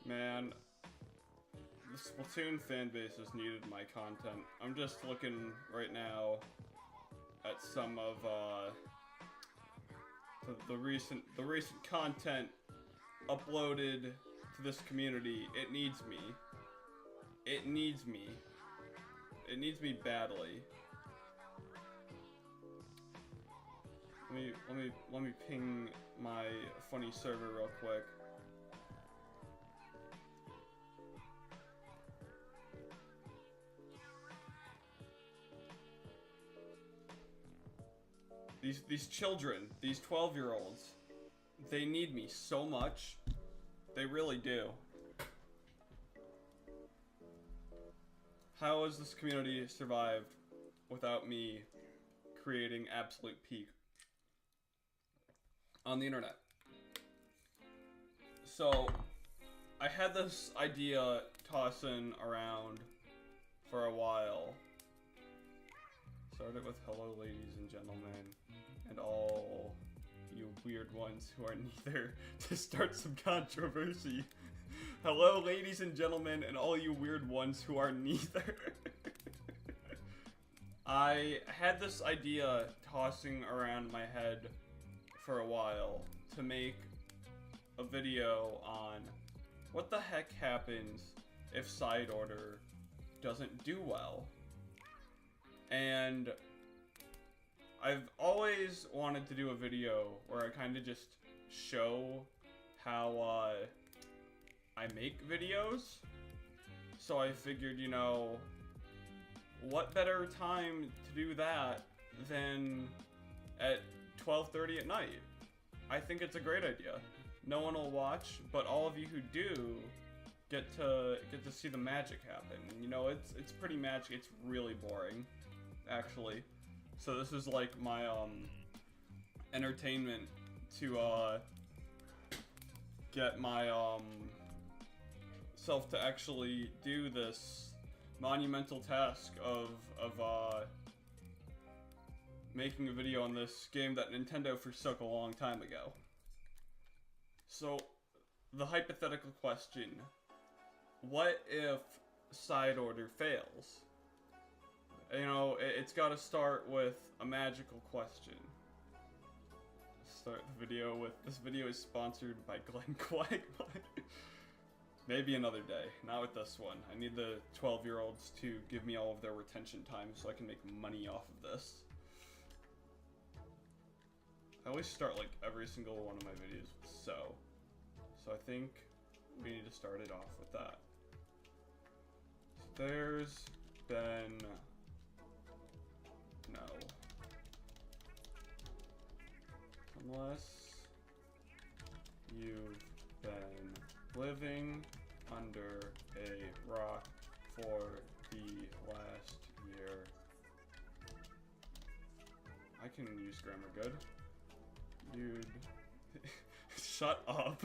Man, the Splatoon fanbase has needed my content. I'm just looking right now at some of the recent content uploaded to this community. It needs me. It needs me. It needs me badly. Let me ping my funny server real quick. These children, these 12-year-olds, they need me so much. They really do. How has this community survived without me creating absolute peak on the internet? So, I had this idea tossing around for a while. Started with hello, ladies and gentlemen, and all you weird ones who are neither, to start some controversy. Hello, ladies and gentlemen, and all you weird ones who are neither. I had this idea tossing around my head for a while to make a video on what the heck happens if side order doesn't do well. And I've always wanted to do a video where I kind of just show how I make videos. So I figured, you know, what better time to do that than at 12:30 at night? I think it's a great idea. No one will watch, but all of you who do get to see the magic happen. And, you know, it's pretty magic. It's really boring, actually. So this is like my entertainment to get my self to actually do this monumental task of making a video on this game that Nintendo forsook a long time ago. So, the hypothetical question: what if side order fails? You know, it's got to start with a magical question. Start the video with, this video is sponsored by Glenn Quagmire. Maybe another day, not with this one. I need the 12-year-olds to give me all of their retention time so I can make money off of this. I always start like every single one of my videos with so. So I think we need to start it off with that. So there's been... no. Unless you've been living under a rock for the last year. I can use grammar good. You'd... shut up.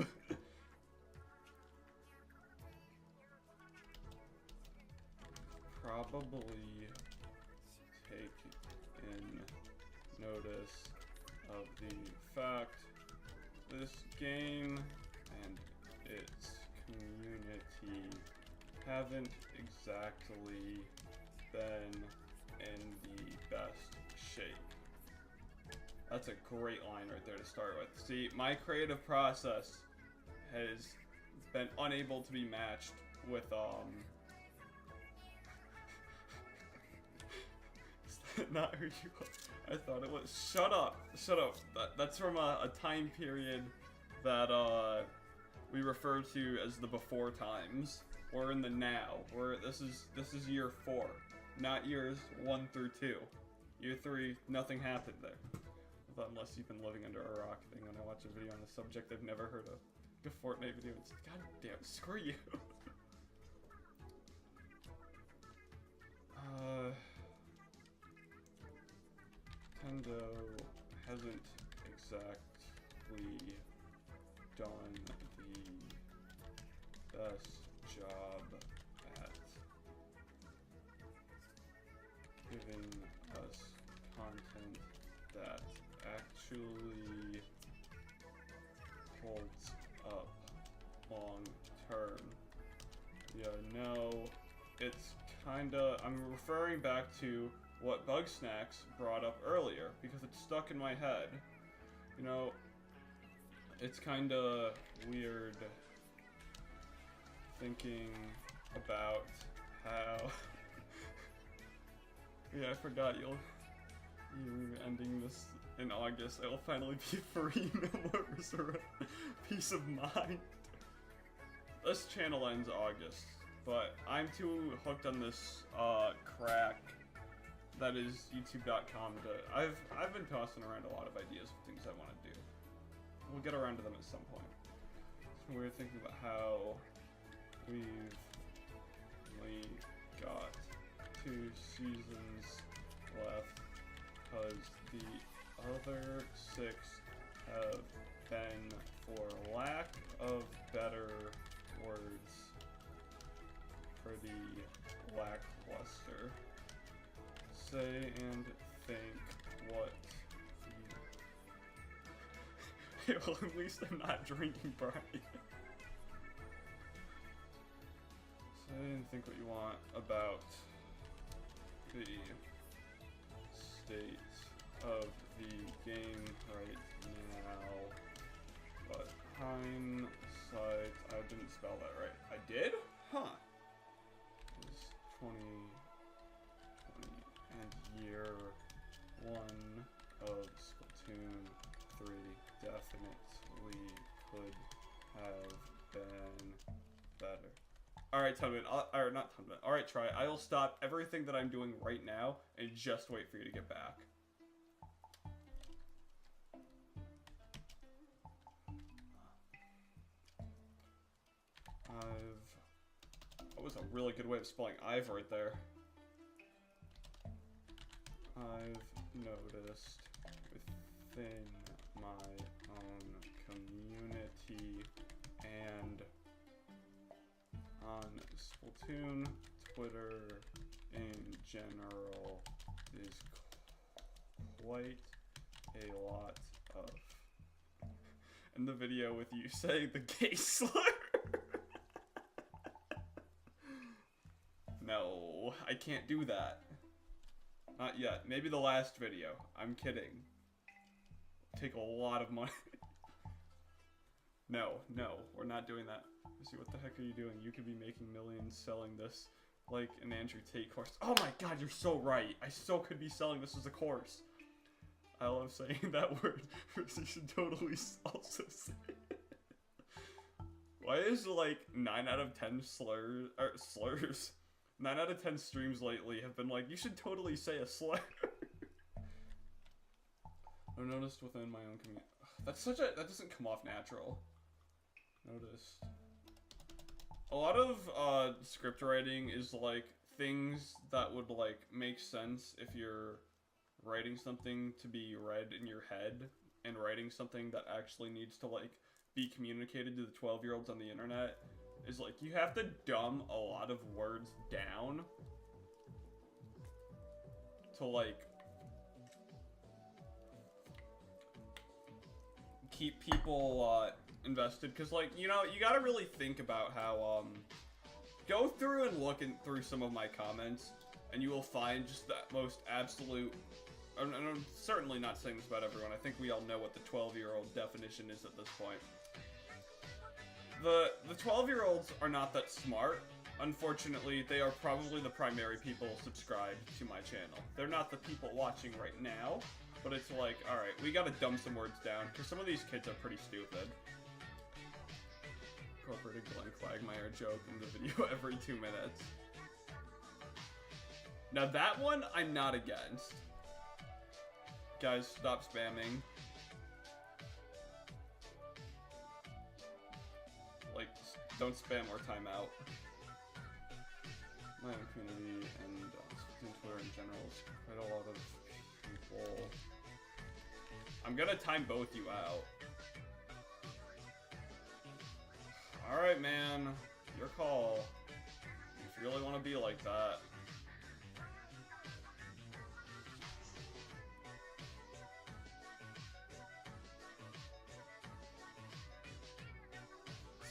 Probably take in notice of the fact this game and its community haven't exactly been in the best shape. That's a great line right there to start with. See, my creative process has been unable to be matched with, is that not who you are? I thought it was. Shut up! Shut up! That's from a time period that, we refer to as the before times. We're in the now. This is year 4, not years 1 through 2. Year 3, nothing happened there. I thought unless you've been living under a rock thing, when I watch a video on the subject, I've never heard of a Fortnite video. It's god damn, screw you. Nintendo hasn't exactly done the best job at giving us content that actually holds up long term. Yeah, no, it's kinda, I'm referring back to what Bug Snacks brought up earlier, because it's stuck in my head. You know, it's kinda weird thinking about how... Yeah, I forgot you're ending this in August. It'll finally be free, no more reserve. Peace of mind. This channel ends August, but I'm too hooked on this crack that is youtube.com to... I've been tossing around a lot of ideas of things I want to do. We'll get around to them at some point. So we're thinking about how we've only got 2 seasons left, because the other 6 have been, for lack of better words, pretty lackluster. Say and think what you... Well, at least I'm not drinking Brian. Say and think what you want about the state of the game right now, but hindsight, I didn't spell that right. I did? Huh. It's 2020 and year 1 of Splatoon 3 definitely could have been better. Alright, Tunbin, or not Tunbin, alright, Try. I'll stop everything that I'm doing right now and just wait for you to get back. That was a really good way of spelling I've right there. I've noticed within my own community and on Splatoon, Twitter in general, is quite a lot of... In the video with you saying the gay slur. No, I can't do that. Not yet. Maybe the last video. I'm kidding. Take a lot of money. No, we're not doing that. See, what the heck are you doing? You could be making millions selling this like an Andrew Tate course. Oh my god, you're so right. I so could be selling this as a course. I love saying that word. You should totally also say it. Why is like 9 out of 10 slurs? 9 out of 10 streams lately have been like, you should totally say a slur. I've noticed within my own community. That doesn't come off natural. Noticed. A lot of script writing is like things that would like make sense if you're writing something to be read in your head and writing something that actually needs to like be communicated to the 12-year-olds on the internet. Is like, you have to dumb a lot of words down to like keep people invested, because like, you know, you gotta really think about how go through and look through some of my comments and you will find just the most absolute, and I'm certainly not saying this about everyone, I think we all know what the 12-year-old definition is at this point. The 12-year-olds are not that smart. Unfortunately, they are probably the primary people subscribed to my channel. They're not the people watching right now, but it's like, alright, we gotta dumb some words down, because some of these kids are pretty stupid. Incorporate a Glenn Quagmire joke in the video every 2 minutes. Now that one, I'm not against. Guys, stop spamming. Like, don't spam or timeout. My own community and Twitter in general is quite a lot of people. I'm gonna time both you out. Alright, man. Your call. If you really want to be like that.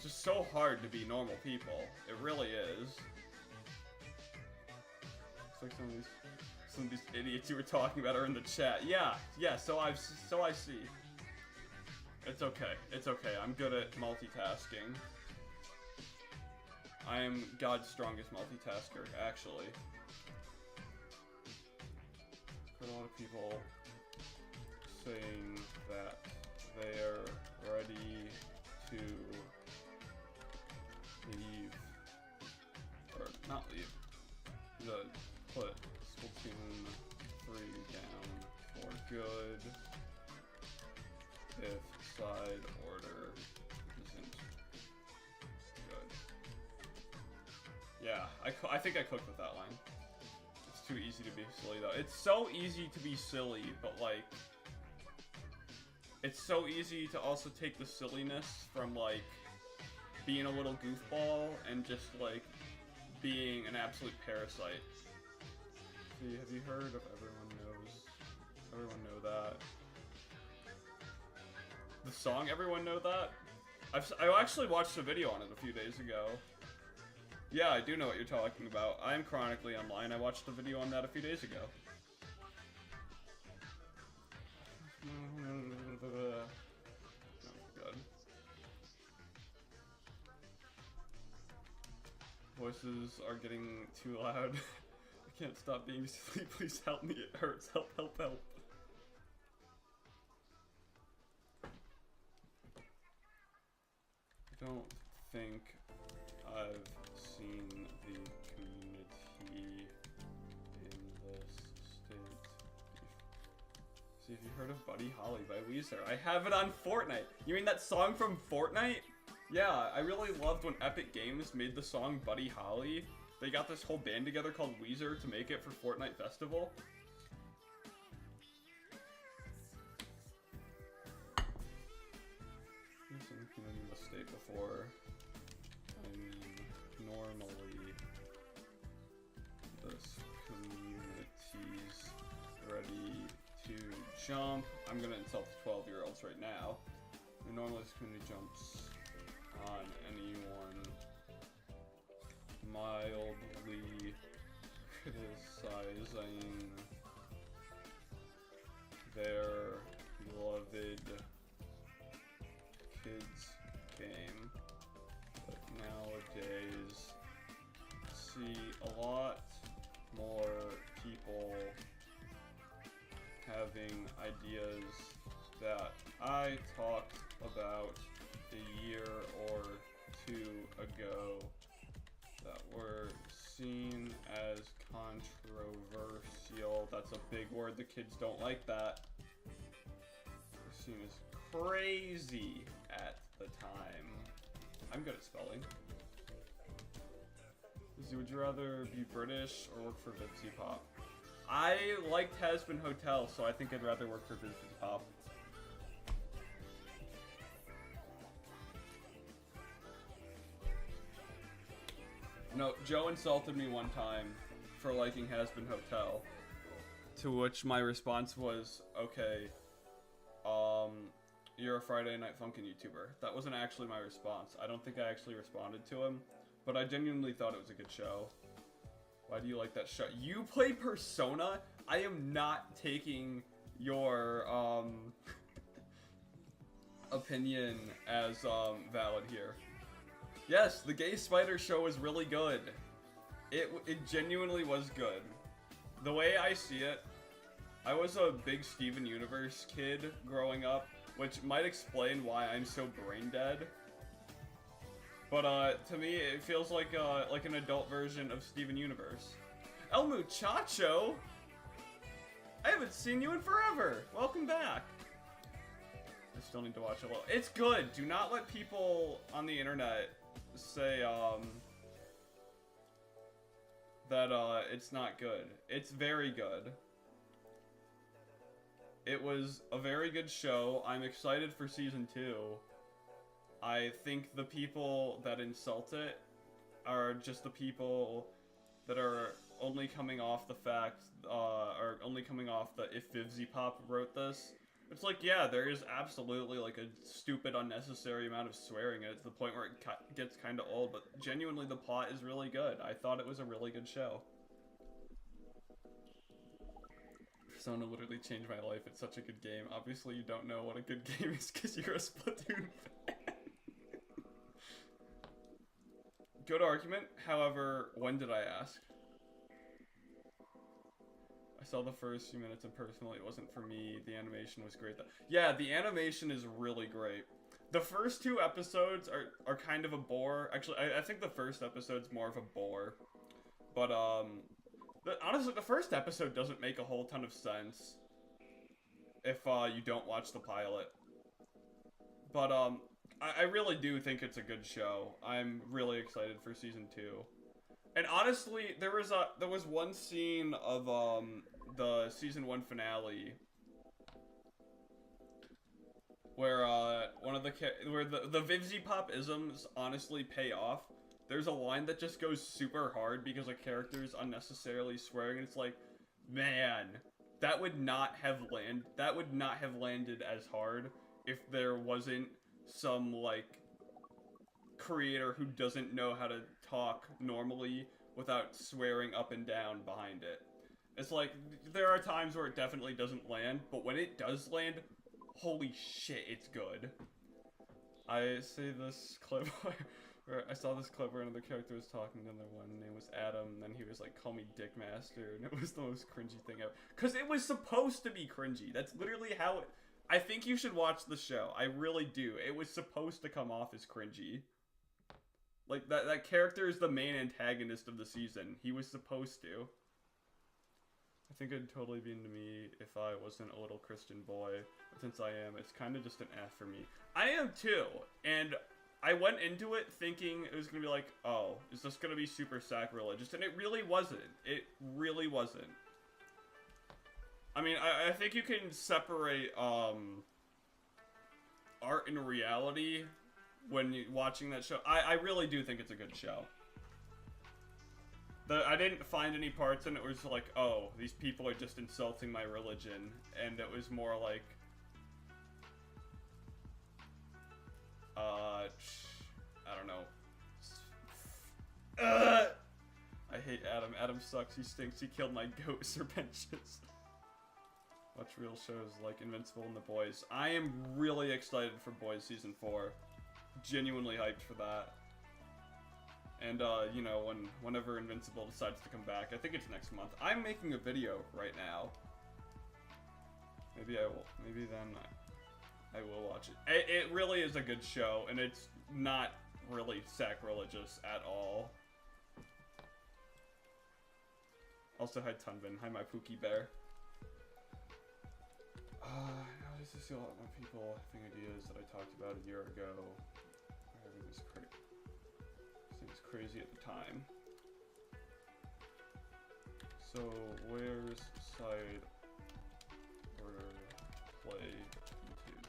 just so hard to be normal people. It really is. It's like some of these idiots you were talking about are in the chat. Yeah, so I see. It's okay. It's okay. I'm good at multitasking. I am God's strongest multitasker, actually. Got a lot of people saying that they're ready to leave, or not leave, put Splatoon 3 down for good if side order isn't good. Yeah, I think I cooked with that line. It's too easy to be silly though. It's so easy to be silly, but like, it's so easy to also take the silliness from like being a little goofball and just like being an absolute parasite. See, have you heard of Everyone Know That? The song Everyone Know That? I actually watched a video on it a few days ago. Yeah, I do know what you're talking about. I am chronically online. I watched a video on that a few days ago. Oh, God. Voices are getting too loud. I can't stop being silly. Please help me. It hurts. Help, help, help. I don't think I've seen the community in this state. See, have you heard of Buddy Holly by Weezer? I have it on Fortnite. You mean that song from Fortnite? Yeah, I really loved when Epic Games made the song Buddy Holly. They got this whole band together called Weezer to make it for Fortnite Festival. Here's some community mistake before. I mean, normally this community's ready to jump. I'm gonna insult the 12-year-olds right now. Normally this community jumps on anyone mildly criticizing their beloved kids game, but nowadays see a lot more people having ideas that I talked about a year or two ago that were seen as controversial. That's a big word. The kids don't like that. Were seen as crazy at the time. I'm good at spelling. Would you rather be British or work for Vipsy Pop? I liked Has Been Hotel, so I think I'd rather work for Vipsy Pop. No, Joe insulted me one time for liking Has Been Hotel. To which my response was, okay, you're a Friday Night Funkin' YouTuber. That wasn't actually my response. I don't think I actually responded to him, but I genuinely thought it was a good show. Why do you like that show? You play Persona? I am not taking your, opinion as, valid here. Yes, the Gay Spider show was really good. It genuinely was good. The way I see it, I was a big Steven Universe kid growing up, which might explain why I'm so brain dead. But to me, it feels like an adult version of Steven Universe. El Muchacho? I haven't seen you in forever. Welcome back. I still need to watch it. Well, it's good. Do not let people on the internet say that it's not good. It's very good. It was a very good show. I'm excited for season 2. I think the people that insult it are just the people that are only coming off the fact, are only coming off the if Vivzy Pop wrote this. It's like, yeah, there is absolutely like a stupid, unnecessary amount of swearing, and it's the point where it gets kind of old, but genuinely the plot is really good. I thought it was a really good show. Persona literally changed my life. It's such a good game. Obviously, you don't know what a good game is because you're a Splatoon fan. Good argument. However, when did I ask? I saw the first few minutes and personally it wasn't for me. The animation was great though. Yeah, the animation is really great. The first 2 episodes are kind of a bore. Actually, I think the first episode's more of a bore. But, honestly, the first episode doesn't make a whole ton of sense if, you don't watch the pilot. But, I really do think it's a good show. I'm really excited for season 2. And honestly, there was one scene of, the season 1 finale where where the Vivzy Pop isms honestly pay off. There's a line that just goes super hard because a character is unnecessarily swearing, and it's like, man, that would not have landed as hard if there wasn't some like creator who doesn't know how to talk normally without swearing up and down behind it. It's like, there are times where it definitely doesn't land, but when it does land, holy shit, it's good. I say this clip where I saw this clip where another character was talking to another one, name was Adam, and then he was like, call me Dickmaster, and it was the most cringy thing ever. Because it was supposed to be cringy. That's literally how it... I think you should watch the show. I really do. It was supposed to come off as cringy. Like, that character is the main antagonist of the season. He was supposed to. I think it'd totally be into me if I wasn't a little Christian boy. But since I am, it's kind of just an F for me. I am too, and I went into it thinking it was going to be like, oh, is this going to be super sacrilegious? And it really wasn't. It really wasn't. I mean, I think you can separate art and reality when you're watching that show. I really do think it's a good show. I didn't find any parts and it was like, oh, these people are just insulting my religion. And it was more like, I don't know. I hate Adam. Adam sucks. He stinks. He killed my goat, Serpentious. Watch real shows like Invincible and The Boys. I am really excited for Boys Season 4. Genuinely hyped for that. And, you know, whenever Invincible decides to come back, I think it's next month. I'm making a video right now. Maybe then I will watch it. It really is a good show, and it's not really sacrilegious at all. Also, hi Tunbin. Hi, my Pookie Bear. I used to see a lot more people having ideas that I talked about a year ago. It was crazy at the time. So, where's side order play YouTube?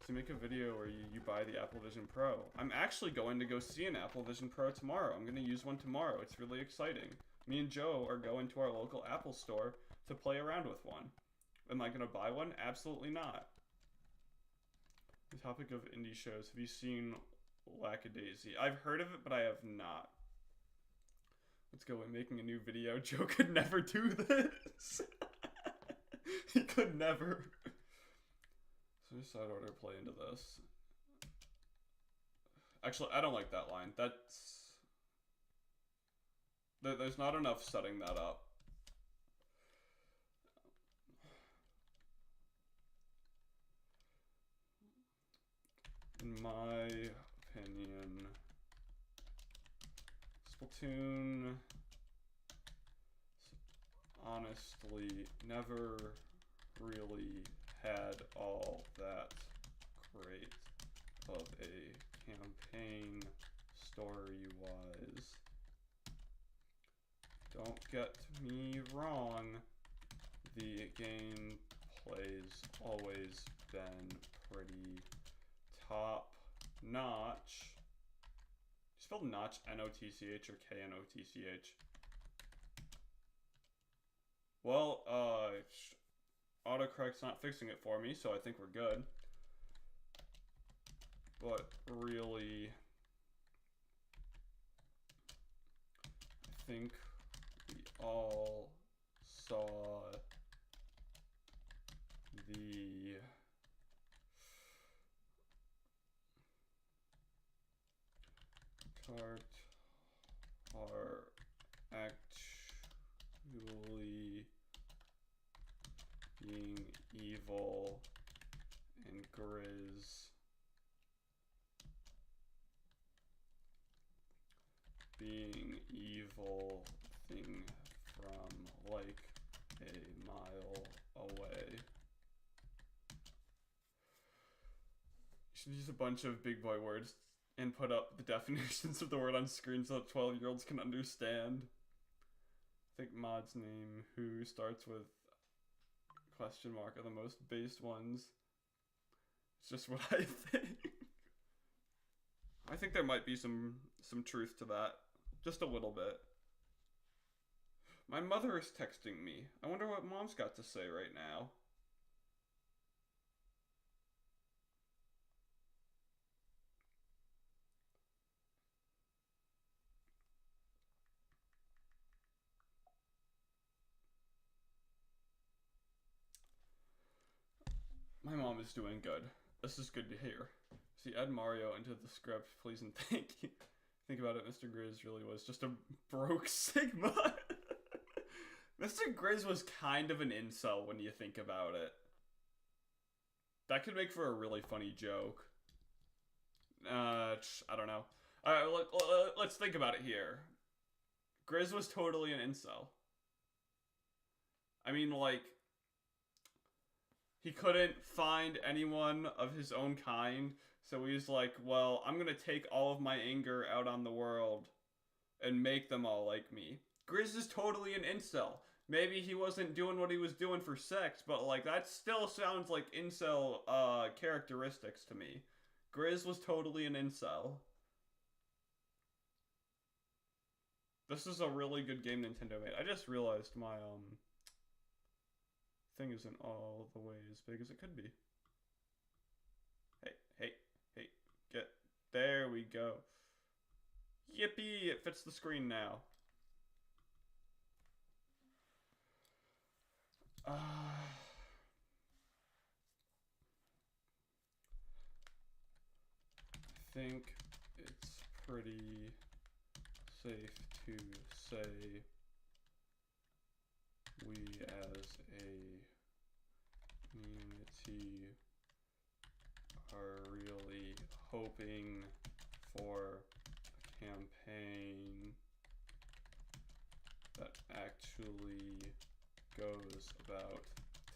To make a video where you buy the Apple Vision Pro. I'm actually going to go see an Apple Vision Pro tomorrow. I'm going to use one tomorrow. It's really exciting. Me and Joe are going to our local Apple store to play around with one. Am I going to buy one? Absolutely not. The topic of indie shows. Have you seen Lackadaisy? I've heard of it, but I have not. Let's go. We're making a new video. Joe could never do this. He could never. So just side order play into this. Actually, I don't like that line. There's not enough setting that up. In my opinion, Splatoon honestly never really had all that great of a campaign story-wise. Don't get me wrong, the gameplay's always been pretty top-notch. You spelled notch N-O-T-C-H or K-N-O-T-C-H? Well, autocorrect's not fixing it for me, so I think we're good. But really, I think we all saw the cart are actually being evil and Grizz being evil thing from like a mile away. You should use a bunch of big boy words and put up the definitions of the word on screen so that 12-year-olds can understand. I think Mod's name, who starts with question mark, are the most based ones. It's just what I think. I think there might be some truth to that. Just a little bit. My mother is texting me. I wonder what Mom's got to say right now. My mom is doing good. This is good to hear. See, add Mario into the script, please and thank you. Think about it, Mr. Grizz really was just a broke Sigma. Mr. Grizz was kind of an incel when you think about it. That could make for a really funny joke. I don't know. Let's think about it here. Grizz was totally an incel. I mean, like, he couldn't find anyone of his own kind, so he's like, well, I'm gonna take all of my anger out on the world and make them all like me. Grizz is totally an incel. Maybe he wasn't doing what he was doing for sex, but like that still sounds like incel characteristics to me. Grizz was totally an incel. This is a really good game Nintendo made. I just realized my thing isn't all the way as big as it could be. Hey, get, there we go. Yippee, it fits the screen now. I think it's pretty safe to say we as a community are really hoping for a campaign that actually goes about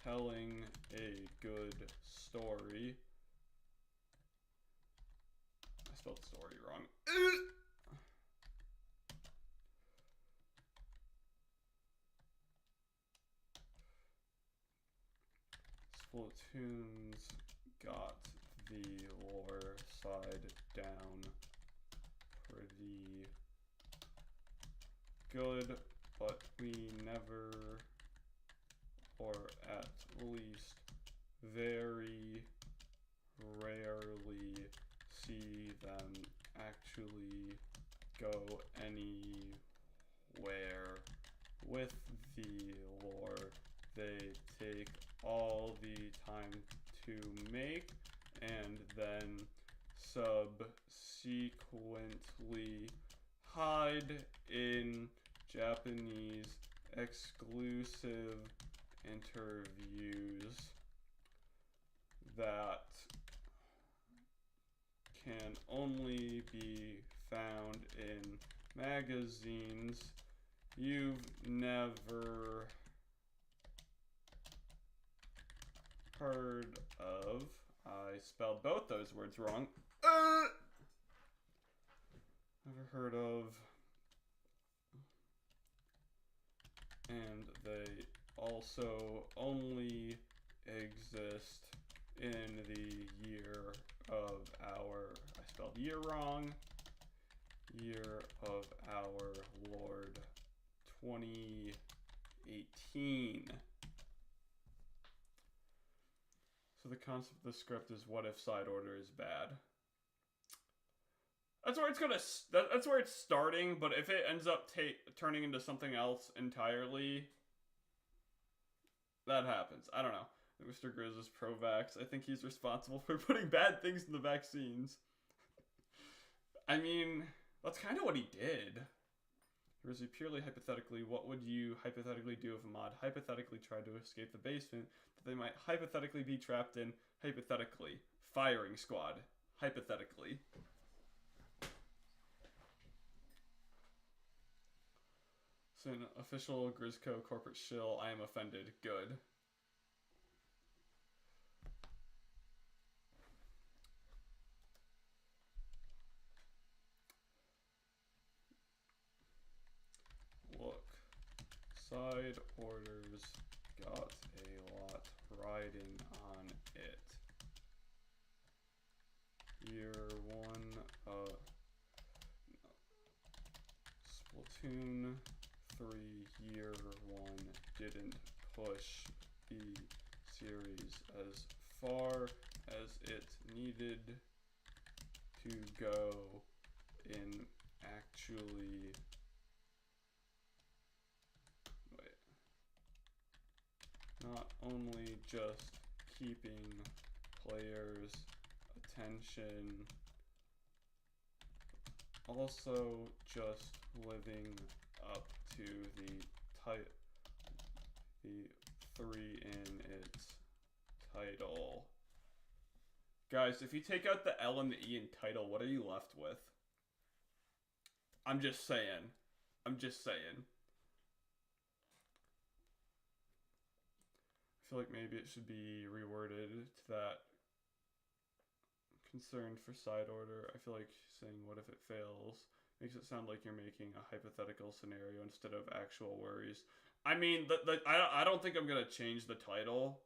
telling a good story. I spelled story wrong. Splatoon's got the lore side down pretty good, but we never, or at least very rarely, see them actually go anywhere with the lore. They take all the time to make and then subsequently hide in Japanese exclusive interviews that can only be found in magazines you've never heard of. I spelled both those words wrong. Never heard of. And they also only exist in the year of our, I spelled year wrong, year of our Lord 2018. So the concept of the script is, what if side order is bad? That's where it's gonna. That's where it's starting. But if it ends up turning into something else entirely, that happens. I don't know. Mr. Grizz is pro-vax. I think he's responsible for putting bad things in the vaccines. I mean, that's kind of what he did. Or purely hypothetically, what would you hypothetically do if a mod hypothetically tried to escape the basement that they might hypothetically be trapped in? Hypothetically. Firing squad. Hypothetically. So an official Grizzco corporate shill, I am offended. Good. Look, side orders got a lot riding on it. Year 1, Splatoon 3 year 1 didn't push the series as far as it needed to go in actually not only just keeping players' attention, also just living up to the 3 in its title. Guys, if you take out the L and the E in title, what are you left with? I'm just saying. I'm just saying. I feel like maybe it should be reworded to that concern for side order. I feel like saying what if it fails makes it sound like you're making a hypothetical scenario instead of actual worries. I mean, I don't think I'm going to change the title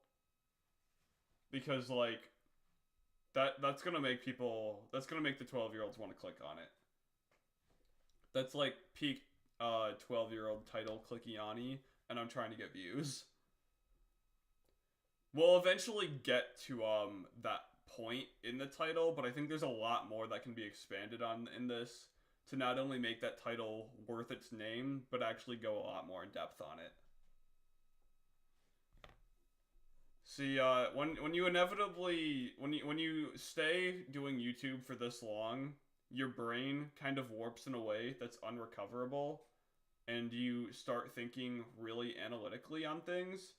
because, like, that's going to make people, that's going to make the 12-year-olds want to click on it. That's like peak 12-year-old title clickiani, and I'm trying to get views. We'll eventually get to that point in the title, but I think there's a lot more that can be expanded on in this to not only make that title worth its name, but actually go a lot more in depth on it. See, when you stay doing YouTube for this long, your brain kind of warps in a way that's unrecoverable, and you start thinking really analytically on things,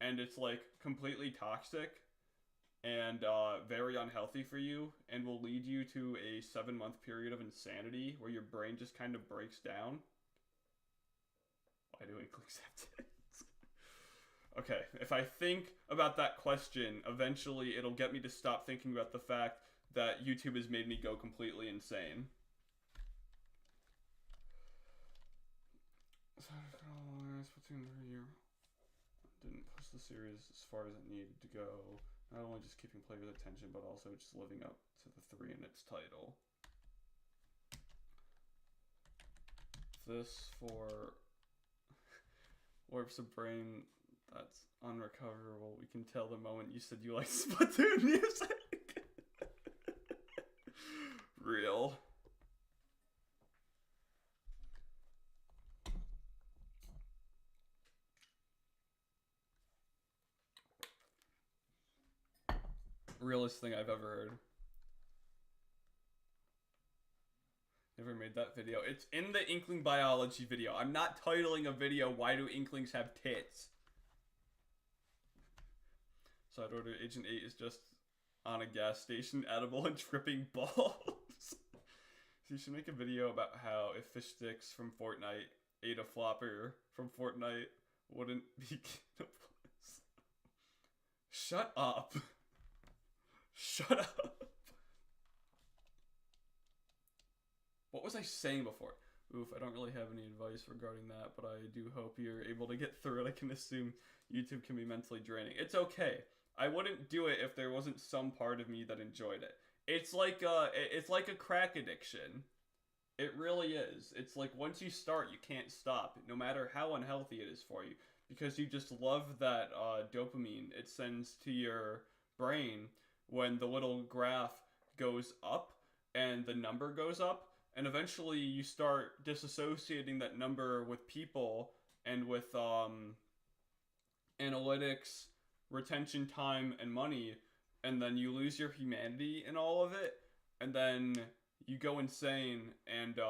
and it's like completely toxic and very unhealthy for you, and will lead you to a 7-month period of insanity where your brain just kind of breaks down. Why do we accept it? Okay, if I think about that question, eventually it'll get me to stop thinking about the fact that YouTube has made me go completely insane. Didn't push the series as far as it needed to go. Not only just keeping players' attention, but also just living up to the 3 in its title. This for warps a brain that's unrecoverable. We can tell the moment you said you like Splatoon music. Real. Realest thing I've ever heard. Never made that video. It's in the Inkling biology video. I'm not titling a video, "Why do Inklings have tits?" Side order Agent 8 is just on a gas station, edible and tripping balls. So you should make a video about how if fish sticks from Fortnite ate a flopper from Fortnite, wouldn't be cannibals. Shut up. Shut up. What was I saying before? Oof, I don't really have any advice regarding that, but I do hope you're able to get through it. I can assume YouTube can be mentally draining. It's okay. I wouldn't do it if there wasn't some part of me that enjoyed it. It's like a crack addiction. It really is. It's like once you start, you can't stop, no matter how unhealthy it is for you, because you just love that dopamine it sends to your brain when the little graph goes up and the number goes up, and eventually you start disassociating that number with people and with analytics, retention time, and money, and then you lose your humanity in all of it, and then you go insane, and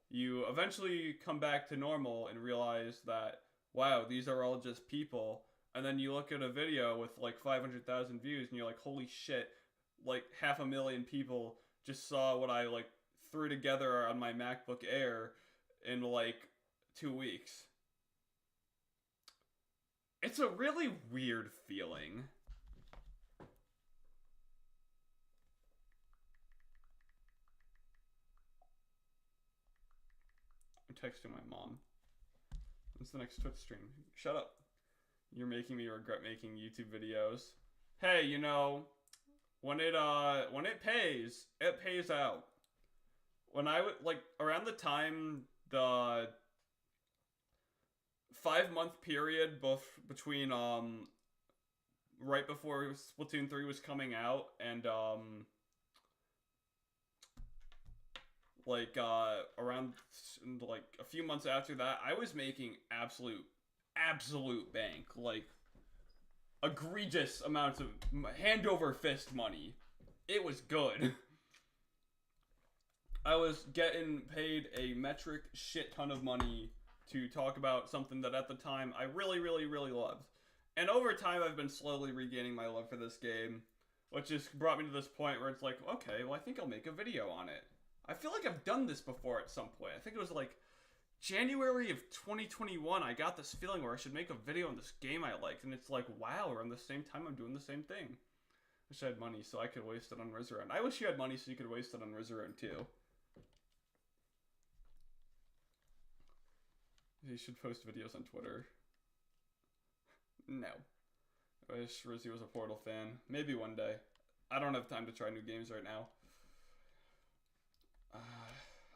you eventually come back to normal and realize that, wow, these are all just people. And then you look at a video with like 500,000 views and you're like, holy shit, like 500,000 people just saw what I like threw together on my MacBook Air in like 2 weeks. It's a really weird feeling. I'm texting my mom. When's the next Twitch stream? Shut up. You're making me regret making YouTube videos. Hey, you know, when it pays, it pays out. When I would like around the time the 5-month period between right before Splatoon 3 was coming out and around like a few months after that, I was making absolute bank, like egregious amounts of hand over fist money. It was good. I was getting paid a metric shit ton of money to talk about something that at the time I really loved. And over time I've been slowly regaining my love for this game, which just brought me to this point where it's like, okay, well I think I'll make a video on it. I feel like I've done this before at some point. I think it was like January of 2021, I got this feeling where I should make a video on this game I liked, and it's like, wow, around the same time I'm doing the same thing. Wish I had money so I could waste it on Rizzaround. I wish you had money so you could waste it on Rizzaround too. You should post videos on Twitter. No. I wish Rizzy was a Portal fan. Maybe one day. I don't have time to try new games right now.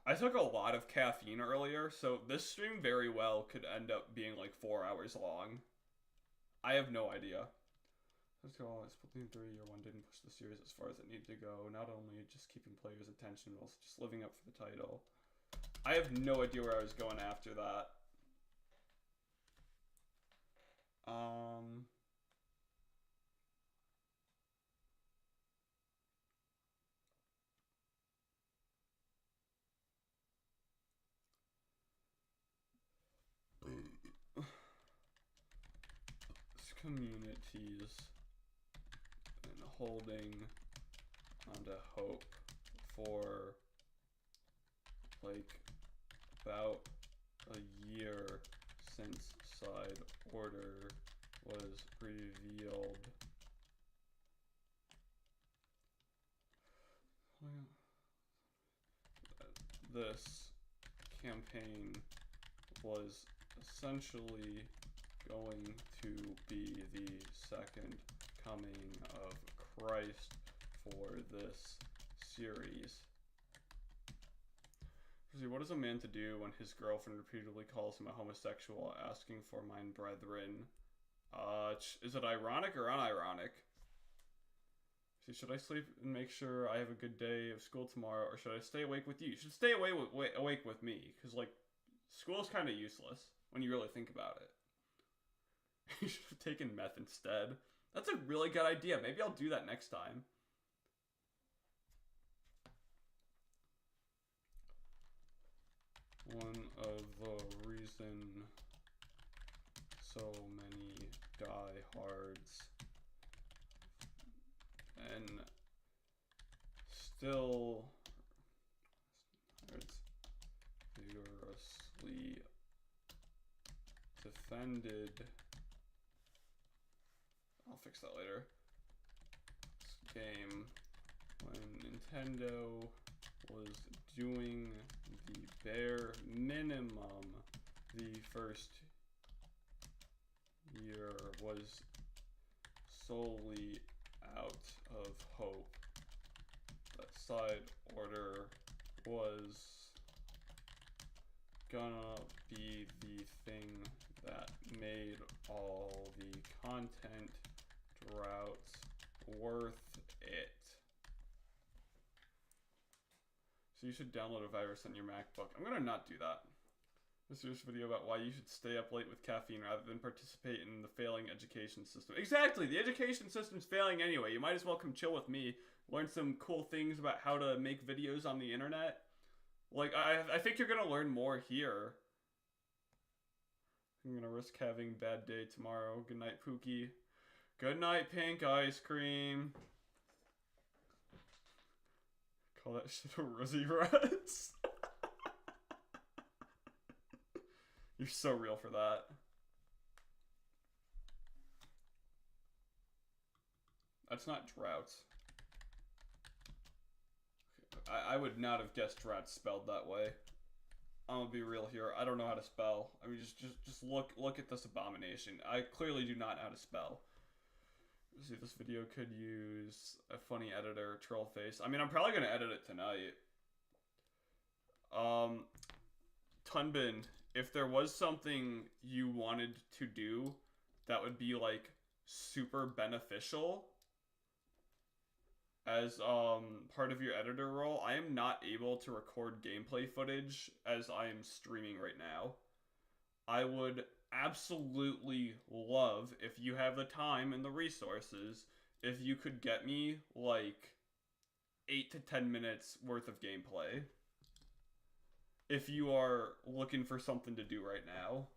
I took a lot of caffeine earlier, so this stream very well could end up being like 4 hours long. I have no idea. Let's go. Splatoon 3 Year 1 didn't push the series as far as it needed to go. Not only just keeping players' attention, but also just living up for the title. I have no idea where I was going after that. Communities and holding onto hope for like about a year since Side Order was revealed. This campaign was essentially going to be the second coming of Christ for this series. What is a man to do when his girlfriend repeatedly calls him a homosexual, asking for mine brethren? Is it ironic or unironic? See, should I sleep and make sure I have a good day of school tomorrow, or should I stay awake with you? You should stay awake with me, because, like, school's kind of useless when you really think about it. You should have taken meth instead. That's a really good idea. Maybe I'll do that next time. One of the reason so many diehards and still vigorously defended. I'll fix that later. This game when Nintendo was doing the bare minimum the first year was solely out of hope that Side Order was gonna be the thing that made all the content drought worth it. So you should download a virus on your MacBook. I'm gonna not do that. This year's video about why you should stay up late with caffeine rather than participate in the failing education system. Exactly! The education system's failing anyway. You might as well come chill with me. Learn some cool things about how to make videos on the internet. Like, I think you're gonna learn more here. I'm gonna risk having a bad day tomorrow. Good night, Pookie. Good night, pink ice cream. Call that shit a Rosie Rats. You're so real for that. That's not drought. I would not have guessed drought spelled that way. I'm gonna be real here. I don't know how to spell. I mean, just look at this abomination. I clearly do not know how to spell. See, this video could use a funny editor, troll face. I mean, I'm probably gonna edit it tonight. Tunbin, if there was something you wanted to do that would be like super beneficial as part of your editor role, I am not able to record gameplay footage as I am streaming right now. I would absolutely love, if you have the time and the resources, if you could get me like 8 to 10 minutes worth of gameplay. If you are looking for something to do right now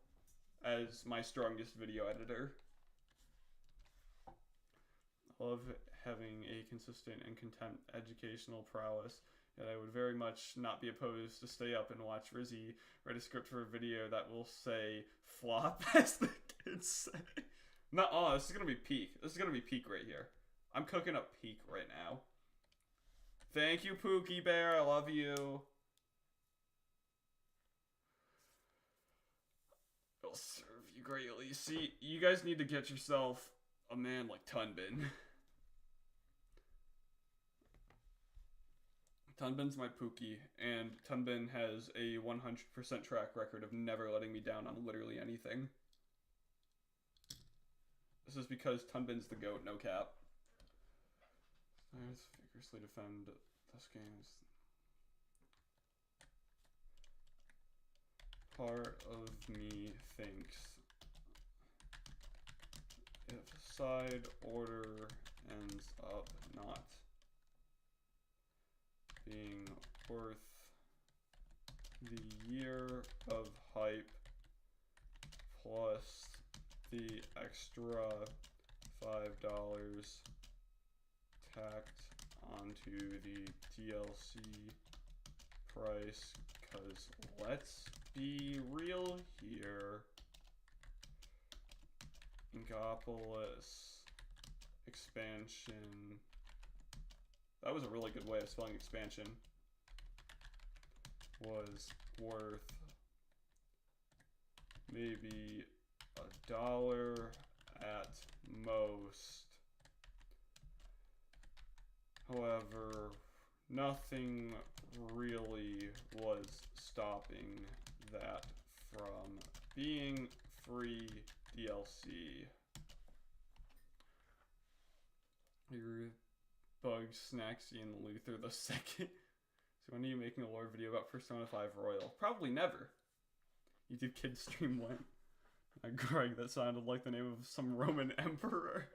as my strongest video editor. I love having a consistent and content educational prowess, yet I would very much not be opposed to stay up and watch Rizzy write a script for a video that will say flop, as the kids say. No, oh, this is gonna be peak. This is gonna be peak right here. I'm cooking up peak right now. Thank you, Pookie Bear. I love you. It'll serve you greatly. See, you guys need to get yourself a man like Tunbin. Tunbin's my Pookie, and Tunbin has a 100% track record of never letting me down on literally anything. This is because Tunbin's the GOAT, no cap. I vigorously defend this game's part of me thinks if side order ends up not being worth the year of hype plus the extra $5 tacked onto the DLC price, cause let's be real here, Inkopolis expansion. That was a really good way of spelling expansion. Was worth maybe $1 at most. However, nothing really was stopping that from being free DLC. Your Bugs, Snacksy, and Luther the second. So when are you making a lore video about Persona 5 Royal? Probably never. YouTube Kids stream went. Greg, that sounded like the name of some Roman emperor.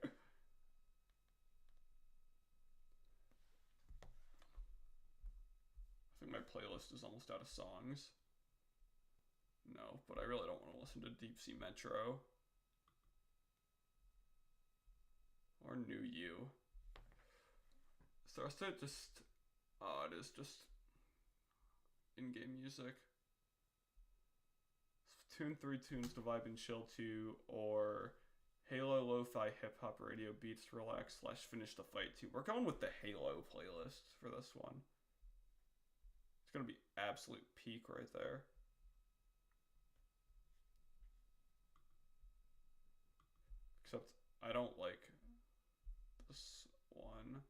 I think my playlist is almost out of songs. No, but I really don't want to listen to Deep Sea Metro. Or New You. So is it just... Oh, it is just in-game music. Splatoon 3 tunes to vibe and chill to, or Halo Lo-Fi Hip-Hop Radio Beats to relax / finish the fight to. We're going with the Halo playlist for this one. It's gonna be absolute peak right there. Except I don't like this one.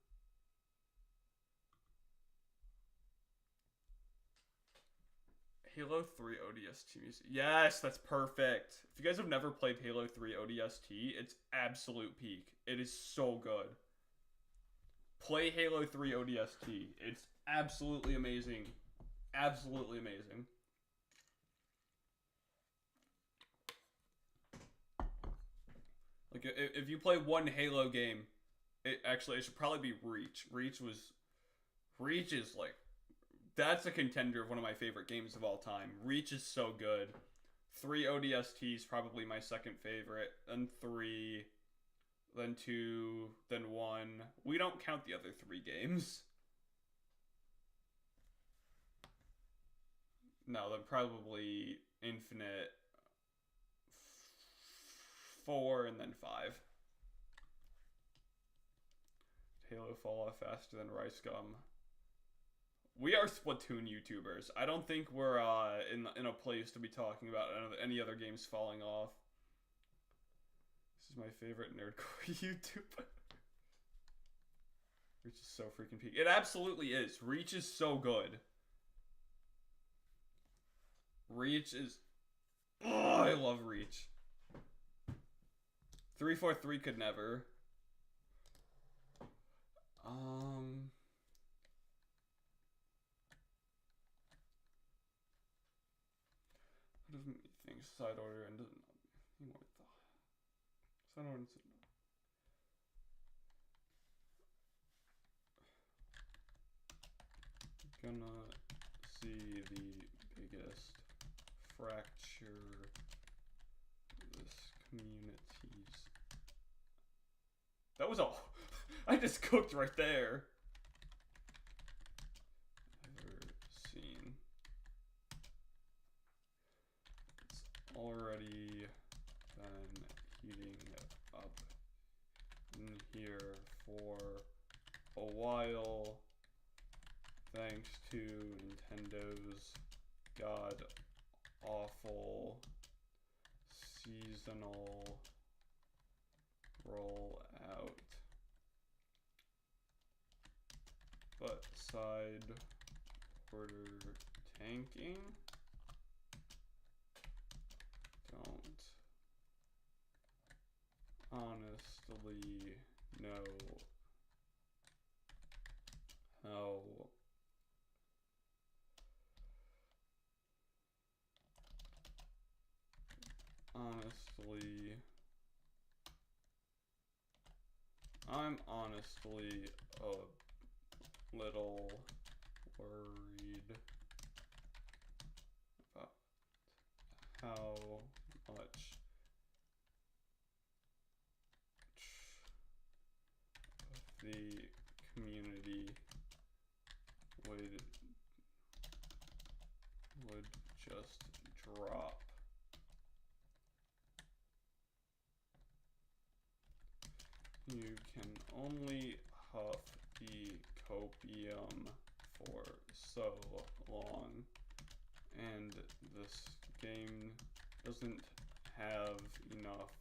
Halo 3 ODST music. Yes, that's perfect. If you guys have never played Halo 3 ODST, it's absolute peak. It is so good. Play Halo 3 ODST. It's absolutely amazing. Absolutely amazing. Like, if you play one Halo game, it should probably be Reach. Reach is like, that's a contender of one of my favorite games of all time. Reach is so good. 3 ODST is probably my second favorite. Then 3, then 2, then 1. We don't count the other 3 games. No, then probably Infinite, 4, and then 5. Halo fall off faster than Rice Gum. We are Splatoon YouTubers. I don't think we're in a place to be talking about any other games falling off. This is my favorite nerdcore YouTuber. Reach is so freaking peak. It absolutely is. Reach is so good. Reach is... Oh, I love Reach. 343 could never. What does things side order and doesn't more thought. Side order and gonna see the biggest fracture this community's. That was all. I just cooked right there. Ever seen. It's already been heating up in here for a while. Thanks to Nintendo's god-awful seasonal rollout. But side order tanking? Don't honestly know how I'm honestly a little worried about how much the community would just drop. You can only huff the copium for so long, and this game doesn't have enough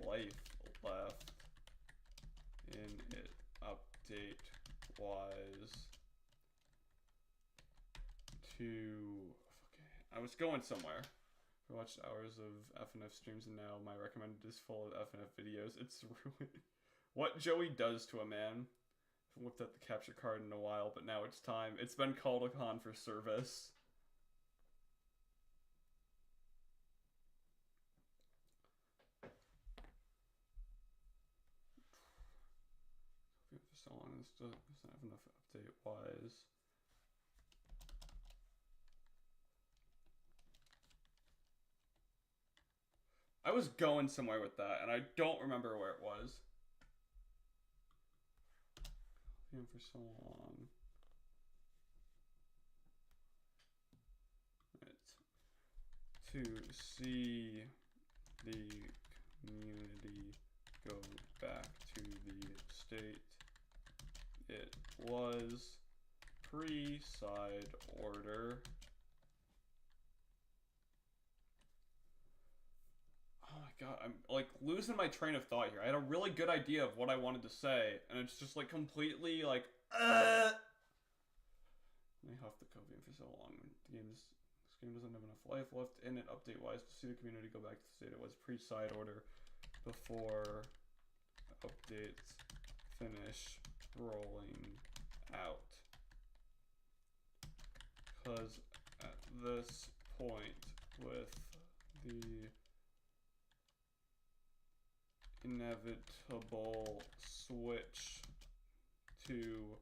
life left in it update-wise to... Okay, I was going somewhere. I watched hours of FNF streams and now my recommended is full of FNF videos. It's ruined. What Joey does to a man. I haven't whipped out the capture card in a while, but now it's time. It's been called upon for service. For so long, this doesn't have enough update-wise. I was going somewhere with that, and I don't remember where it was. For so long. Right. To see the community go back to the state it was pre-side order. Oh my god, I'm like losing my train of thought here. I had a really good idea of what I wanted to say, and it's just like completely like, Let me huff the copium for so long. The game is game doesn't have enough life left in it update-wise to see the community go back to the state it was pre-side order before updates finish rolling out. Because at this point, with the inevitable switch to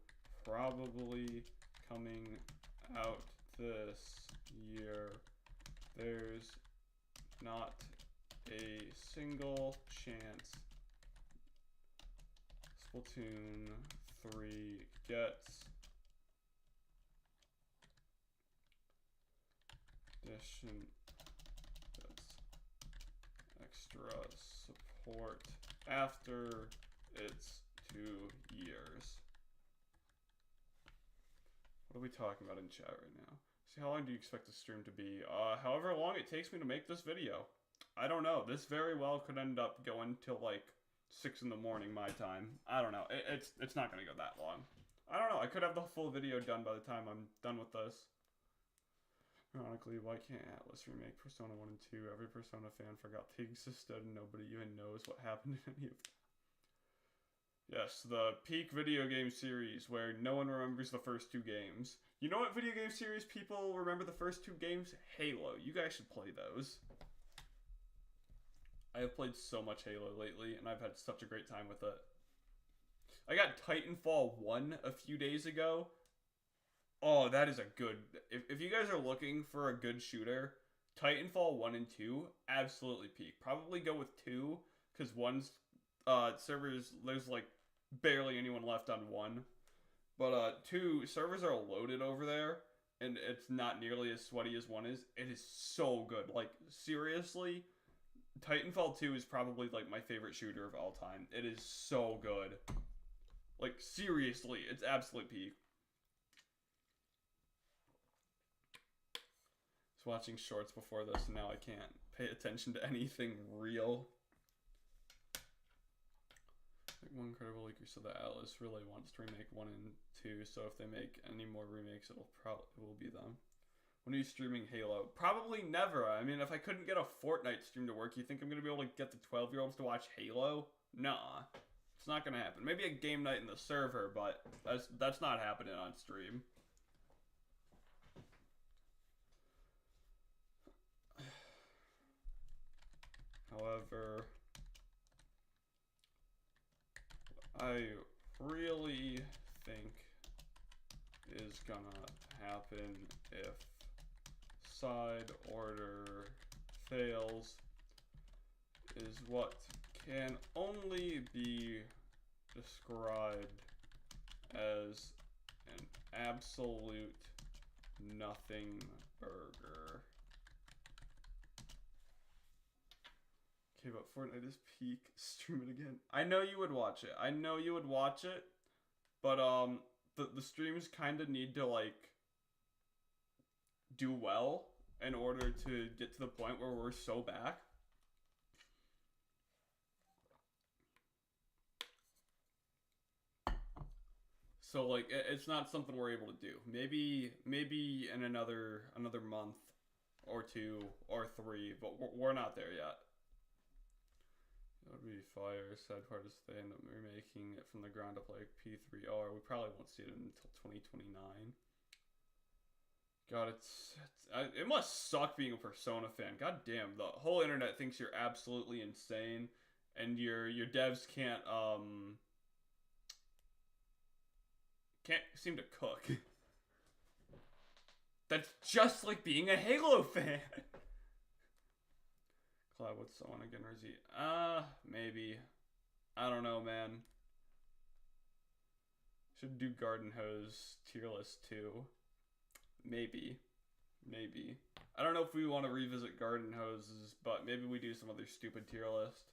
probably coming out this year, there's not a single chance Splatoon 3 gets addition that's extra support after its 2 years. What are we talking about in chat right now? See, how long do you expect the stream to be? However long it takes me to make this video. I don't know. This very well could end up going till like 6 in the morning my time. I don't know. It's not gonna go that long. I don't know. I could have the full video done by the time I'm done with this. Ironically, why can't Atlas remake Persona 1 and 2? Every Persona fan forgot they existed and nobody even knows what happened in any of them. Yes, the peak video game series where no one remembers the first 2 games. You know what video game series people remember the first 2 games? Halo. You guys should play those. I have played so much Halo lately, and I've had such a great time with it. I got Titanfall 1 a few days ago. Oh, that is a good... If you guys are looking for a good shooter, Titanfall 1 and 2, absolutely peak. Probably go with 2, because 1's servers, there's like barely anyone left on 1. But 2, servers are loaded over there, and it's not nearly as sweaty as 1 is. It is so good. Like, seriously, Titanfall 2 is probably like my favorite shooter of all time. It is so good. Like, seriously, it's absolute peak. I was watching shorts before this, and now I can't pay attention to anything real. Like one incredible leaker said that Atlas really wants to remake 1 and 2, so if they make any more remakes, it will be them. When are you streaming Halo? Probably never. I mean, if I couldn't get a Fortnite stream to work, you think I'm gonna be able to get the 12-year-olds to watch Halo? Nah, it's not gonna happen. Maybe a game night in the server, but that's not happening on stream. However, I really think is gonna happen if side order fails is what can only be described as an absolute nothing burger. Okay, but Fortnite is peak. Stream it again. I know you would watch it. I know you would watch it. But, the streams kind of need to, like, do well in order to get to the point where we're so back. So, like, it's not something we're able to do. Maybe in another month or 2 or 3, but we're not there yet. That would be fire. Sad part is they end up remaking it from the ground up like P3R. We probably won't see it until 2029. God, it must suck being a Persona fan. God damn, the whole internet thinks you're absolutely insane, and your devs can't seem to cook. That's just like being a Halo fan. Cloud, what's the one again, Rizzy? Maybe. I don't know, man. Should do Garden Hose tier list too. Maybe. I don't know if we want to revisit Garden Hoses, but maybe we do some other stupid tier list.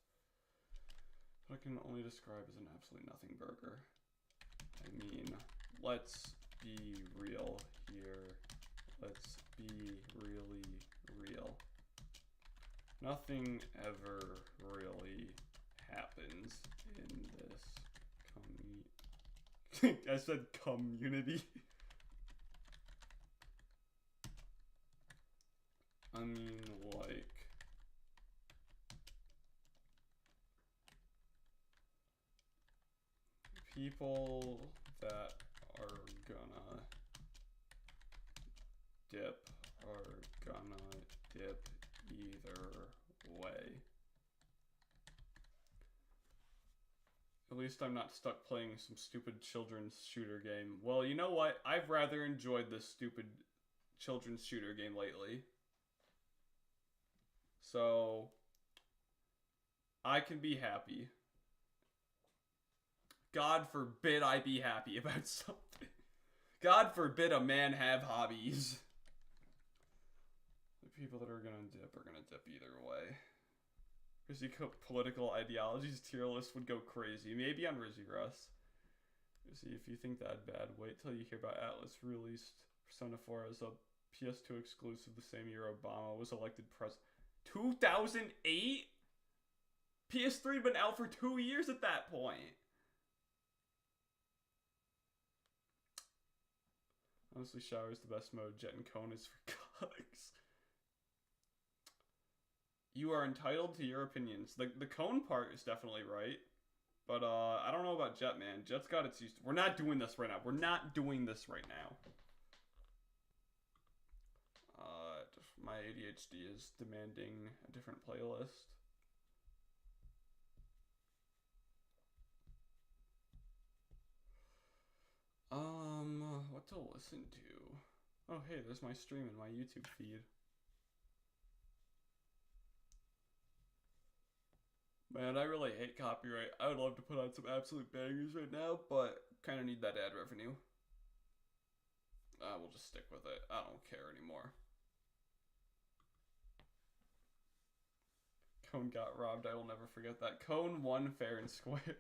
What I can only describe as an absolute nothing burger. I mean, let's be real here. Let's be really real. Nothing ever really happens in this I said community. I mean, like, people that are gonna dip are gonna dip either way. At least I'm not stuck playing some stupid children's shooter game. Well, you know what? I've rather enjoyed this stupid children's shooter game lately. So, I can be happy. God forbid I be happy about something. God forbid a man have hobbies. The people that are gonna dip either way. Rizzy political ideologies tier list would go crazy. Maybe on Rizzy Russ. See, if you think that bad, wait till you hear about Atlas released Persona 4 as a PS2 exclusive the same year Obama was elected president. 2008? PS3 had been out for 2 years at that point. Honestly, Shower is the best mode. Jet and Cone is for cucks. You are entitled to your opinions. The Cone part is definitely right. But I don't know about Jet, man. Jet's got its use. We're not doing this right now. We're not doing this right now. My ADHD is demanding a different playlist. What to listen to? Oh, hey, there's my stream in my YouTube feed. Man, I really hate copyright. I would love to put on some absolute bangers right now, but kind of need that ad revenue. We'll just stick with it. I don't care anymore. Cone got robbed. I will never forget that. Cone won fair and square.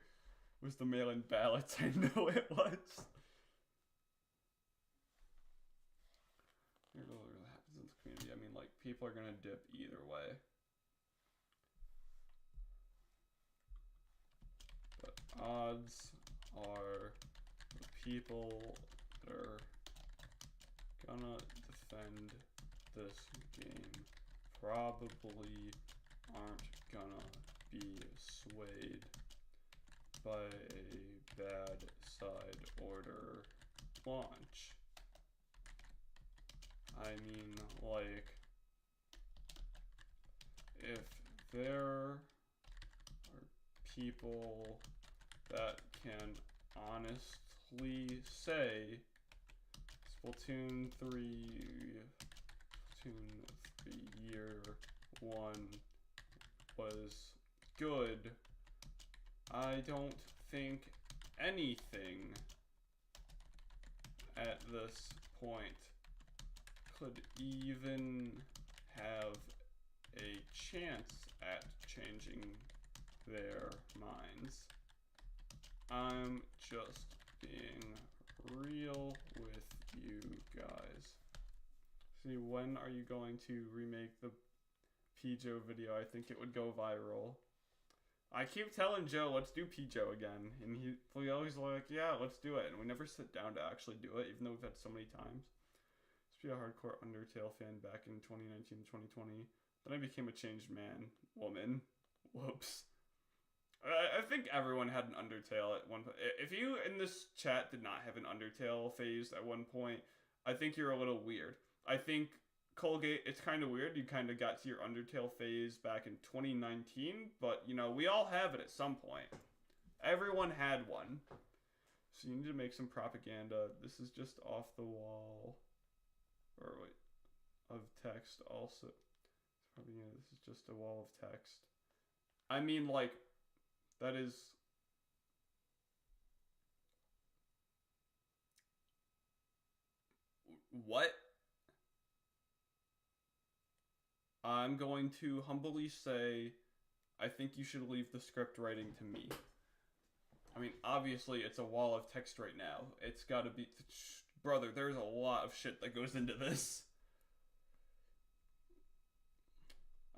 Was the mail-in ballots. I know it was. It really happens in the community. I mean, like, people are gonna dip either way. But odds are the people that are gonna defend this game probably aren't gonna be swayed by a bad side order launch. I mean, like, if there are people that can honestly say Splatoon 3 year 1 was good, I don't think anything at this point could even have a chance at changing their minds. I'm just being real with you guys. See, when are you going to remake the P-Joe video? I think it would go viral. I keep telling Joe, let's do P-Joe again. And he always like, yeah, let's do it. And we never sit down to actually do it, even though we've had so many times. Used to be a hardcore Undertale fan back in 2019 and 2020. Then I became a changed man, woman. Whoops. I think everyone had an Undertale at one point. If you in this chat did not have an Undertale phase at one point, I think you're a little weird. I think Colgate, it's kind of weird. You kind of got to your Undertale phase back in 2019, but, you know, we all have it at some point. Everyone had one. So you need to make some propaganda. This is just off the wall. Or wait, of text also. Propaganda, this is just a wall of text. I mean, like, that is... What? I'm going to humbly say, I think you should leave the script writing to me. I mean, obviously, it's a wall of text right now. It's gotta be... Brother, there's a lot of shit that goes into this.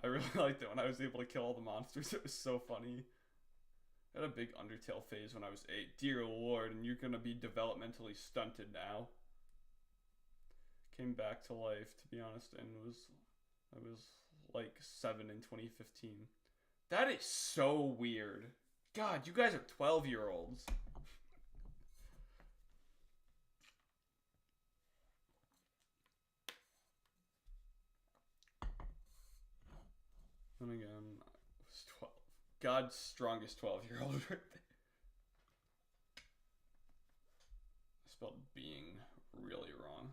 I really liked it when I was able to kill all the monsters. It was so funny. I had a big Undertale phase when I was 8. Dear Lord, and you're gonna be developmentally stunted now. Came back to life, to be honest, and was I was like 7 in 2015. That is so weird. God, you guys are 12-year-olds. And again, I was 12. God's strongest 12-year-old right there. I spelled being really wrong.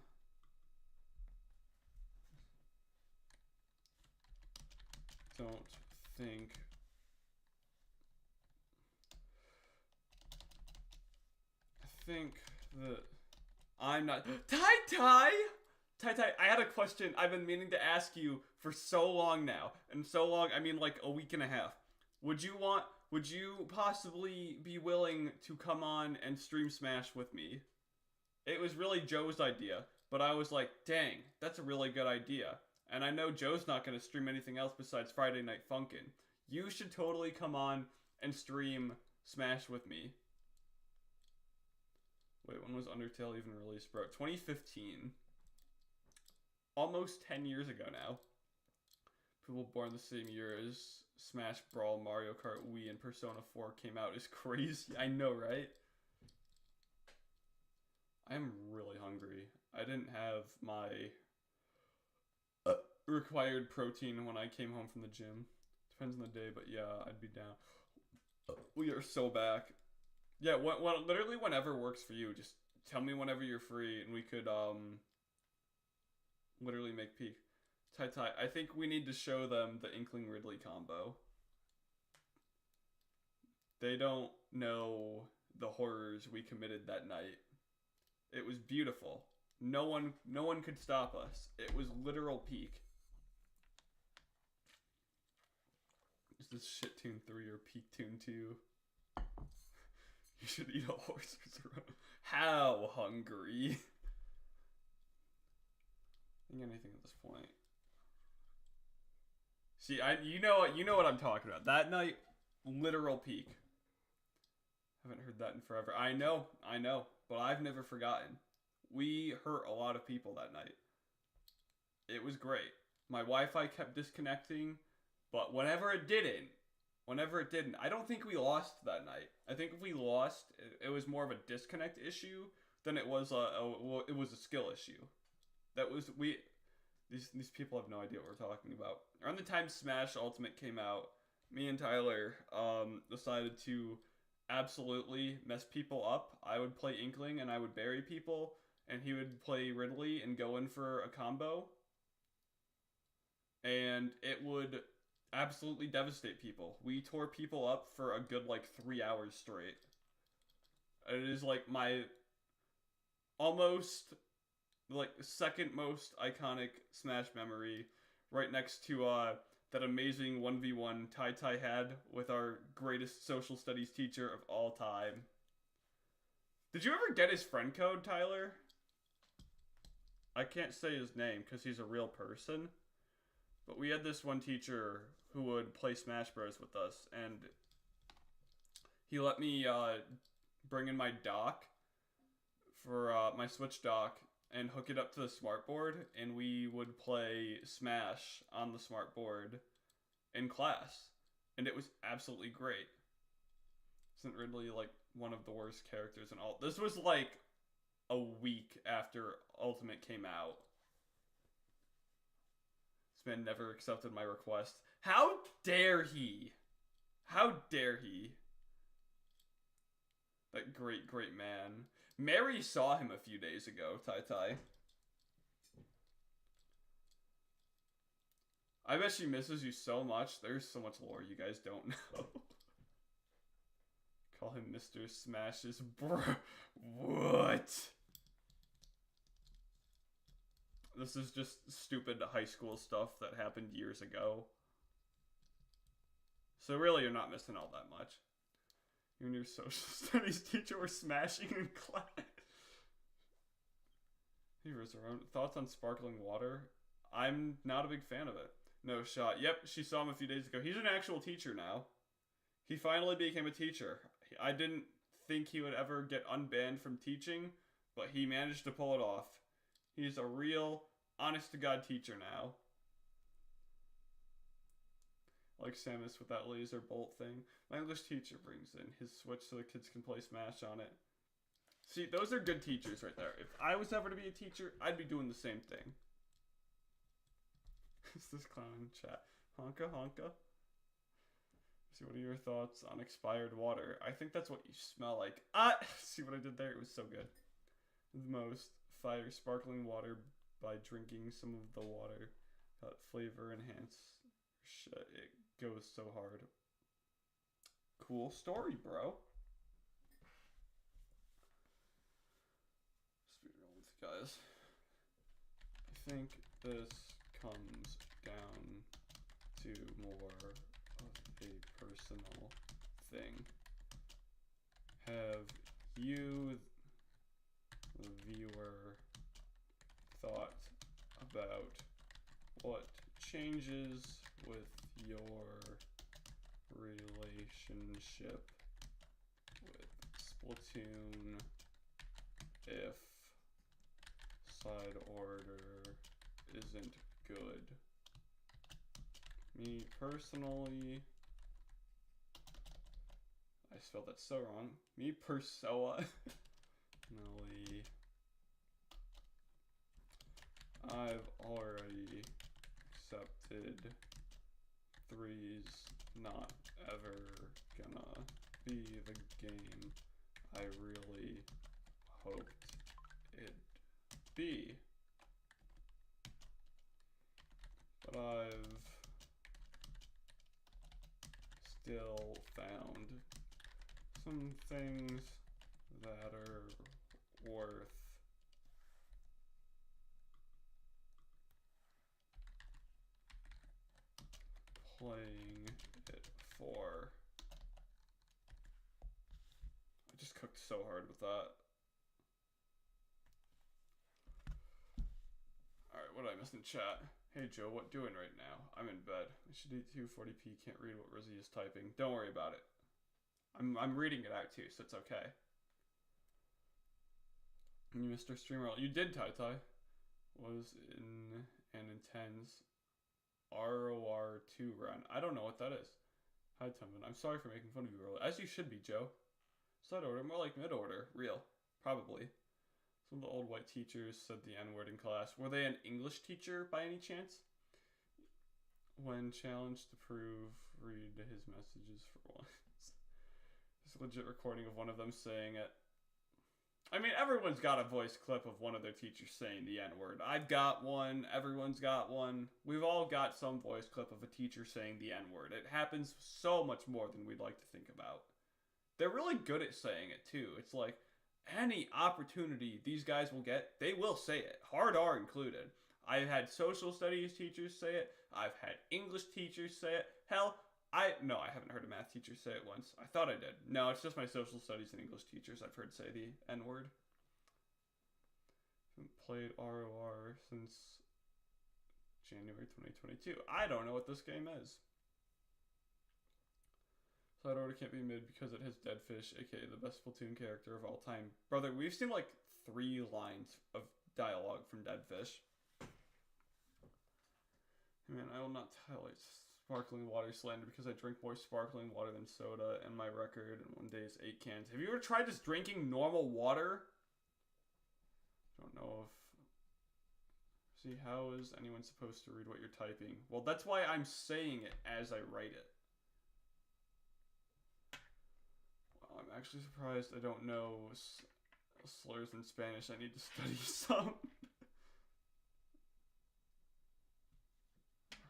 Don't think that I'm not Tai, I had a question I've been meaning to ask you for so long now. And so long, I mean like a week and a half. Would you possibly be willing to come on and stream Smash with me? It was really Joe's idea, but I was like, dang, that's a really good idea. And I know Joe's not going to stream anything else besides Friday Night Funkin'. You should totally come on and stream Smash with me. Wait, when was Undertale even released, bro? 2015. Almost 10 years ago now. People born the same year as Smash Brawl, Mario Kart, Wii, and Persona 4 came out is crazy. I know, right? I'm really hungry. I didn't have my required protein when I came home from the gym. Depends on the day, but yeah, I'd be down. We are so back. Yeah, literally whenever works for you. Just tell me whenever you're free, and we could literally make peak. Tai, I think we need to show them the Inkling Ridley combo. They don't know the horrors we committed that night. It was beautiful. No one could stop us. It was literal peak. Is this shit tune 3 or peak tune 2? You should eat a horse. How hungry? I think anything at this point. See, you know what I'm talking about. That night, literal peak. Haven't heard that in forever. I know, but I've never forgotten. We hurt a lot of people that night. It was great. My Wi-Fi kept disconnecting, but whenever it didn't, I don't think we lost that night. I think if we lost, it was more of a disconnect issue than it was a skill issue. These people have no idea what we're talking about. Around the time Smash Ultimate came out, me and Tyler decided to absolutely mess people up. I would play Inkling and I would bury people, and he would play Ridley and go in for a combo. And it would absolutely devastate people. We tore people up for a good 3 hours straight. It is my almost second most iconic Smash memory, right next to that amazing 1v1 Tai had with our greatest social studies teacher of all time. Did you ever get his friend code, Tyler? I can't say his name because he's a real person. But we had this one teacher who would play Smash Bros. With us, and he let me bring in my dock for my Switch dock and hook it up to the smart board, and we would play Smash on the smart board in class, and it was absolutely great. Isn't Ridley one of the worst characters in all? This was a week after Ultimate came out. Man never accepted my request. How dare he? How dare he? That great man. Mary saw him a few days ago, Tai. I bet she misses you so much. There's so much lore you guys don't know. Call him Mr. Smashes. Bruh. What? This is just stupid high school stuff that happened years ago. So really, you're not missing all that much. You and your social studies teacher were smashing in class. Hey, Rizzaron, thoughts on sparkling water? I'm not a big fan of it. No shot. Yep, she saw him a few days ago. He's an actual teacher now. He finally became a teacher. I didn't think he would ever get unbanned from teaching, but he managed to pull it off. He's a real, honest-to-God teacher now. Like Samus with that laser bolt thing. My English teacher brings in his Switch so the kids can play Smash on it. See, those are good teachers right there. If I was ever to be a teacher, I'd be doing the same thing. Is this clown chat? Honka honka? See, what are your thoughts on expired water? I think that's what you smell like. See what I did there? It was so good. The most fire sparkling water by drinking some of the water. Got flavor enhance. Shit, it goes so hard. Cool story, bro. Speedrun with you guys. I think this comes down to more of a personal thing. Have you, the viewer, thought about what changes with your relationship with Splatoon if side order isn't good? Me personally, I spelled that so wrong. Me personally, I've already accepted 3's not ever gonna be the game I really hoped it'd be. But I've still found some things that are worth playing it for. I just cooked so hard with that. Alright, what did I miss in chat? Hey Joe, what doing right now? I'm in bed. I should do 240p, can't read what Rizzy is typing. Don't worry about it. I'm reading it out too, so it's okay. You Mr. Streamer, you did Tai. Was in and intends ROR2 run. I don't know what that is. Hi Tumbin, I'm sorry for making fun of you earlier. As you should be, Joe. Side order, more like mid order. Real. Probably. Some of the old white teachers said the N-word in class. Were they an English teacher by any chance? When challenged to read his messages for once. There's a legit recording of one of them saying it. I mean, everyone's got a voice clip of one of their teachers saying the N-word. I've got one. Everyone's got one. We've all got some voice clip of a teacher saying the N-word. It happens so much more than we'd like to think about. They're really good at saying it, too. It's like, any opportunity these guys will get, they will say it. Hard R included. I've had social studies teachers say it. I've had English teachers say it. Hell, I haven't heard a math teacher say it once. I thought I did. No, it's just my social studies and English teachers I've heard say the N-word. Haven't played ROR since January 2022. I don't know what this game is. Side order can't be mid because it has Deadfish, aka the best Splatoon character of all time. Brother, we've seen like 3 lines of dialogue from Deadfish. Man, I will not highlight sparkling water slander because I drink more sparkling water than soda, and my record in one day is 8 cans. Have you ever tried just drinking normal water? Don't know if... See, how is anyone supposed to read what you're typing? Well, that's why I'm saying it as I write it. Wow, I'm actually surprised I don't know slurs in Spanish. I need to study some.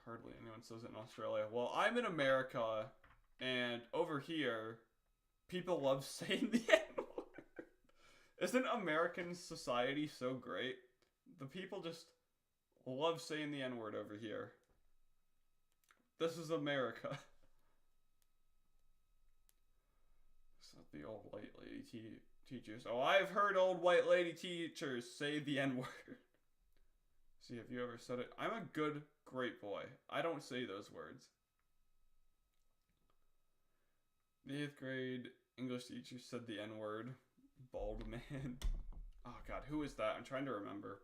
Hardly anyone says it in Australia. Well, I'm in America, and over here, people love saying the N-word. Isn't American society so great? The people just love saying the N-word over here. This is America. It's not the old white lady teachers. Oh, I've heard old white lady teachers say the N-word. See, have you ever said it? I'm a good, great boy. I don't say those words. The 8th grade English teacher said the N-word. Bald man. Oh god, who is that? I'm trying to remember.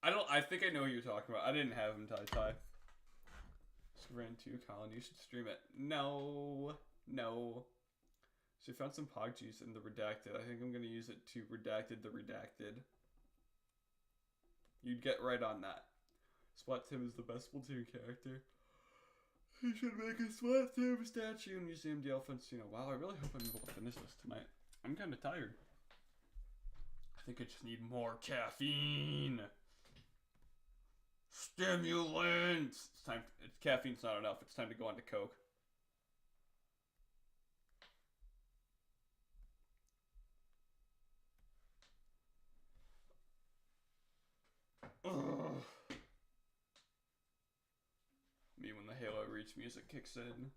I think I know who you're talking about. I didn't have him tie. Ran 2, Colin, you should stream it. No. So I found some pog juice in the redacted. I think I'm gonna use it to redacted the redacted. You'd get right on that. Splat Tim is the best Splatoon character. He should make a Splat Tim statue in Museum d'Alfonsino. Wow, I really hope I'm able to finish this tonight. I'm kind of tired. I think I just need more caffeine. Stimulants! It's time. Caffeine's not enough. It's time to go on to Coke. Ugh. Me when the Halo Reach music kicks in.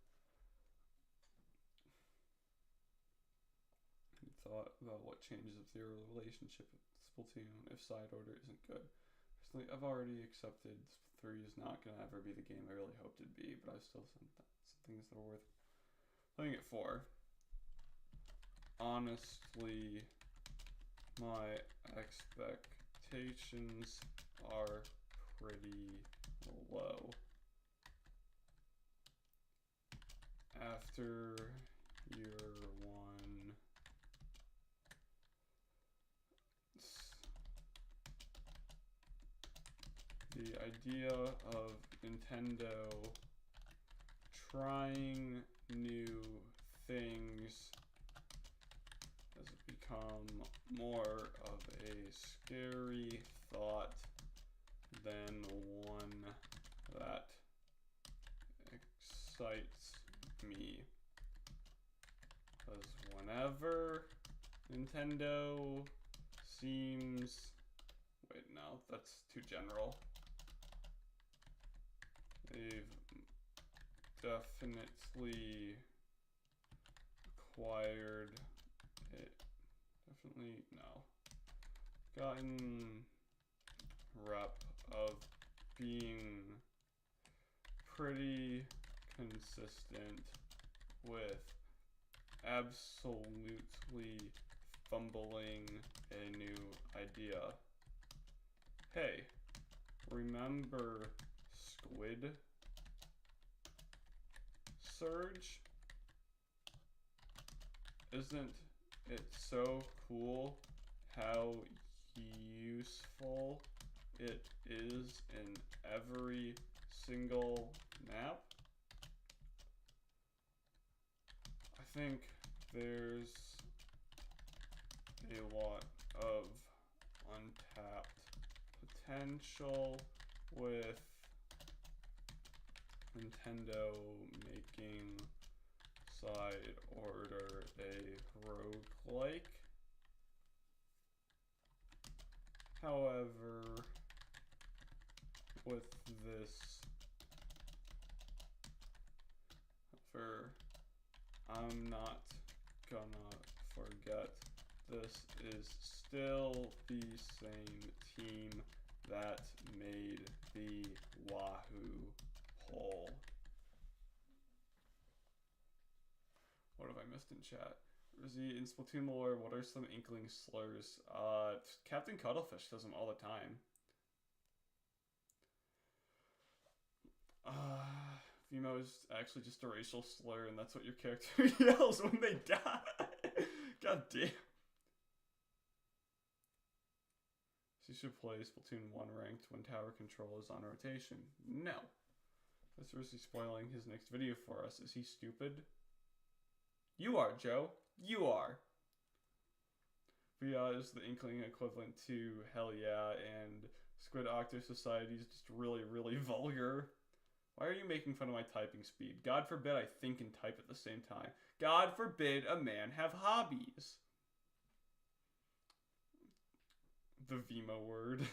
Thought about what changes if your relationship with Splatoon if side order isn't good. Personally, I've already accepted 3 is not gonna ever be the game I really hoped it'd be, but I still some things that are worth playing it for. Honestly, my expectations are pretty low. After year 1, the idea of Nintendo trying new things has become more of a scary thought than one that excites me. Because whenever Nintendo seems... Wait, no, that's too general. They've definitely acquired it. Definitely, no. Gotten rep of being pretty consistent with absolutely fumbling a new idea. Hey, remember Squid Surge? Isn't it so cool how useful it is in every single map? I think there's a lot of untapped potential with Nintendo making side order a roguelike. However, with this, I'm not gonna forget this is still the same team that made the Wahoo poll. What have I missed in chat? Rizzy, in Splatoon lore, what are some inkling slurs? Captain Cuttlefish does them all the time. Vimo is actually just a racial slur, and that's what your character yells when they die. God damn. So you should play Splatoon 1 ranked when tower control is on rotation. No. That's Rizzy spoiling his next video for us. Is he stupid? You are, Joe. You are. VR is the inkling equivalent to Hell Yeah, and Squid Octo Society is just really, really vulgar. Why are you making fun of my typing speed? God forbid I think and type at the same time. God forbid a man have hobbies. The Vimo word.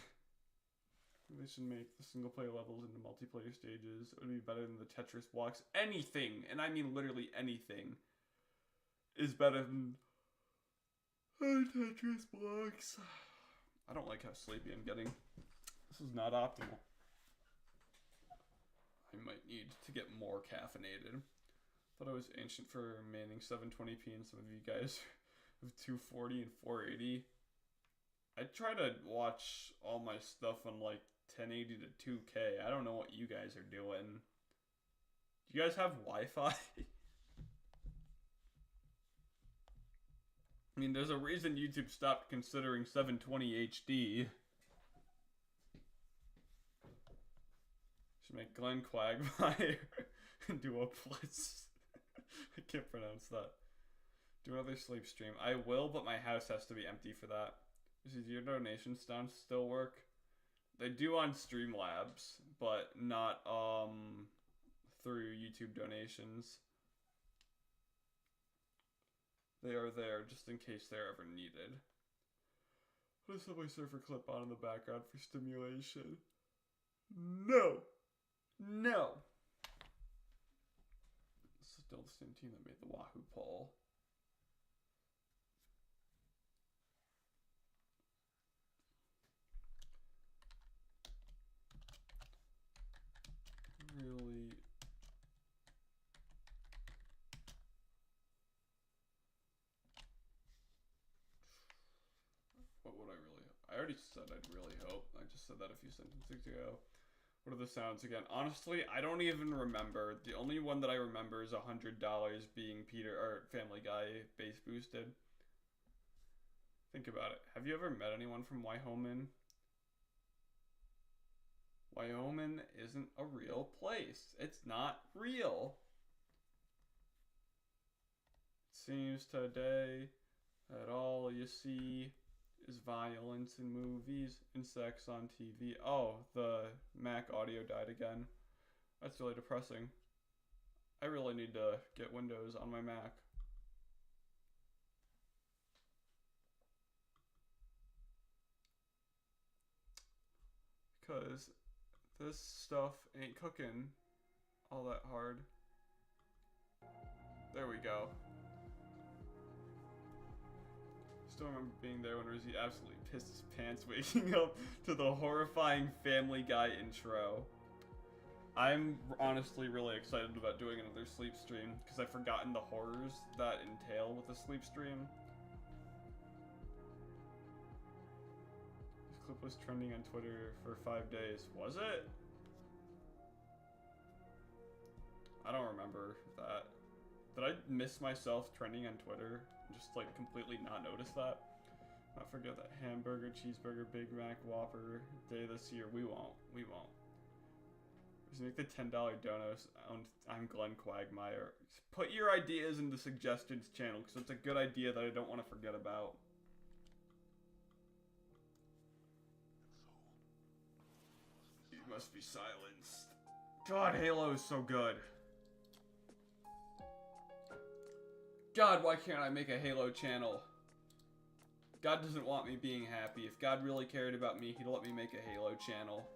They should make the single player levels into multiplayer stages. It would be better than the Tetris blocks. Anything, and I mean literally anything, is better than Tetris blocks. I don't like how sleepy I'm getting. This is not optimal. I might need to get more caffeinated. Thought I was ancient for manning 720p and some of you guys have 240 and 480. I try to watch all my stuff on like 1080 to 2K. I don't know what you guys are doing. Do you guys have Wi-Fi? I mean, there's a reason YouTube stopped considering 720 HD. Should make Glenn Quagmire and do a blitz. I can't pronounce that. Do another sleep stream. I will, but my house has to be empty for that. Does your donation stance still work? They do on Streamlabs, but not through YouTube donations. They are there just in case they're ever needed. Put a Subway Surfer clip on in the background for stimulation. No! No! This is still the same team that made the Wahoo poll. Really... What would I really... I already said I'd really hope. I just said that a few sentences ago. What are the sounds again? Honestly, I don't even remember. The only one that I remember is $100 being Peter or Family Guy bass boosted. Think about it. Have you ever met anyone from Wyoming? Wyoming isn't a real place. It's not real. It seems today that all you see is violence in movies and sex on TV. Oh, the Mac audio died again. That's really depressing. I really need to get Windows on my Mac. Because this stuff ain't cooking all that hard. There we go. Still remember being there when Rizzy absolutely pissed his pants waking up to the horrifying Family Guy intro. I'm honestly really excited about doing another sleep stream because I've forgotten the horrors that entail with a sleep stream. This clip was trending on Twitter for 5 days. Was it? I don't remember that. Did I miss myself trending on Twitter? Just like completely not notice that? Not forget that hamburger, cheeseburger, Big Mac, Whopper day this year. We won't. We won't. Just make the $10 donos. I'm Glenn Quagmire. Put your ideas in the suggestions channel because it's a good idea that I don't want to forget about. You must be silenced. God, Halo is so good. God, why can't I make a Halo channel? God doesn't want me being happy. If God really cared about me, he'd let me make a Halo channel.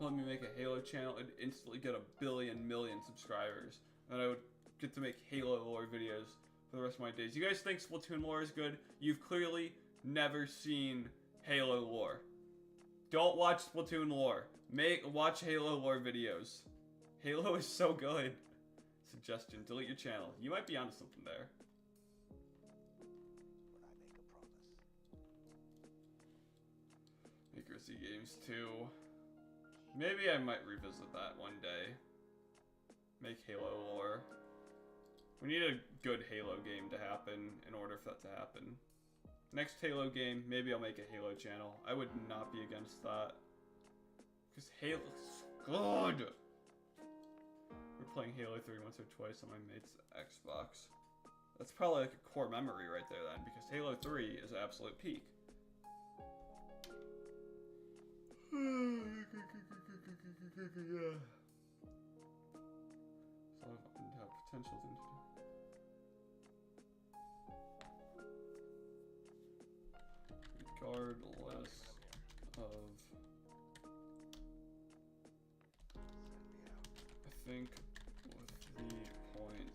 Let me make a Halo channel and instantly get 1 billion million subscribers. And I would get to make Halo lore videos for the rest of my days. You guys think Splatoon lore is good? You've clearly never seen Halo lore. Don't watch Splatoon lore. Watch Halo lore videos. Halo is so good. Suggestion, delete your channel. You might be onto something there. Make Grizzy Games 2. Maybe I might revisit that one day. Make Halo lore. We need a good Halo game to happen in order for that to happen. Next Halo game, maybe I'll make a Halo channel. I would not be against that. Because Halo's good! We're playing Halo 3 once or twice on my mate's Xbox. That's probably like a core memory right there then, because Halo 3 is absolute peak. So have potential to regardless of I think with the point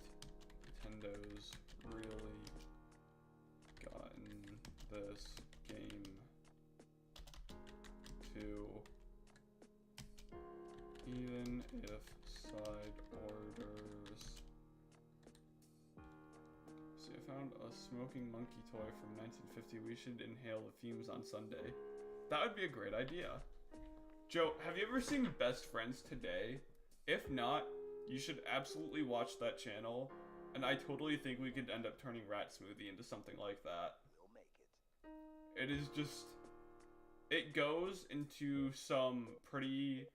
Nintendo's really gotten this game to, even if side orders. See if found a smoking monkey toy from 1950. We should inhale the fumes on Sunday. That would be a great idea. Joe, have you ever seen Best Friends Today? If not, you should absolutely watch that channel, and I totally think we could end up turning Rat Smoothie into something like that. We'll make it. It is just... It goes into some pretty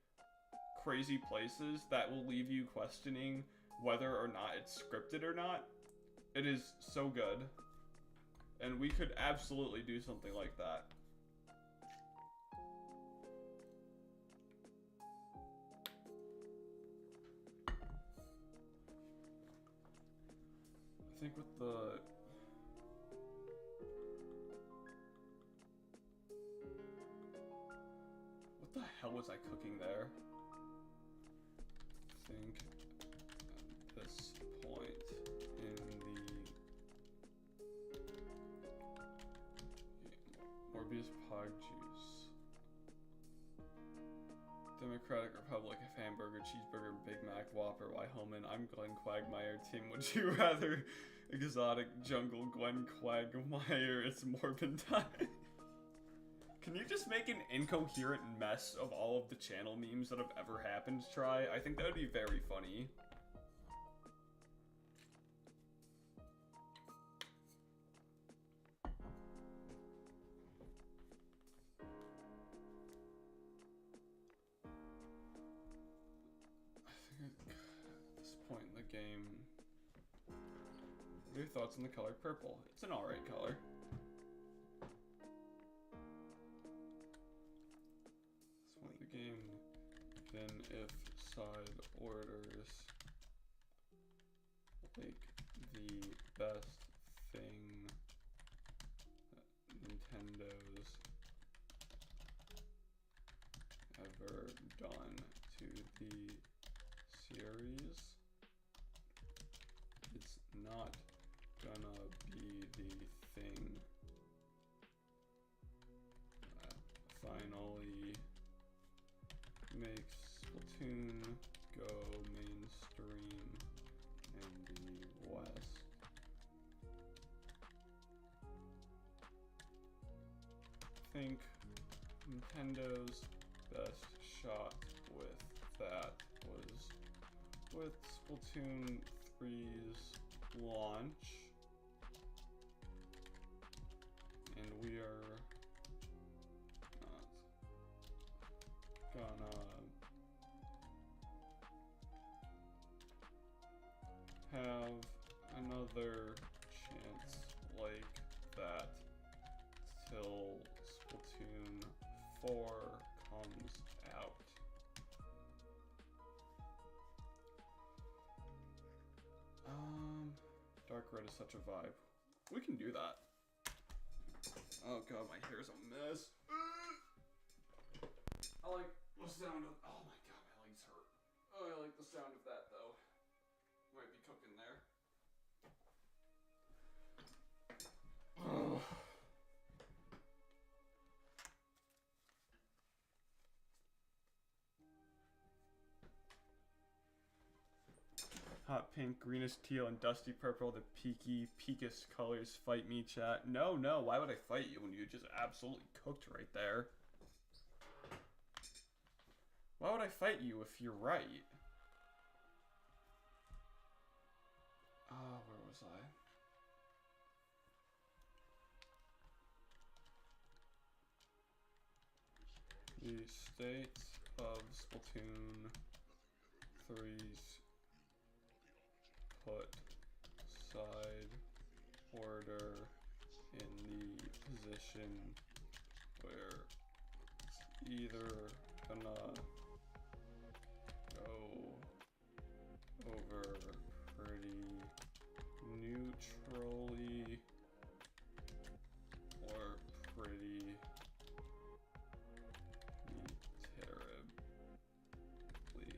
crazy places that will leave you questioning whether or not it's scripted or not. It is so good. And we could absolutely do something like that. I think with the... What the hell was I cooking there? I think at this point in the Morbius Pog Juice. Democratic Republic of Hamburger, Cheeseburger, Big Mac, Whopper, Wyhoman. I'm Glenn Quagmire. Tim, would you rather exotic jungle Gwen Quagmire? It's Morbin time. Can you just make an incoherent mess of all of the channel memes that have ever happened, Try? I think that would be very funny. I think at this point in the game... What are your thoughts on the color purple? It's an alright color. Game, then if side orders like the best thing Nintendo's ever done to the series, it's not gonna be the thing that finally makes Splatoon go mainstream in the West. I think Nintendo's best shot with that was with Splatoon 3's launch, and we are not gonna have another chance like that till Splatoon 4 comes out. Dark red is such a vibe. We can do that. Oh god, my hair's a mess. I like the sound of... Oh my god, my legs hurt. Oh, I like the sound of that, though. Might be cooking there. Oh. Hot pink, greenish teal, and dusty purple, the peakest colors. Fight me, chat. No, why would I fight you when you just absolutely cooked right there? Why would I fight you if you're right? Where was I? The state of Splatoon 3's put side order in the position where it's either gonna go over pretty neutrally or pretty terribly.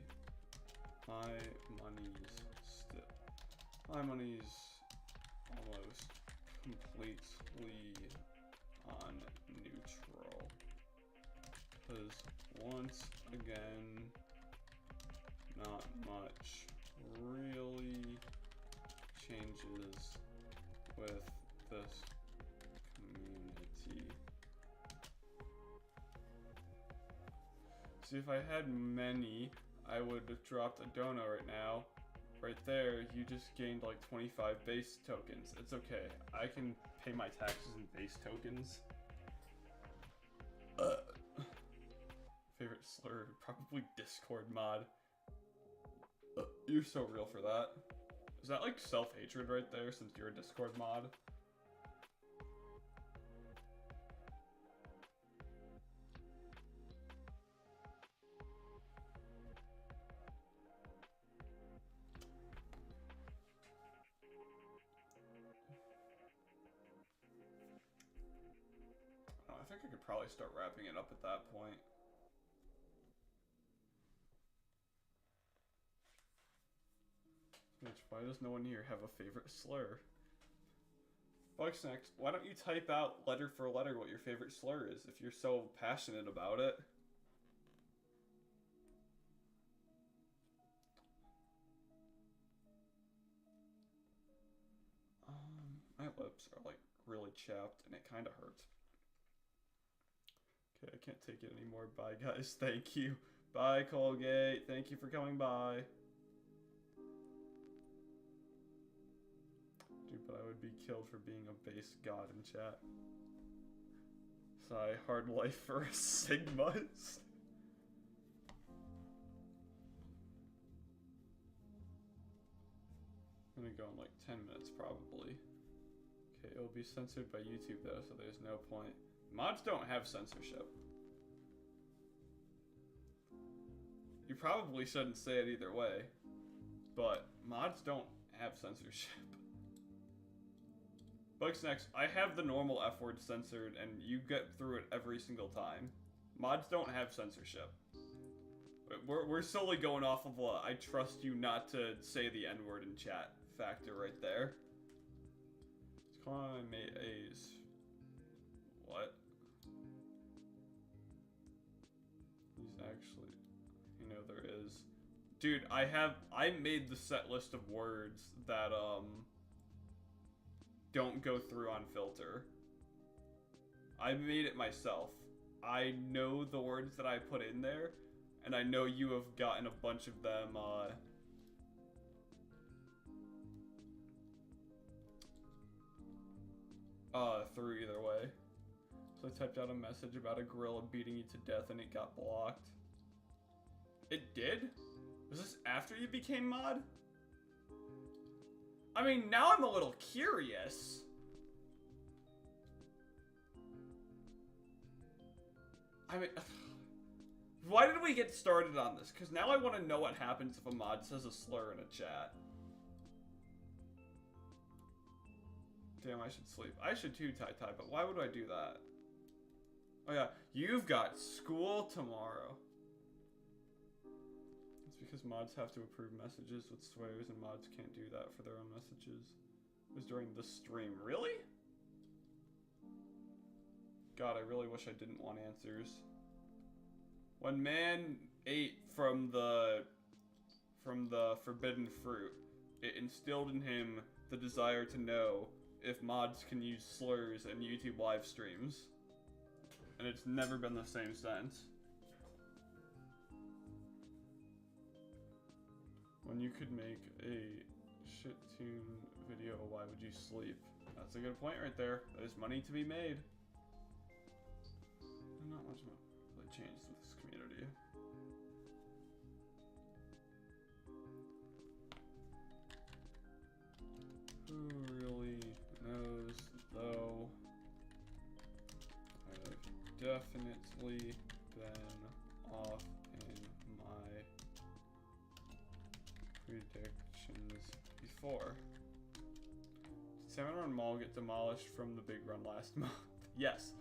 My money's almost completely on neutral, because once again, not much really changes with this community. See, if I had many, I would have dropped a dono right now. Right there, you just gained like 25 base tokens. It's okay. I can pay my taxes in base tokens. Favorite slur? Probably Discord mod. You're so real for that. Is that like self-hatred right there since you're a Discord mod? I think I could probably start wrapping it up at that point. Which, why does no one here have a favorite slur? Bugsnax, why don't you type out letter for letter what your favorite slur is if you're so passionate about it? My lips are like really chapped and it kind of hurts. Okay, I can't take it anymore. Bye, guys. Thank you. Bye, Colgate. Thank you for coming by. Dude, but I would be killed for being a base god in chat. Sigh, hard life for Sigmas. I'm gonna go in like 10 minutes probably. Okay, it'll be censored by YouTube though, so there's no point. Mods don't have censorship. You probably shouldn't say it either way, but mods don't have censorship. Bugsnax, I have the normal F word censored and you get through it every single time. Mods don't have censorship. We're solely going off of I trust you not to say the N word in chat factor right there. It's calling my mate A's. What? He's actually, you know, there is. Dude, I made the set list of words that, don't go through on filter. I made it myself. I know the words that I put in there, and I know you have gotten a bunch of them, through either way. So I typed out a message about a gorilla beating you to death and it got blocked. It did? Was this after you became mod? I mean, now I'm a little curious. I mean, why did we get started on this? Because now I want to know what happens if a mod says a slur in a chat. Damn, I should sleep. I should too, Tai, but why would I do that? Oh yeah, you've got school tomorrow. It's because mods have to approve messages with swears and mods can't do that for their own messages. It was during the stream. Really? God, I really wish I didn't want answers. When man ate from the forbidden fruit, it instilled in him the desire to know if mods can use slurs in YouTube live streams. And it's never been the same since. When you could make a shit-tune video, why would you sleep? That's a good point right there. There's money to be made. Not much really changed with this community. Who really knows, though? I've definitely been off in my predictions before. Did Salmon Run Mall get demolished from the big run last month? Yes.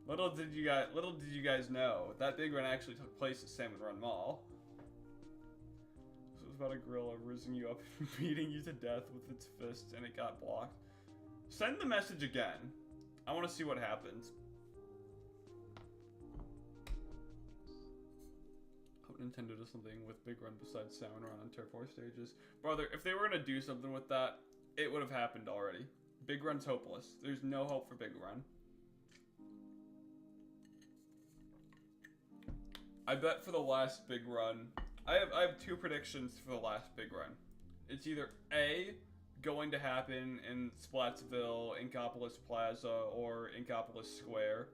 Little did you guys know that big run actually took place at Salmon Run Mall. This was about a gorilla rising you up and beating you to death with its fists, and it got blocked. Send the message again. I want to see what happens. Hope Nintendo does something with Big Run besides Salmon Run on Turf 4 stages. Brother, if they were gonna do something with that, it would have happened already. Big Run's hopeless. There's no hope for Big Run. I bet for the last Big Run, I have 2 predictions for the last Big Run. It's either A, going to happen in Splatsville, Inkopolis Plaza, or Inkopolis Square.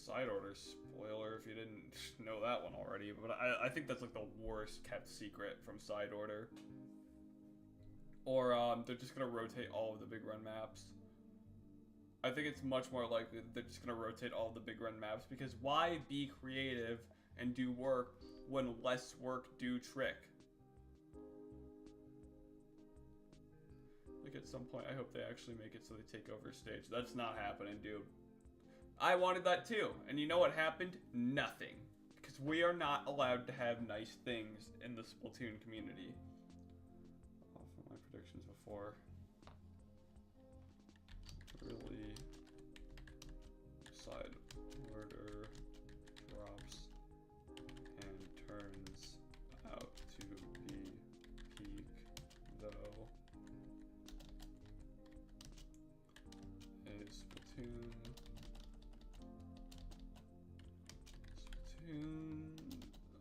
Side order spoiler if you didn't know that one already, but I think that's like the worst kept secret from Side Order. Or they're just gonna rotate all of the Big Run maps. I think it's much more likely that they're just gonna rotate all of the Big Run maps, because why be creative and do work when less work do trick? Like at some point, I hope they actually make it so they take over stage. That's not happening, dude. I wanted that too, and you know what happened? Nothing. Because we are not allowed to have nice things in the Splatoon community. Off of my predictions before. Really, Side Order drops and turns out to be peak, though.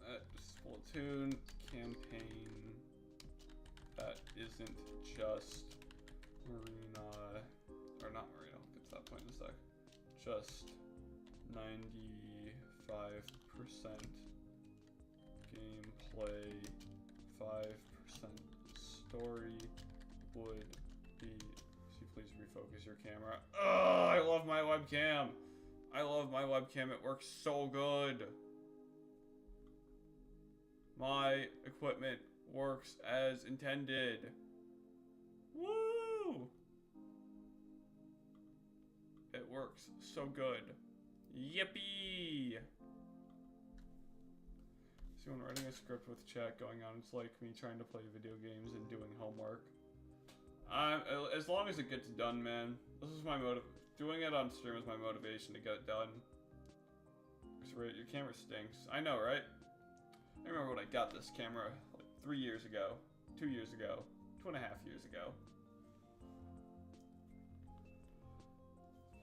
A Splatoon campaign that isn't just Marina, or not Marina, I'll get to that point in a sec, just 95% gameplay, 5% story would be, so please refocus your camera. Oh, I love my webcam. I love my webcam, it works so good. My equipment works as intended. Woo! It works so good. Yippee! See, when writing a script with chat going on, it's like me trying to play video games and doing homework. As long as it gets done, man. This is my motive. Doing it on stream is my motivation to get it done. Right, your camera stinks. I know, right? I remember when I got this camera like 3 years ago, 2 years ago, 2.5 years ago.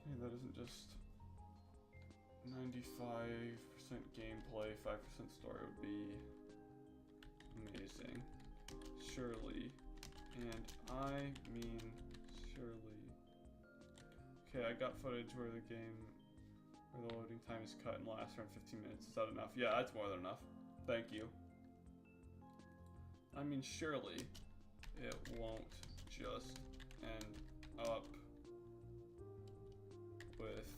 Hey, that isn't just 95% gameplay, 5% story would be amazing. Surely. And I mean surely. Okay, I got footage where the loading time is cut and lasts around 15 minutes. Is that enough? Yeah, that's more than enough. Thank you. I mean, surely it won't just end up with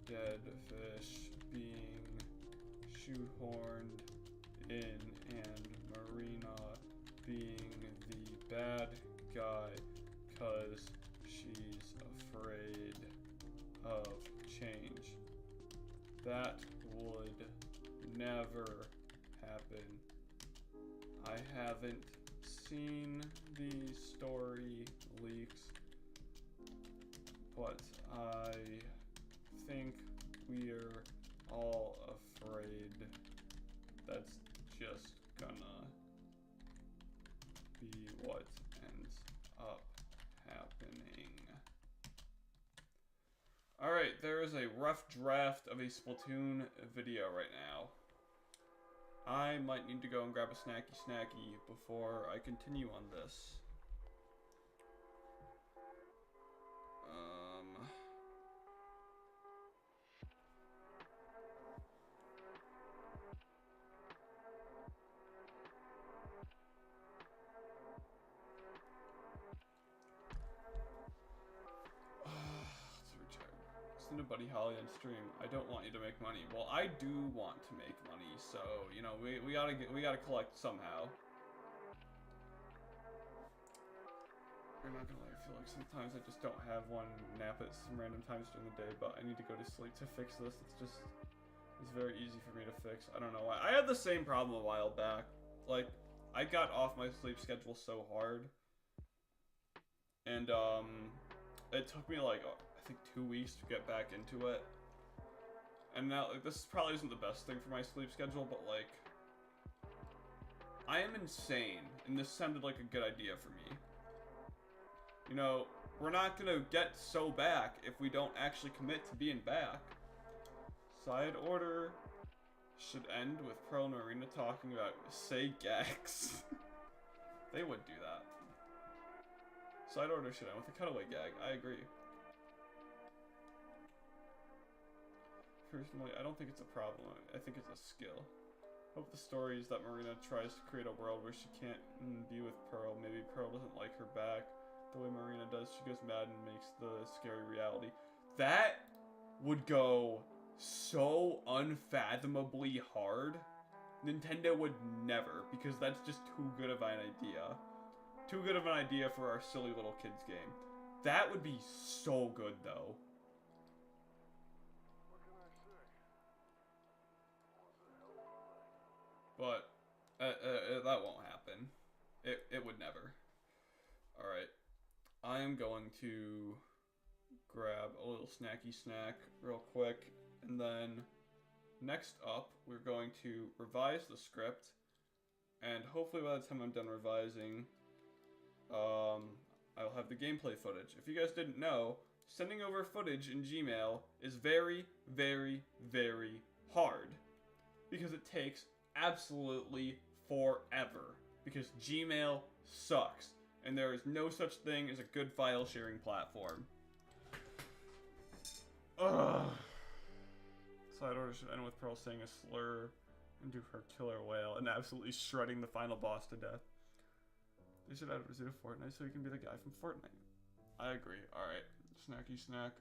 dead fish being shoehorned in and Marina being the bad guy cause she's afraid of change. That would never happen. I haven't seen the story leaks, but I think we're all afraid that's just gonna be what ends up happening. Alright, there is a rough draft of a Splatoon video right now. I might need to go and grab a snacky before I continue on this. Listen to Buddy Holly on stream. I don't want you to make money. Well, I do want to make money, so you know we gotta collect somehow. I'm not gonna lie, I feel like sometimes I just don't have one nap at some random times during the day, but I need to go to sleep to fix this. It's very easy for me to fix. I don't know why. I had the same problem a while back. Like, I got off my sleep schedule so hard, and it took me like I think 2 weeks to get back into it. And now, like, this probably isn't the best thing for my sleep schedule, but like, I am insane, and this sounded like a good idea for me. You know, we're not gonna get so back if we don't actually commit to being back. Side order should end with Pearl and Marina talking about say gags. They would do that. Side order should end with a cutaway gag. I agree. Personally, I don't think it's a problem. I think it's a skill. Hope the story is that Marina tries to create a world where she can't be with Pearl. Maybe Pearl doesn't like her back the way Marina does. She goes mad and makes the scary reality. That would go so unfathomably hard. Nintendo would never, because that's just too good of an idea. Too good of an idea for our silly little kids game. That would be so good, though. But that won't happen. It would never. Alright. I am going to grab a little snacky snack real quick. And then next up, we're going to revise the script. And hopefully by the time I'm done revising, I'll have the gameplay footage. If you guys didn't know, sending over footage in Gmail is very, very, very hard. Because it takes absolutely forever. Because Gmail sucks. And there is no such thing as a good file sharing platform. Ugh. Side order should end with Pearl saying a slur into her killer whale and absolutely shredding the final boss to death. They should add Rizzo to Fortnite so he can be the guy from Fortnite. I agree. Alright. Snacky snack.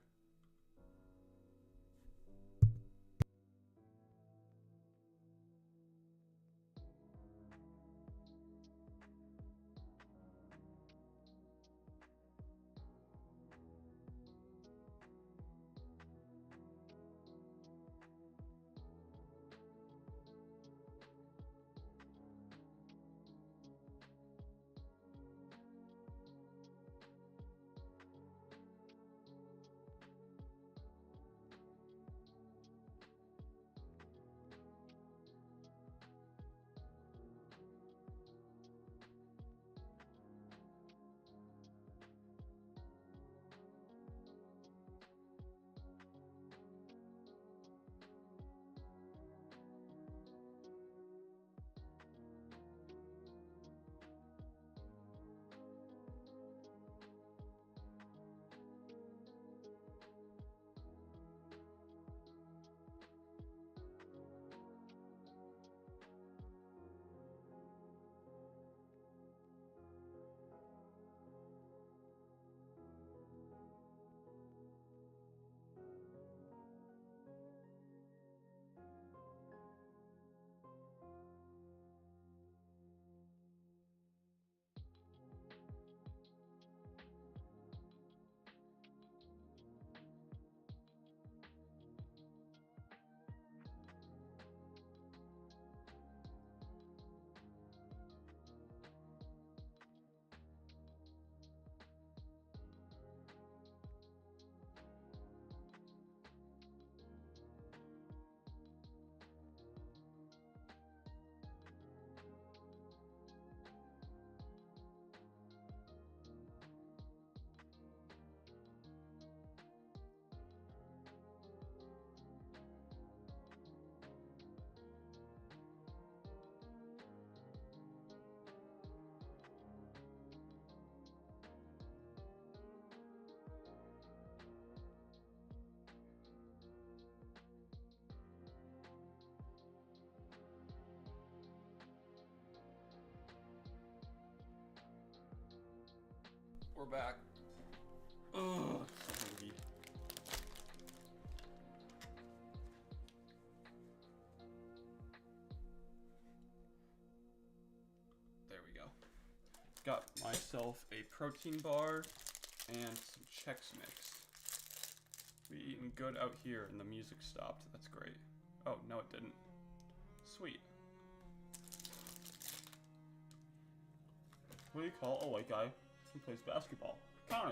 We're back. Ugh, so hungry. There we go. Got myself a protein bar and some Chex Mix. We eating good out here and the music stopped. That's great. Oh, no it didn't. Sweet. What do you call a white guy who plays basketball? Connor.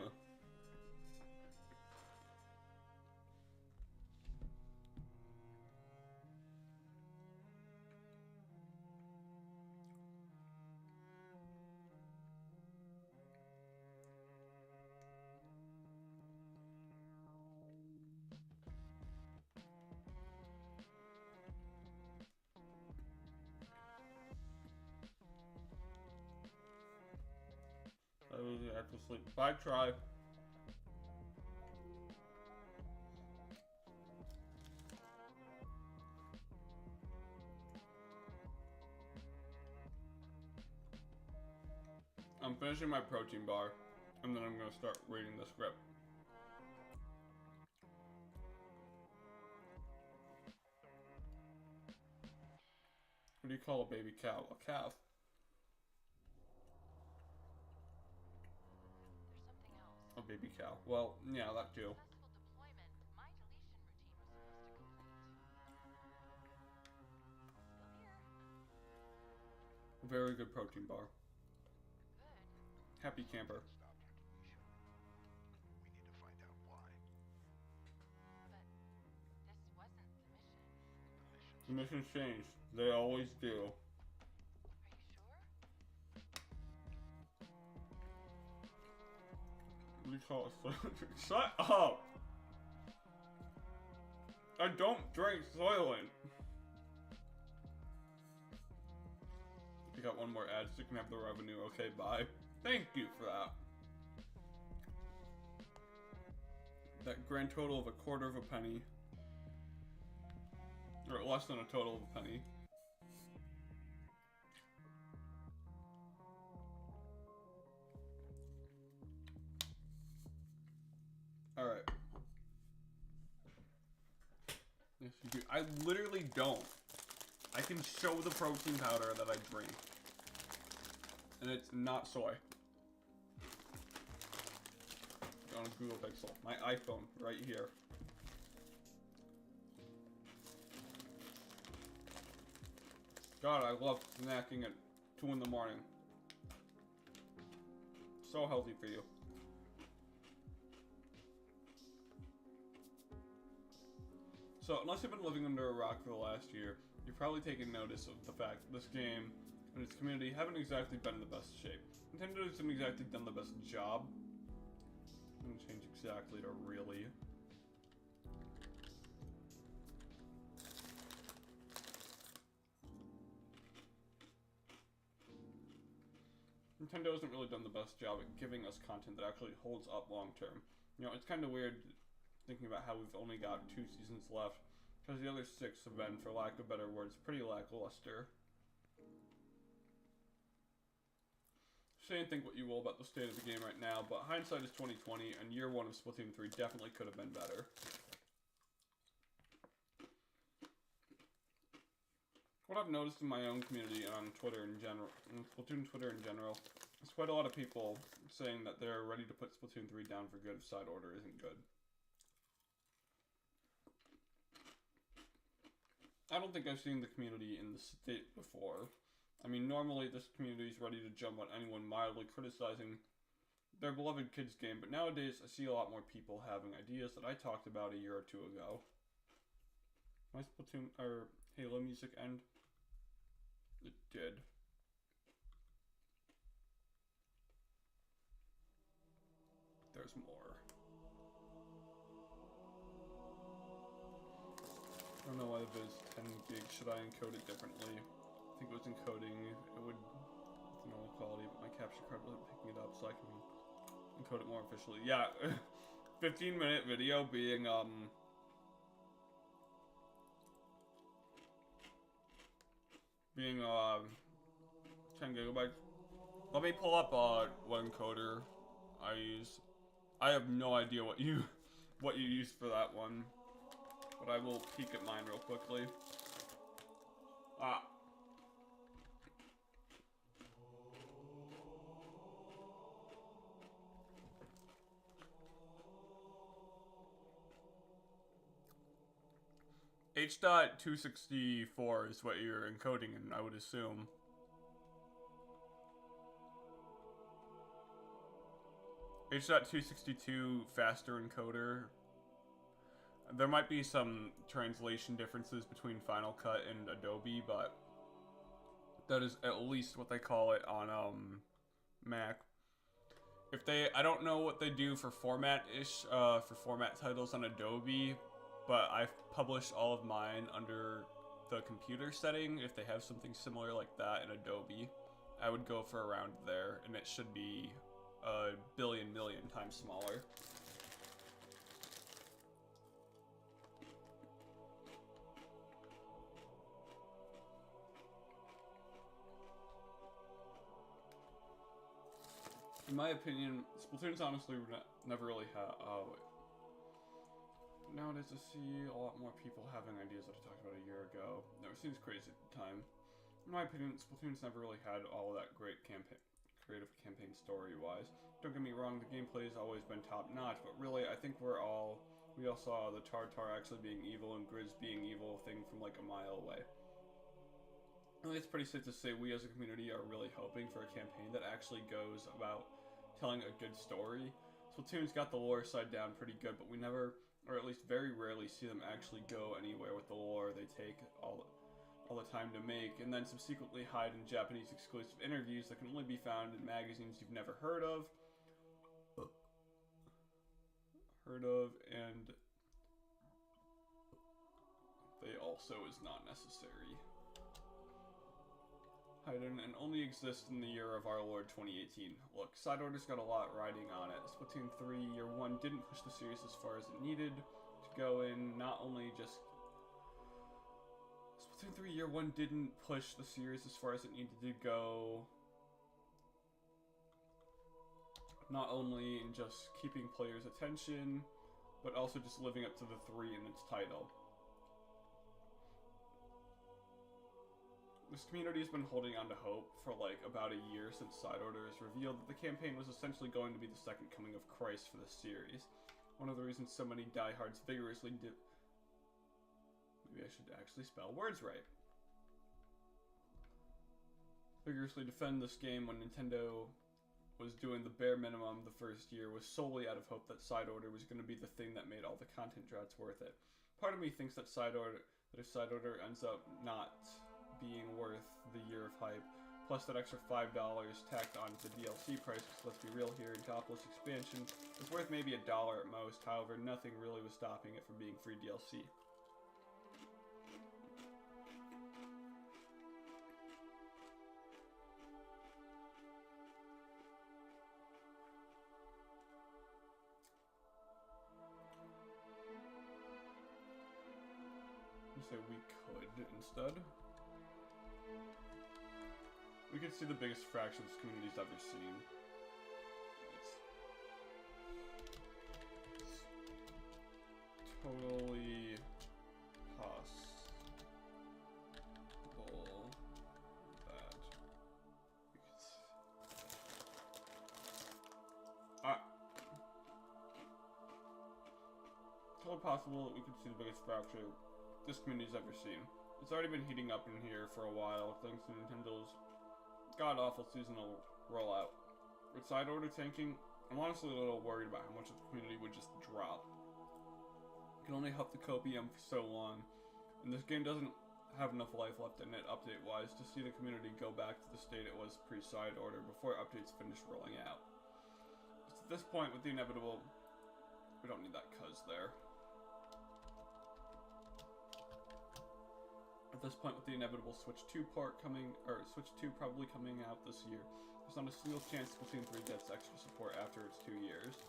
Back to sleep. Bye, try. I'm finishing my protein bar, and then I'm gonna start reading the script. What do you call a baby cow? A calf. A baby cow. Well, yeah, that too. Very good protein bar. Happy camper. The mission's changed. They always do. What do you call it? Shut up! I don't drink Soylent. You got one more ad so you can have the revenue. Okay, bye. Thank you for that. That grand total of a quarter of a penny. Or less than a total of a penny. Alright. Yes, you do. I literally don't. I can show the protein powder that I drink. And it's not soy. On a Google Pixel. My iPhone, right here. God, I love snacking at 2 in the morning. So healthy for you. So, unless you've been living under a rock for the last year, you've probably taken notice of the fact that this game and its community haven't exactly been in the best shape. Nintendo hasn't exactly done the best job. I'm gonna change exactly to really. Nintendo hasn't really done the best job at giving us content that actually holds up long term. You know, it's kind of weird thinking about how we've only got 2 seasons left, because the other 6 have been, for lack of better words, pretty lackluster. Say and think what you will about the state of the game right now, but hindsight is 2020, and year 1 of Splatoon 3 definitely could have been better. What I've noticed in my own community and on Twitter in general, and Splatoon Twitter in general, is quite a lot of people saying that they're ready to put Splatoon 3 down for good if side order isn't good. I don't think I've seen the community in the state before. I mean, normally this community is ready to jump on anyone mildly criticizing their beloved kids game, but nowadays I see a lot more people having ideas that I talked about a year or 2 ago. My Splatoon, or Halo music end? It did. There's more. I don't know why the viz 10 gig. Should I encode it differently? I think it was encoding. It would, with normal quality, but my capture card wasn't picking it up, so I can encode it more efficiently. Yeah, 15-minute video being 10 gigabytes. Let me pull up what encoder I use. I have no idea what you use for that one, but I will peek at mine real quickly. Ah. H.264 is what you're encoding in, I would assume. H.262 faster encoder. There might be some translation differences between Final Cut and Adobe, but that is at least what they call it on Mac. I don't know what they do for format titles on Adobe, but I've published all of mine under the computer setting. If they have something similar like that in Adobe, I would go for around there, and it should be a billion million times smaller. In my opinion, Splatoon's honestly never really had. Oh, wait. Nowadays, I see a lot more people having ideas that I talked about a year ago. No, it seems crazy at the time. In my opinion, Splatoon's never really had all that great creative campaign story-wise. Don't get me wrong, the gameplay has always been top-notch, but really, I think we all saw the Tartar actually being evil and Grizz being evil thing from like a mile away. I think it's pretty safe to say we as a community are really hoping for a campaign that actually goes about telling a good story. Splatoon's got the lore side down pretty good, but we never, or at least very rarely, see them actually go anywhere with the lore they take all the time to make, and then subsequently hide in Japanese exclusive interviews that can only be found in magazines you've never heard of, and they also is not necessary. Hidden and only exist in the year of our Lord 2018. Look, Side Order's got a lot riding on it. Splatoon 3 Year 1 didn't push the series as far as it needed to go in. Not only just... Splatoon 3 Year 1 didn't push the series as far as it needed to go. Not only in just keeping players' attention, but also just living up to the 3 in its title. This community has been holding on to hope for like about a year since Side Order has revealed that the campaign was essentially going to be the second coming of Christ for the series. One of the reasons so many diehards vigorously maybe I should actually spell words right. Vigorously defend this game when Nintendo was doing the bare minimum the first year was solely out of hope that Side Order was going to be the thing that made all the content droughts worth it. Part of me thinks that if Side Order ends up not being worth the year of hype, plus that extra $5 tacked onto the DLC price, because let's be real here, Topless Expansion is worth maybe $1 at most. However, nothing really was stopping it from being free DLC. So we could instead. We could see the biggest fraction this community's ever seen. It's totally possible that we could totally possible that we could see the biggest fracture this community's ever seen. It's already been heating up in here for a while, thanks to Nintendo's god-awful seasonal rollout. With Side Order tanking, I'm honestly a little worried about how much of the community would just drop. You can only help the copium for so long, and this game doesn't have enough life left in it update-wise to see the community go back to the state it was pre-Side Order before updates finish rolling out. It's at this point with the inevitable... We don't need that cuz there. At this point, with the inevitable Switch 2 Switch 2 probably coming out this year, there's not a single chance Splatoon 3 gets extra support after its 2 years.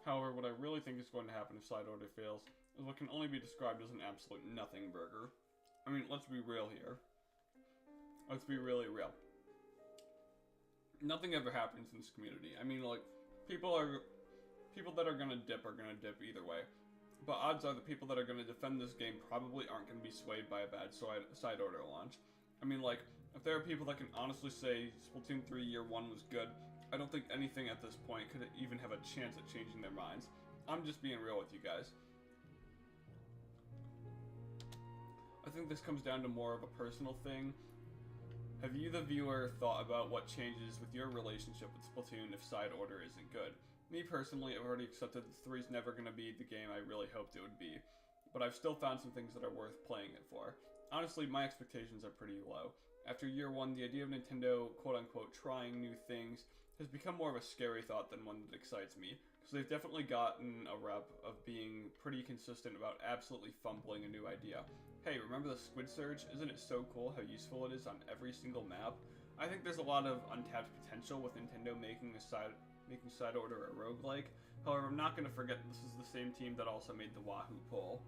However, what I really think is going to happen if Side Order fails is what can only be described as an absolute nothing burger. I mean, let's be real here. Let's be really real. Nothing ever happens in this community. I mean, like, people that are gonna dip either way. But odds are the people that are gonna defend this game probably aren't gonna be swayed by a bad Side Order launch. I mean, like, if there are people that can honestly say Splatoon 3 Year 1 was good, I don't think anything at this point could even have a chance at changing their minds. I'm just being real with you guys. I think this comes down to more of a personal thing. Have you, the viewer, thought about what changes with your relationship with Splatoon if Side Order isn't good? Me personally, I've already accepted that 3 is never going to be the game I really hoped it would be, but I've still found some things that are worth playing it for. Honestly, my expectations are pretty low. After year 1, the idea of Nintendo, quote-unquote, trying new things has become more of a scary thought than one that excites me, So they've definitely gotten a rep of being pretty consistent about absolutely fumbling a new idea. Hey, remember the Squid Surge? Isn't it so cool how useful it is on every single map? I think there's a lot of untapped potential with Nintendo making Side Order a roguelike. However, I'm not going to forget this is the same team that also made the Wahoo Pull.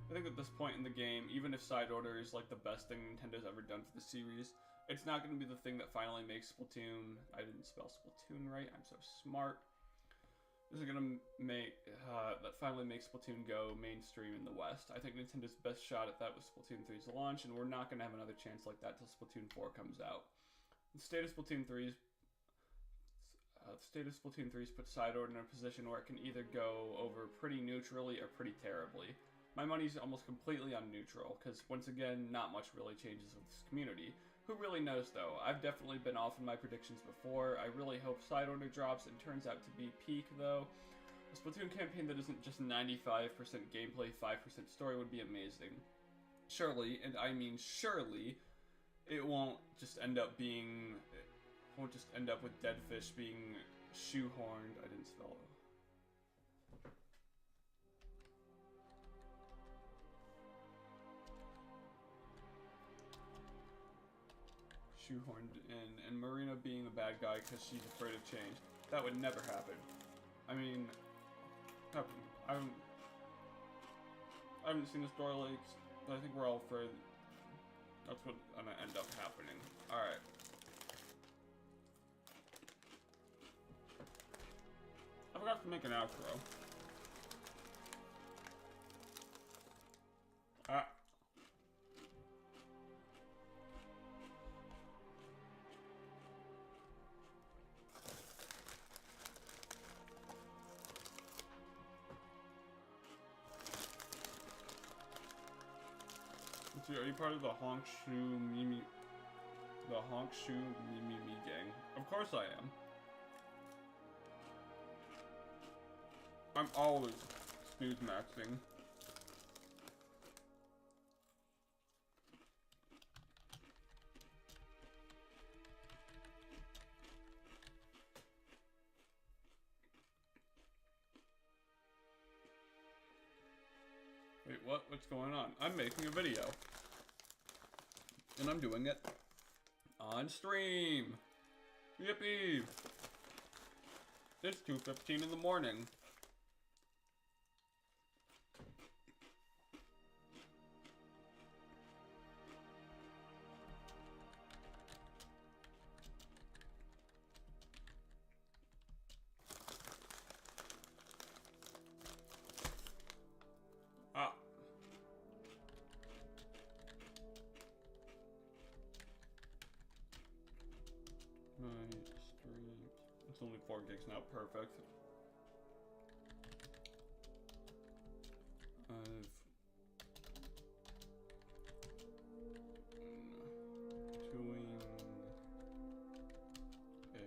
I think at this point in the game, even if Side Order is like the best thing Nintendo's ever done for the series, it's not going to be the thing that finally makes Splatoon... I didn't spell Splatoon right, I'm so smart. This is going to make... that finally makes Splatoon go mainstream in the West. I think Nintendo's best shot at that was Splatoon 3's launch, and we're not going to have another chance like that till Splatoon 4 comes out. The state of Splatoon 3's put Side Order in a position where it can either go over pretty neutrally or pretty terribly. My money's almost completely on neutral, because once again, not much really changes with this community. Who really knows though? I've definitely been off in my predictions before. I really hope Side Order drops and turns out to be peak though. A Splatoon campaign that isn't just 95% gameplay, 5% story would be amazing. Surely, and I mean surely, it won't just end up being... It won't just end up with Dead Fish being shoehorned... I didn't spell it. Shoehorned in, and Marina being the bad guy because she's afraid of change. That would never happen. I mean, I haven't seen the story leaks, but I think we're all afraid that's what's gonna end up happening. Alright. I forgot to make an outro. Are you part of the Honk Shoe Mimi gang? Of course I am. I'm always snooze maxing. Wait, what? What's going on? I'm making a video. And I'm doing it on stream. Yippee! It's 2:15 in the morning. It's only 4 gigs now, perfect. I've doing a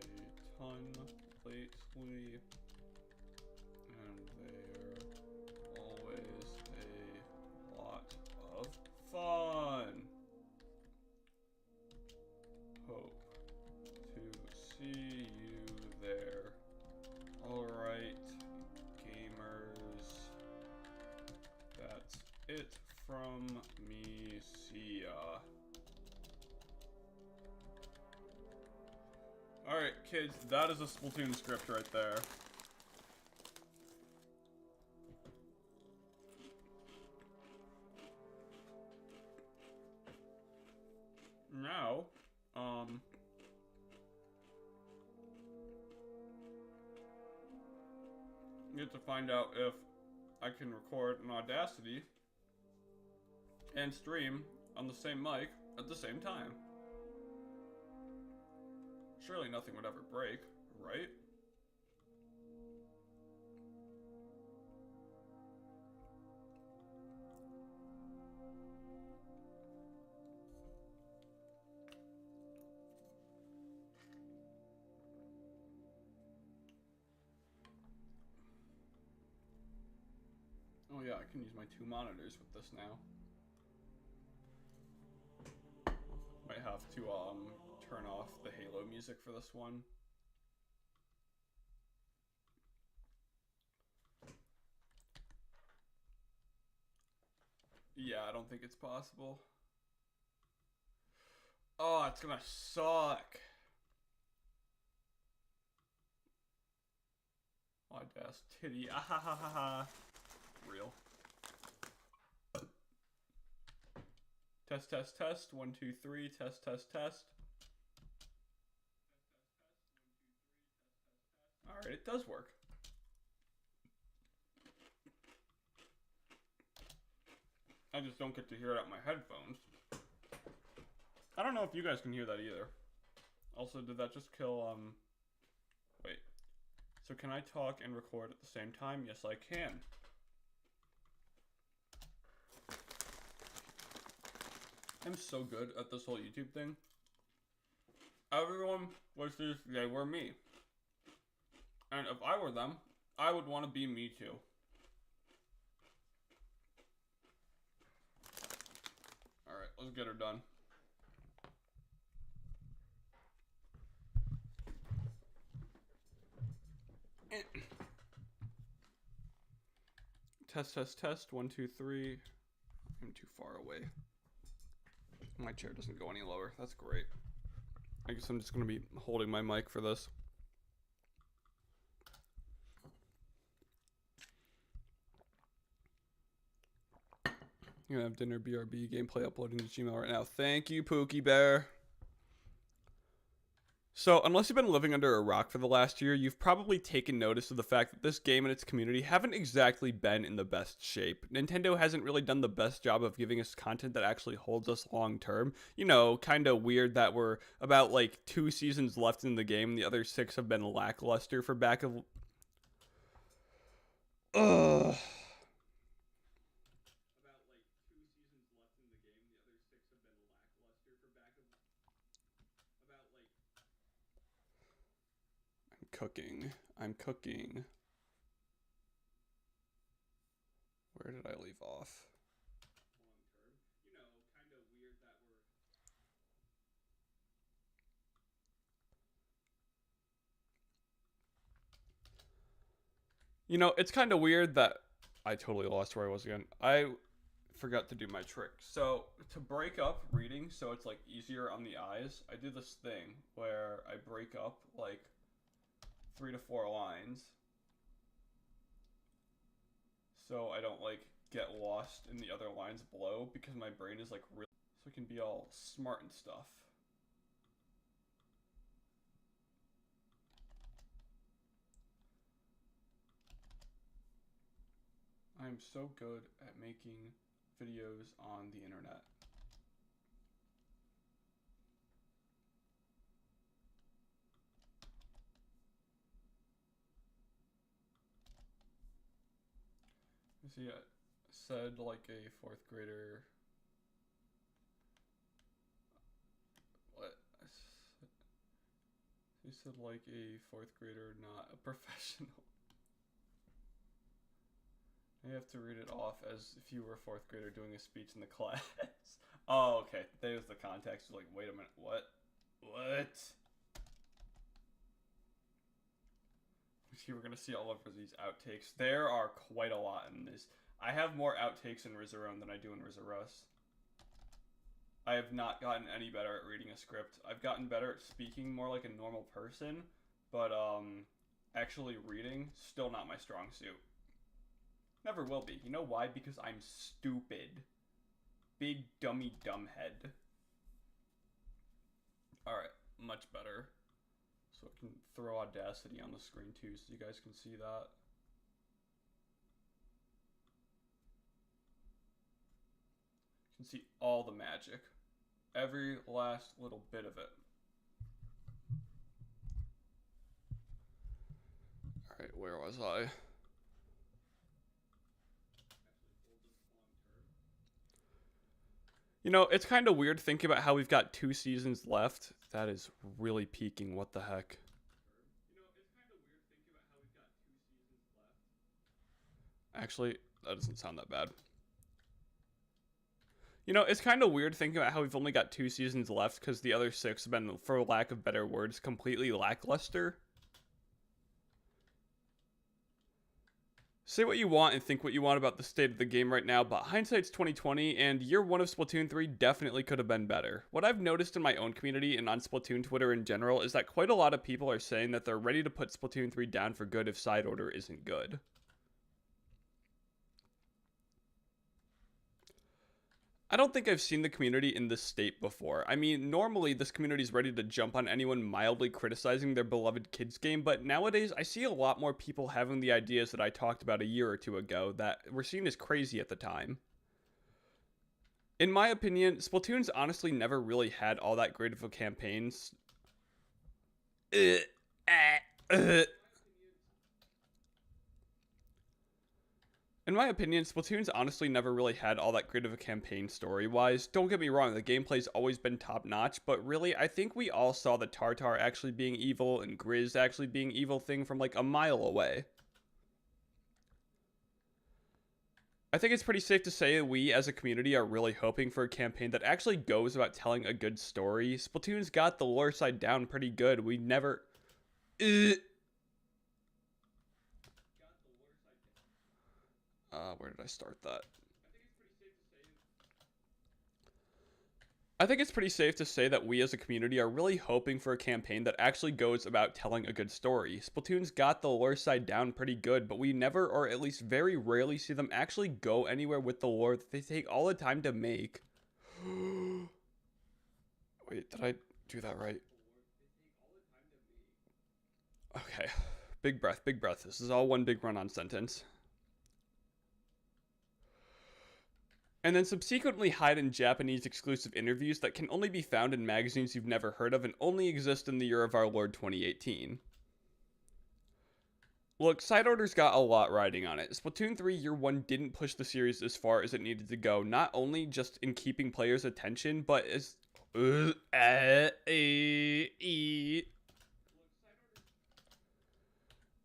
ton lately, and they're always a lot of fun. Hope to see you there. Alright, gamers. That's it from me. See ya. Alright, kids, that is a Splatoon script right there. Now, get to find out if I can record an Audacity and stream on the same mic at the same time. Surely nothing would ever break, right? Oh yeah, I can use my 2 monitors with this now. Might have to turn off the Halo music for this one. Yeah, I don't think it's possible. Oh, it's gonna suck. Audacity. Ah ha ha ha ha. Real. Test, test, test. 1, 2, 3. Test, test, test. Alright, it does work. I just don't get to hear it out my headphones. I don't know if you guys can hear that either. Also, did that just kill, wait. So can I talk and record at the same time? Yes, I can. I'm so good at this whole YouTube thing. Everyone wishes they were me. And if I were them, I would want to be me too. Alright, let's get her done. Test, test, test. 1, 2, 3. I'm too far away. My chair doesn't go any lower. That's great. I guess I'm just going to be holding my mic for this. You're going to have dinner BRB gameplay uploading to Gmail right now. Thank you, Pookie Bear. So, unless you've been living under a rock for the last year, you've probably taken notice of the fact that this game and its community haven't exactly been in the best shape. Nintendo hasn't really done the best job of giving us content that actually holds us long term. You know, kind of weird that we're about like 2 seasons left in the game and the other 6 have been lackluster for back of... Ugh. I'm cooking. Where did I leave off? You know, it's kind of weird that I totally lost where I was again. I forgot to do my trick. So to break up reading so it's like easier on the eyes, I do this thing where I break up like 3 to 4 lines so I don't like get lost in the other lines below because my brain is like really so it can be all smart and stuff. I'm so good at making videos on the internet. You see, I said like a 4th grader. What? You said like a 4th grader, not a professional. You have to read it off as if you were a 4th grader doing a speech in the class. Oh, okay. There's the context. Like, wait a minute. What? What? We're gonna see all over these outtakes. There are quite a lot in this. I have more outtakes in Rizarone than I do in Rizarus. I have not gotten any better at reading a script. I've gotten better at speaking more like a normal person, but actually reading, still not my strong suit. Never will be. You know why? Because I'm stupid. Big dummy dumbhead. Alright, much better. So I can throw Audacity on the screen too so you guys can see that. You can see all the magic. Every last little bit of it. Alright, where was I? You know, it's kind of weird thinking about how we've got 2 seasons left. That is really peaking. What the heck? Actually, that doesn't sound that bad. You know, it's kind of weird thinking about how we've only got 2 seasons left because the other 6 have been, for lack of better words, completely lackluster. Say what you want and think what you want about the state of the game right now, but hindsight's 2020, and year 1 of Splatoon 3 definitely could have been better. What I've noticed in my own community and on Splatoon Twitter in general is that quite a lot of people are saying that they're ready to put Splatoon 3 down for good if side order isn't good. I don't think I've seen the community in this state before. I mean, normally this community's ready to jump on anyone mildly criticizing their beloved kids game, but nowadays I see a lot more people having the ideas that I talked about a year or two ago that were seen as crazy at the time. In my opinion, Splatoon's honestly never really had all that great of a campaigns. In my opinion, Splatoon's honestly never really had all that great of a campaign story-wise. Don't get me wrong, the gameplay's always been top-notch, but really, I think we all saw the Tartar actually being evil and Grizz actually being evil thing from like a mile away. I think it's pretty safe to say we as a community are really hoping for a campaign that actually goes about telling a good story. Splatoon's got the lore side down pretty good. We never... where did I start that? I think it's pretty safe to say that we as a community are really hoping for a campaign that actually goes about telling a good story. Splatoon's got the lore side down pretty good, but we never, or at least very rarely, see them actually go anywhere with the lore that they take all the time to make. Wait, did I do that right? Okay. Big breath, big breath. This is all one big run-on sentence. And then subsequently hide in Japanese exclusive interviews that can only be found in magazines you've never heard of and only exist in the year of our Lord 2018. Look, side order's got a lot riding on it. Splatoon 3 Year 1 didn't push the series as far as it needed to go, not only just in keeping players' attention, but as...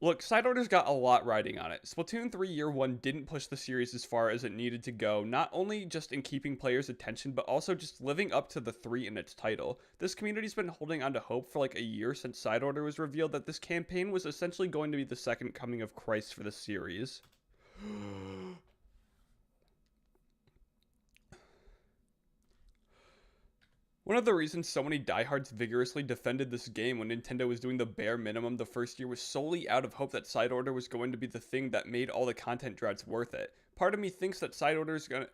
Look, side order's got a lot riding on it. Splatoon 3 Year 1 didn't push the series as far as it needed to go, not only just in keeping players' attention, but also just living up to the 3 in its title. This community's been holding on to hope for like a year since side order was revealed that this campaign was essentially going to be the second coming of Christ for the series. One of the reasons so many diehards vigorously defended this game when Nintendo was doing the bare minimum the first year was solely out of hope that side order was going to be the thing that made all the content droughts worth it. Part of me thinks that side order is gonna...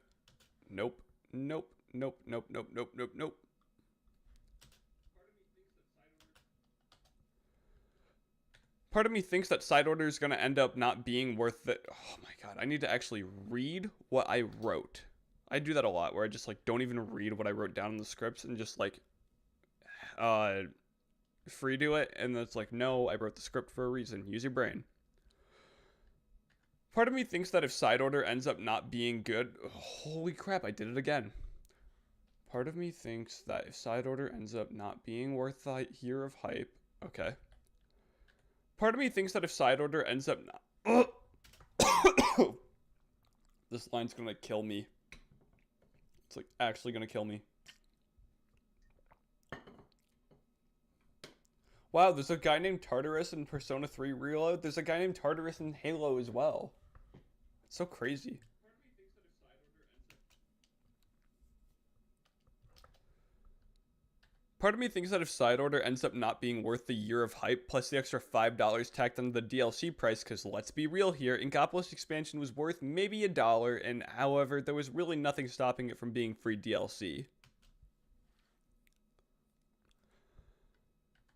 Nope. Nope. Nope. Nope. Nope. Nope. Nope. Nope. Part of me thinks that side order is gonna end up not being worth it. Oh my god, I need to actually read what I wrote. I do that a lot where I just like don't even read what I wrote down in the scripts and just like free do it, and it's like, no, I wrote the script for a reason. Use your brain. Part of me thinks that if side order ends up not being good, holy crap, I did it again. Part of me thinks that if side order ends up not being worth the year of hype, okay. Part of me thinks that if side order ends up not... This line's gonna kill me. It's like actually gonna kill me. Wow, there's a guy named Tartarus in Persona 3 Reload. There's a guy named Tartarus in Halo as well. It's so crazy. Part of me thinks that if side order ends up not being worth the year of hype, plus the extra $5 tacked on the DLC price, because let's be real here, Inkopolis expansion was worth maybe $1, and however, there was really nothing stopping it from being free DLC.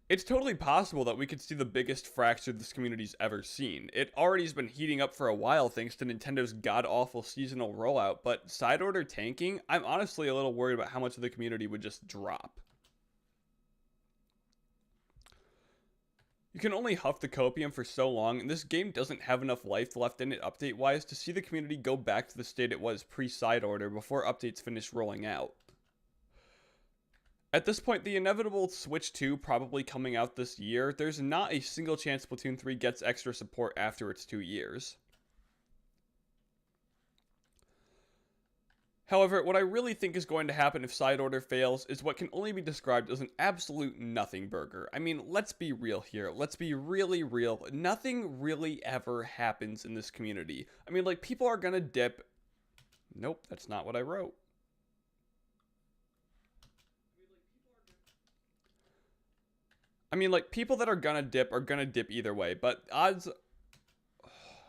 It's totally possible that we could see the biggest fracture this community's ever seen. It already has been heating up for a while thanks to Nintendo's god-awful seasonal rollout, but side order tanking, I'm honestly a little worried about how much of the community would just drop. You can only huff the copium for so long, and this game doesn't have enough life left in it update-wise to see the community go back to the state it was pre-side order before updates finish rolling out. At this point, the inevitable Switch 2 probably coming out this year, there's not a single chance Splatoon 3 gets extra support after its 2 years. However, what I really think is going to happen if side order fails is what can only be described as an absolute nothing burger. I mean, let's be real here. Let's be really real. Nothing really ever happens in this community. I mean, like, people are gonna dip. Nope, that's not what I wrote. I mean, like, people that are gonna dip either way, but odds...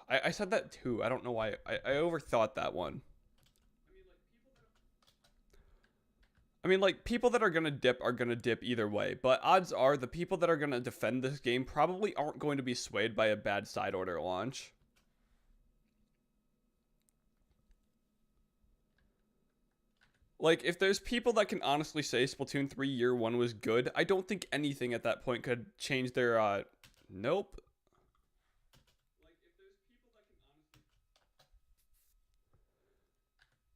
I said that too. I don't know why. I overthought that one. I mean, like, people that are gonna dip either way, but odds are the people that are gonna defend this game probably aren't going to be swayed by a bad side order launch. Like, if there's people that can honestly say Splatoon 3 Year 1 was good, I don't think anything at that point could change their, nope.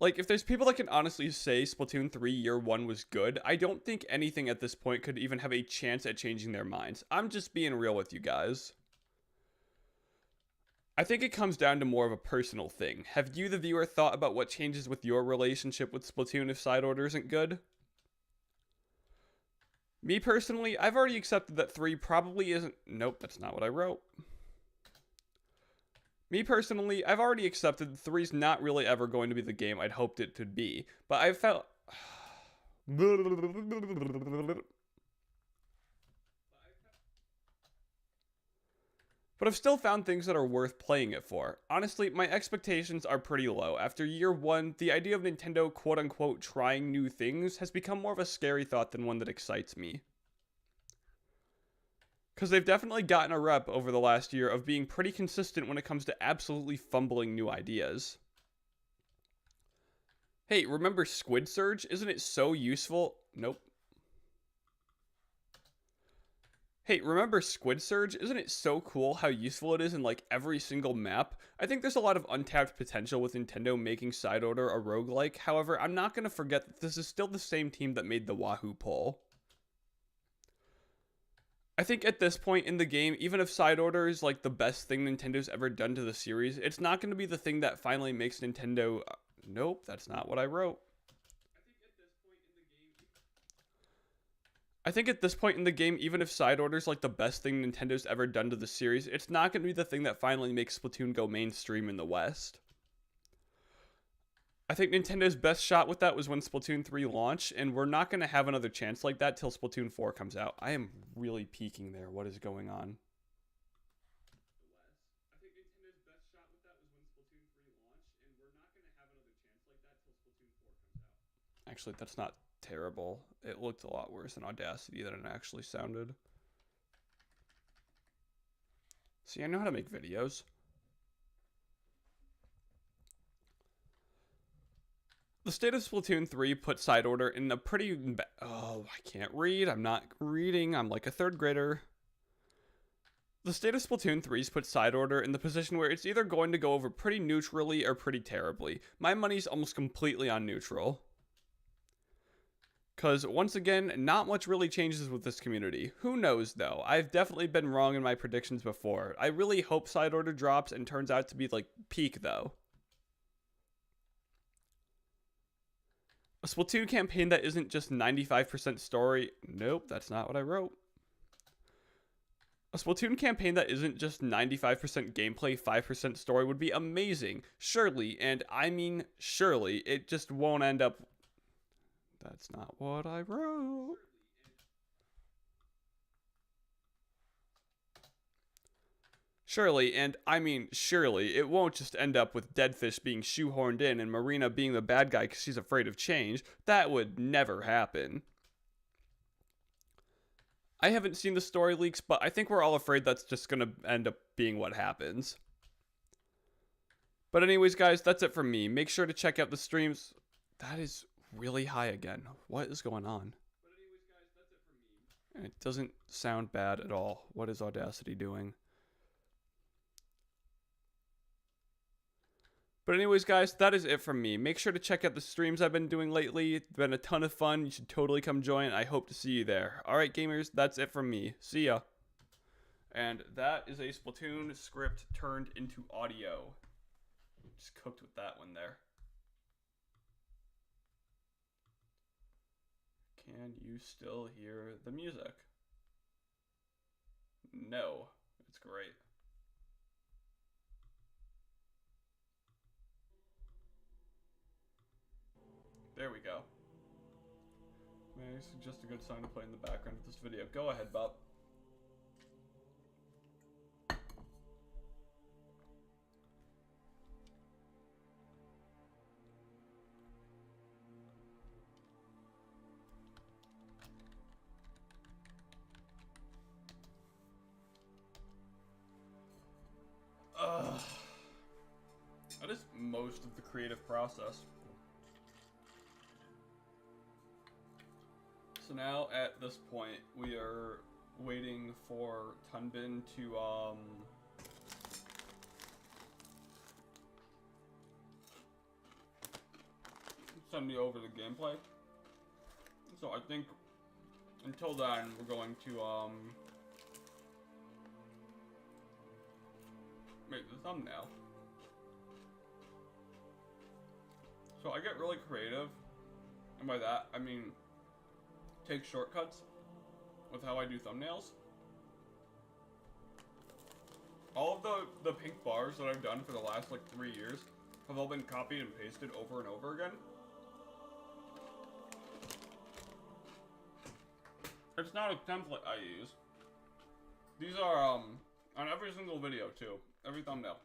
Like, if there's people that can honestly say Splatoon 3 Year 1 was good, I don't think anything at this point could even have a chance at changing their minds. I'm just being real with you guys. I think it comes down to more of a personal thing. Have you, the viewer, thought about what changes with your relationship with Splatoon if side order isn't good? Me personally, I've already accepted that 3 probably isn't... Nope, that's not what I wrote. Me personally, I've already accepted that 3's not really ever going to be the game I'd hoped it to be, but I felt... But I've still found things that are worth playing it for. Honestly, my expectations are pretty low. After year 1, the idea of Nintendo quote-unquote trying new things has become more of a scary thought than one that excites me. Because they've definitely gotten a rep over the last year of being pretty consistent when it comes to absolutely fumbling new ideas. Hey, remember Squid Surge? Isn't it so useful? Nope. Hey, remember Squid Surge? Isn't it so cool how useful it is in like every single map? I think there's a lot of untapped potential with Nintendo making Side Order a roguelike. However, I'm not going to forget that this is still the same team that made the Wahoo poll. I think at this point in the game, even if Side Order is like the best thing Nintendo's ever done to the series, it's not going to be the thing that finally makes Nintendo... Nope, that's not what I wrote. I think at this point in the game, even if Side Order is like the best thing Nintendo's ever done to the series, it's not going to be the thing that finally makes Splatoon go mainstream in the West. I think Nintendo's best shot with that was when Splatoon 3 launched, and we're not going to have another chance like that till Splatoon 4 comes out. I am really peeking there. What is going on? I think Nintendo's best shot with that was when Splatoon 3 launched, and we're not going to have another chance like that till Splatoon 4 comes out. Actually, that's not terrible. It looked a lot worse in Audacity than it actually sounded. See, I know how to make videos. The state of Splatoon 3 put Side Order in a pretty... Oh, I can't read. I'm not reading. I'm like a third grader. The state of Splatoon 3's put Side Order in the position where it's either going to go over pretty neutrally or pretty terribly. My money's almost completely on neutral. Because, once again, not much really changes with this community. Who knows, though? I've definitely been wrong in my predictions before. I really hope Side Order drops and turns out to be, like, peak, though. A Splatoon campaign that isn't just 95% story... Nope, that's not what I wrote. A Splatoon campaign that isn't just 95% gameplay, 5% story would be amazing. Surely, and I mean surely, it just won't end up... That's not what I wrote. Surely, and I mean surely, it won't just end up with Deadfish being shoehorned in and Marina being the bad guy because she's afraid of change. That would never happen. I haven't seen the story leaks, but I think we're all afraid that's just going to end up being what happens. But anyways, guys, that's it from me. Make sure to check out the streams. That is really high again. What is going on? But anyways, guys, that's it from me. It doesn't sound bad at all. What is Audacity doing? But anyways, guys, that is it from me. Make sure to check out the streams I've been doing lately. It's been a ton of fun. You should totally come join. I hope to see you there. Alright, gamers, that's it from me. See ya. And that is a Splatoon script turned into audio. Just cooked with that one there. Can you still hear the music? No, it's great. There we go. May I suggest a good song to play in the background of this video? Go ahead, Bob. That is most of the creative process. So now at this point, we are waiting for Tunbin to send me over the gameplay. So I think until then, we're going to make the thumbnail. So I get really creative, and by that I mean take shortcuts with how I do thumbnails. All of the pink bars that I've done for the last like 3 years have all been copied and pasted over and over again. It's not a template I use. These are on every single video too, every thumbnail.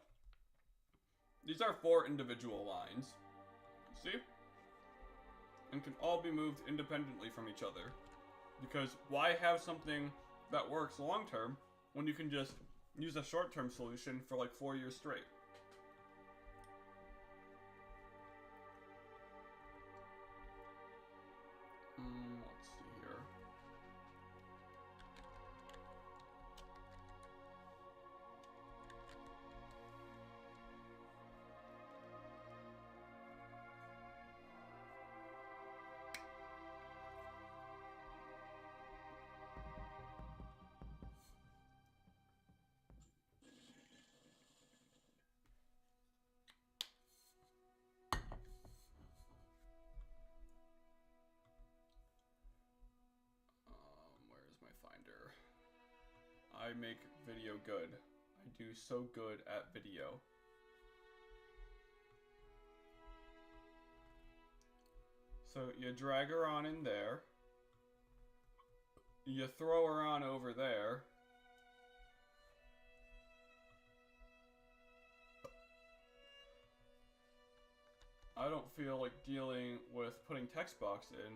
These are 4 individual lines. See? And can all be moved independently from each other. Because why have something that works long term when you can just use a short term solution for like 4 years straight? Let's see here. Where's my finder? I make video good. I do so good at video. So you drag her on in there. You throw her on over there. I don't feel like dealing with putting text box in,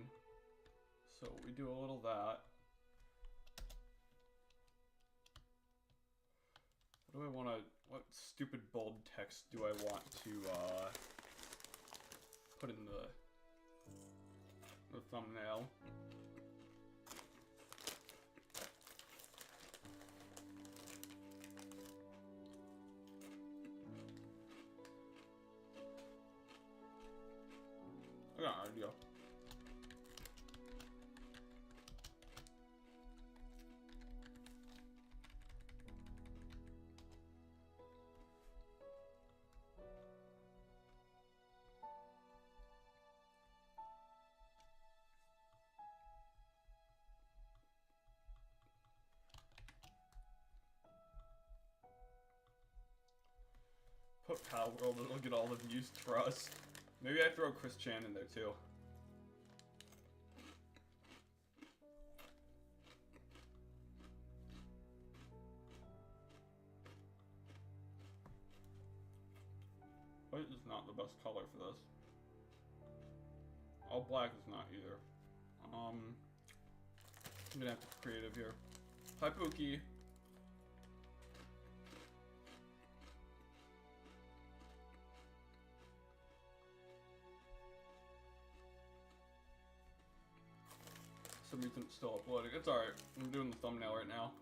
so we do a little that. What do I want to, what stupid bold text do I want to put in the thumbnail? I got an idea. Put Palworld, it'll get all the views trust. Maybe I throw Chris Chan in there too. White is not the best color for this. All black is not either. I'm gonna have to be creative here. Hi Pookie. Some reason it's still uploading. It's alright. I'm doing the thumbnail right now.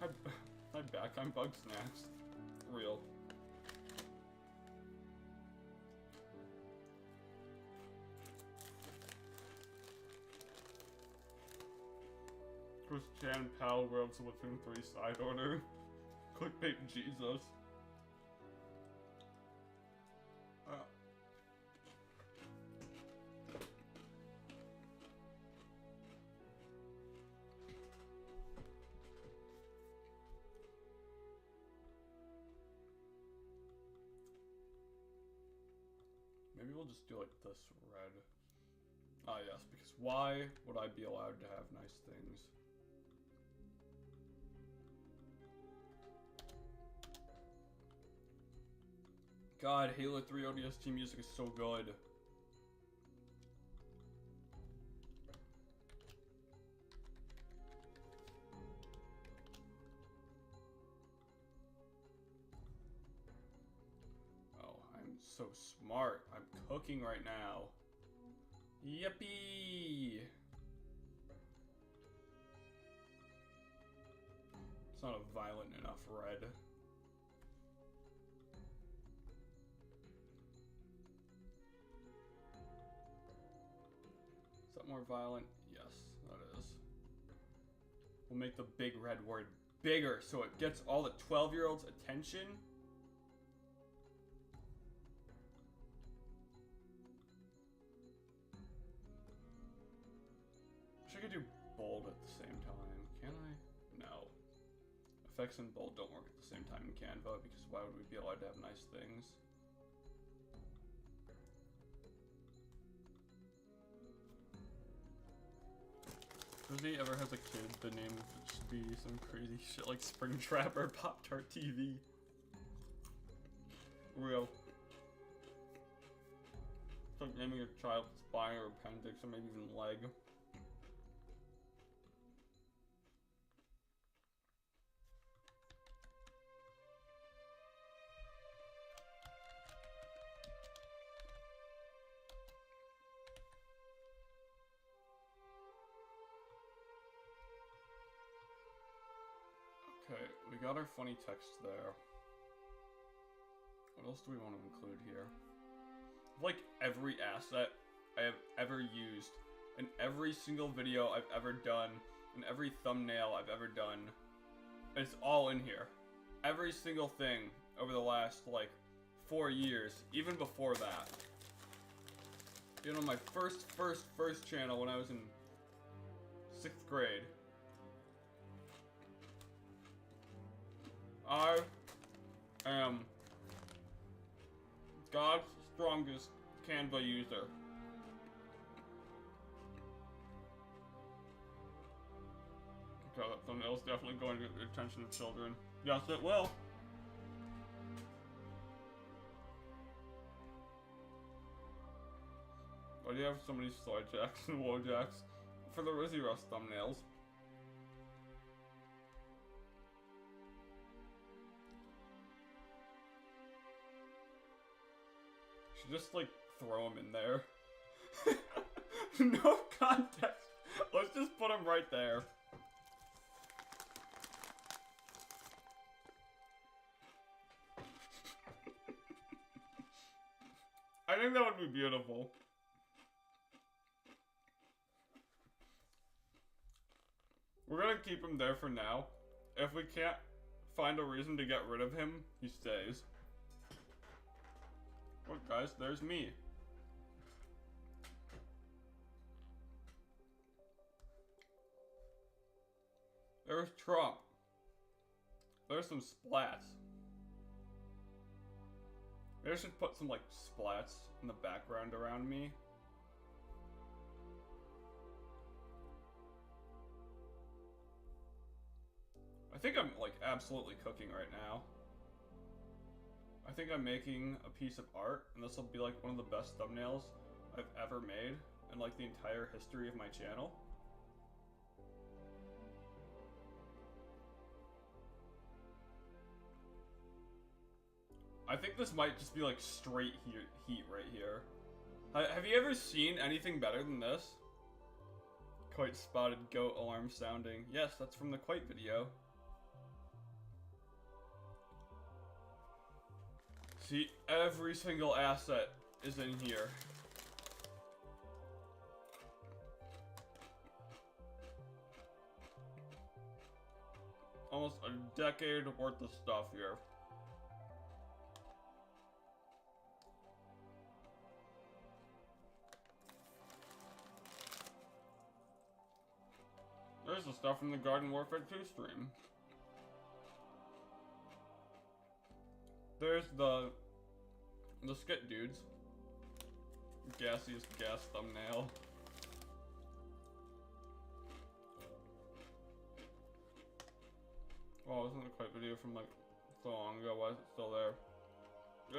Hi back. I'm Bug Snacks. Real. Chris Chan, Pal, World, Splatoon 3 side order. Clickbait Jesus. we'll just do like this red. Ah, yes, because why would I be allowed to have nice things? God, Halo 3 ODST music is so good. Oh, I'm so smart. I'm cooking right now. Yippee! It's not a violent enough red. Is that more violent? Yes, that is. We'll make the big red word bigger so it gets all the 12-year-olds' attention. I could do bold at the same time. Can I? No. Effects and bold don't work at the same time in Canva because why would we be allowed to have nice things? Rosie ever has a kid, the name would just be some crazy shit like Springtrap or Pop-Tart TV. Real. It's like naming your child spine or appendix or maybe even leg. Okay, we got our funny text there. What else do we want to include here? Like every asset I have ever used in every single video I've ever done, in every thumbnail I've ever done, it's all in here. Every single thing over the last like 4 years, even before that. You know, my first channel when I was in 6th grade. I am God's strongest Canva user. Okay, that thumbnail's definitely going to get the attention of children. Yes, it will. Why do you have so many slide jacks and wall jacks for the Rizzy Russ thumbnails? Just like throw him in there. No context. Let's just put him right there. I think that would be beautiful. We're gonna keep him there for now. If we can't find a reason to get rid of him, he stays. Look guys, there's me. There's Trump. There's some splats. Maybe I should put some like splats in the background around me. I think I'm like absolutely cooking right now. I think I'm making a piece of art, and this will be like one of the best thumbnails I've ever made in like the entire history of my channel. I think this might just be like straight heat right here. Have you ever seen anything better than this? Quite spotted goat alarm sounding. Yes, that's from the Quite video. See, every single asset is in here. Almost a decade worth of stuff here. There's the stuff from the Garden Warfare 2 stream. There's the skit dudes. gassiest gas thumbnail. Oh, isn't it quite video from like so long ago? Why is it still there?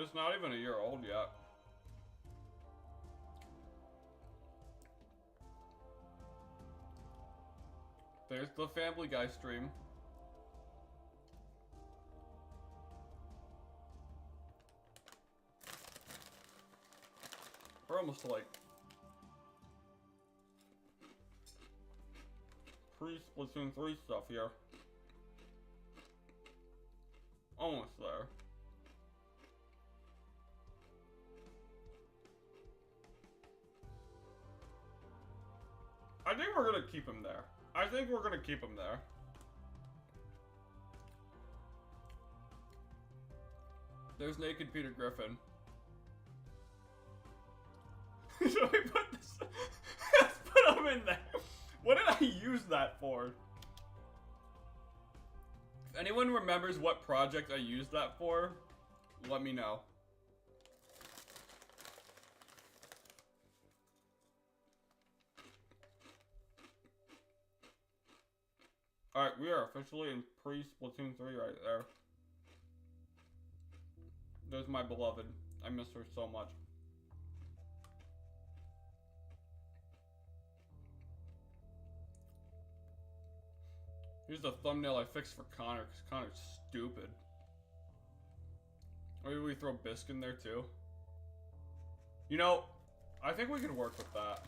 It's not even a year old yet. There's the Family Guy stream. We're almost to like pre-Splatoon 3 stuff here. Almost there. I think we're gonna keep him there. I think we're gonna keep him there. There's naked Peter Griffin. Should we put this? Let's put him in there. What did I use that for? If anyone remembers what project I used that for, let me know. Alright, we are officially in pre-Splatoon 3 right there. There's my beloved. I miss her so much. Here's the thumbnail I fixed for Connor, because Connor's stupid. Maybe we throw Bisque in there too. You know, I think we could work with that.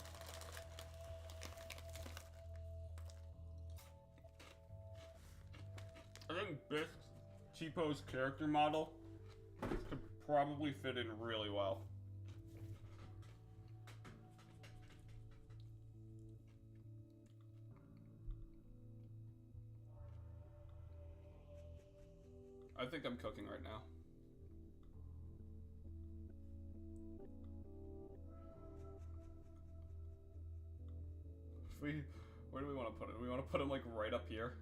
I think Bisque's Cheapo's character model could probably fit in really well. I think I'm cooking right now. Where do we want to put it? We want to put him like right up here.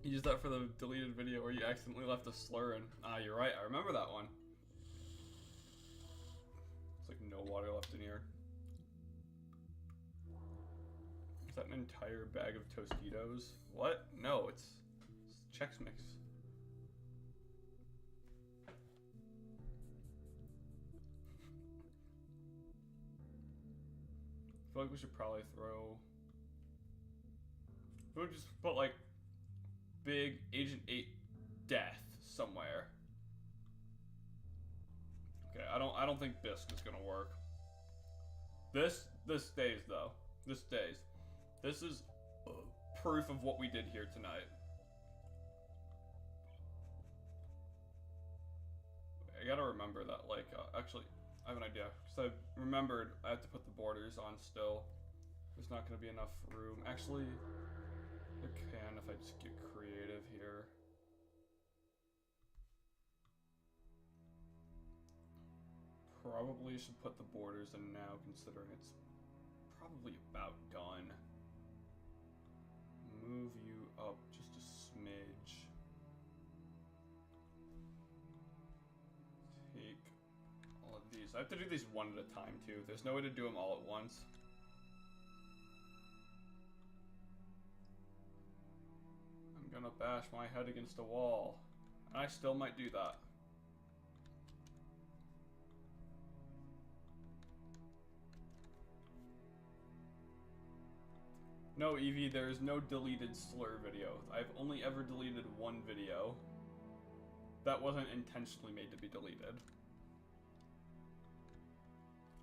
You used that for the deleted video where you accidentally left a slur in. Ah, you're right. I remember that one. It's like no water left in here. Is that an entire bag of Tostitos? What? No, it's Chex Mix. I feel like we should probably throw... We would just put like big Agent 8 death somewhere. Okay, I don't think Bisque is gonna work. This stays though. This stays. This is proof of what we did here tonight. I gotta remember that, like, actually, I have an idea. Because I remembered I have to put the borders on still. There's not gonna be enough room. Actually, there can if I just get creative here. Probably should put the borders in now, considering it's probably about done. Move you up just a smidge. Take all of these. I have to do these one at a time too. There's no way to do them all at once. I'm gonna bash my head against a wall. And I still might do that. No, Evie, there is no deleted slur video. I've only ever deleted one video. That wasn't intentionally made to be deleted.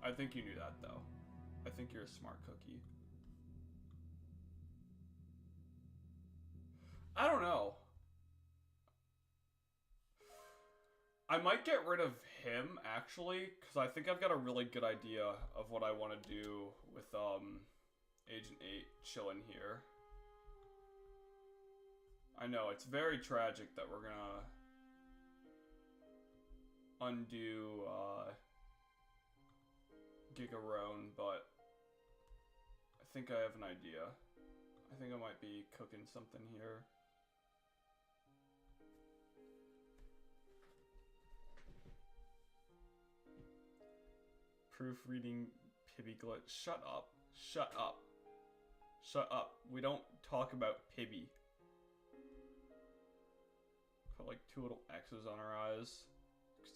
I think you knew that, though. I think you're a smart cookie. I don't know. I might get rid of him, actually, because I think I've got a really good idea of what I want to do with, Agent 8 chilling here. I know, it's very tragic that we're gonna undo, Gigarone, but I think I have an idea. I think I might be cooking something here. proofreading Pibby glitch. Shut up. Shut up. Shut up. We don't talk about Pibby. Put like 2 little X's on her eyes.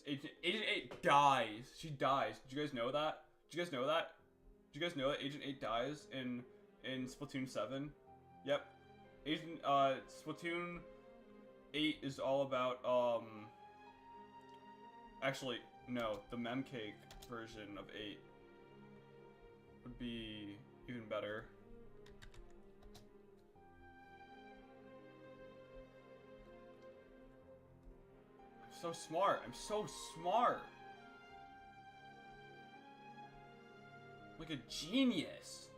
Agent 8 dies. She dies. Did you guys know that? Did you guys know that? Did you guys know that Agent 8 dies in Splatoon 7? Yep. Splatoon 8 is all about, actually, no, the Memcake version of 8 would be even better. I'm so smart. I'm so smart. Like a genius.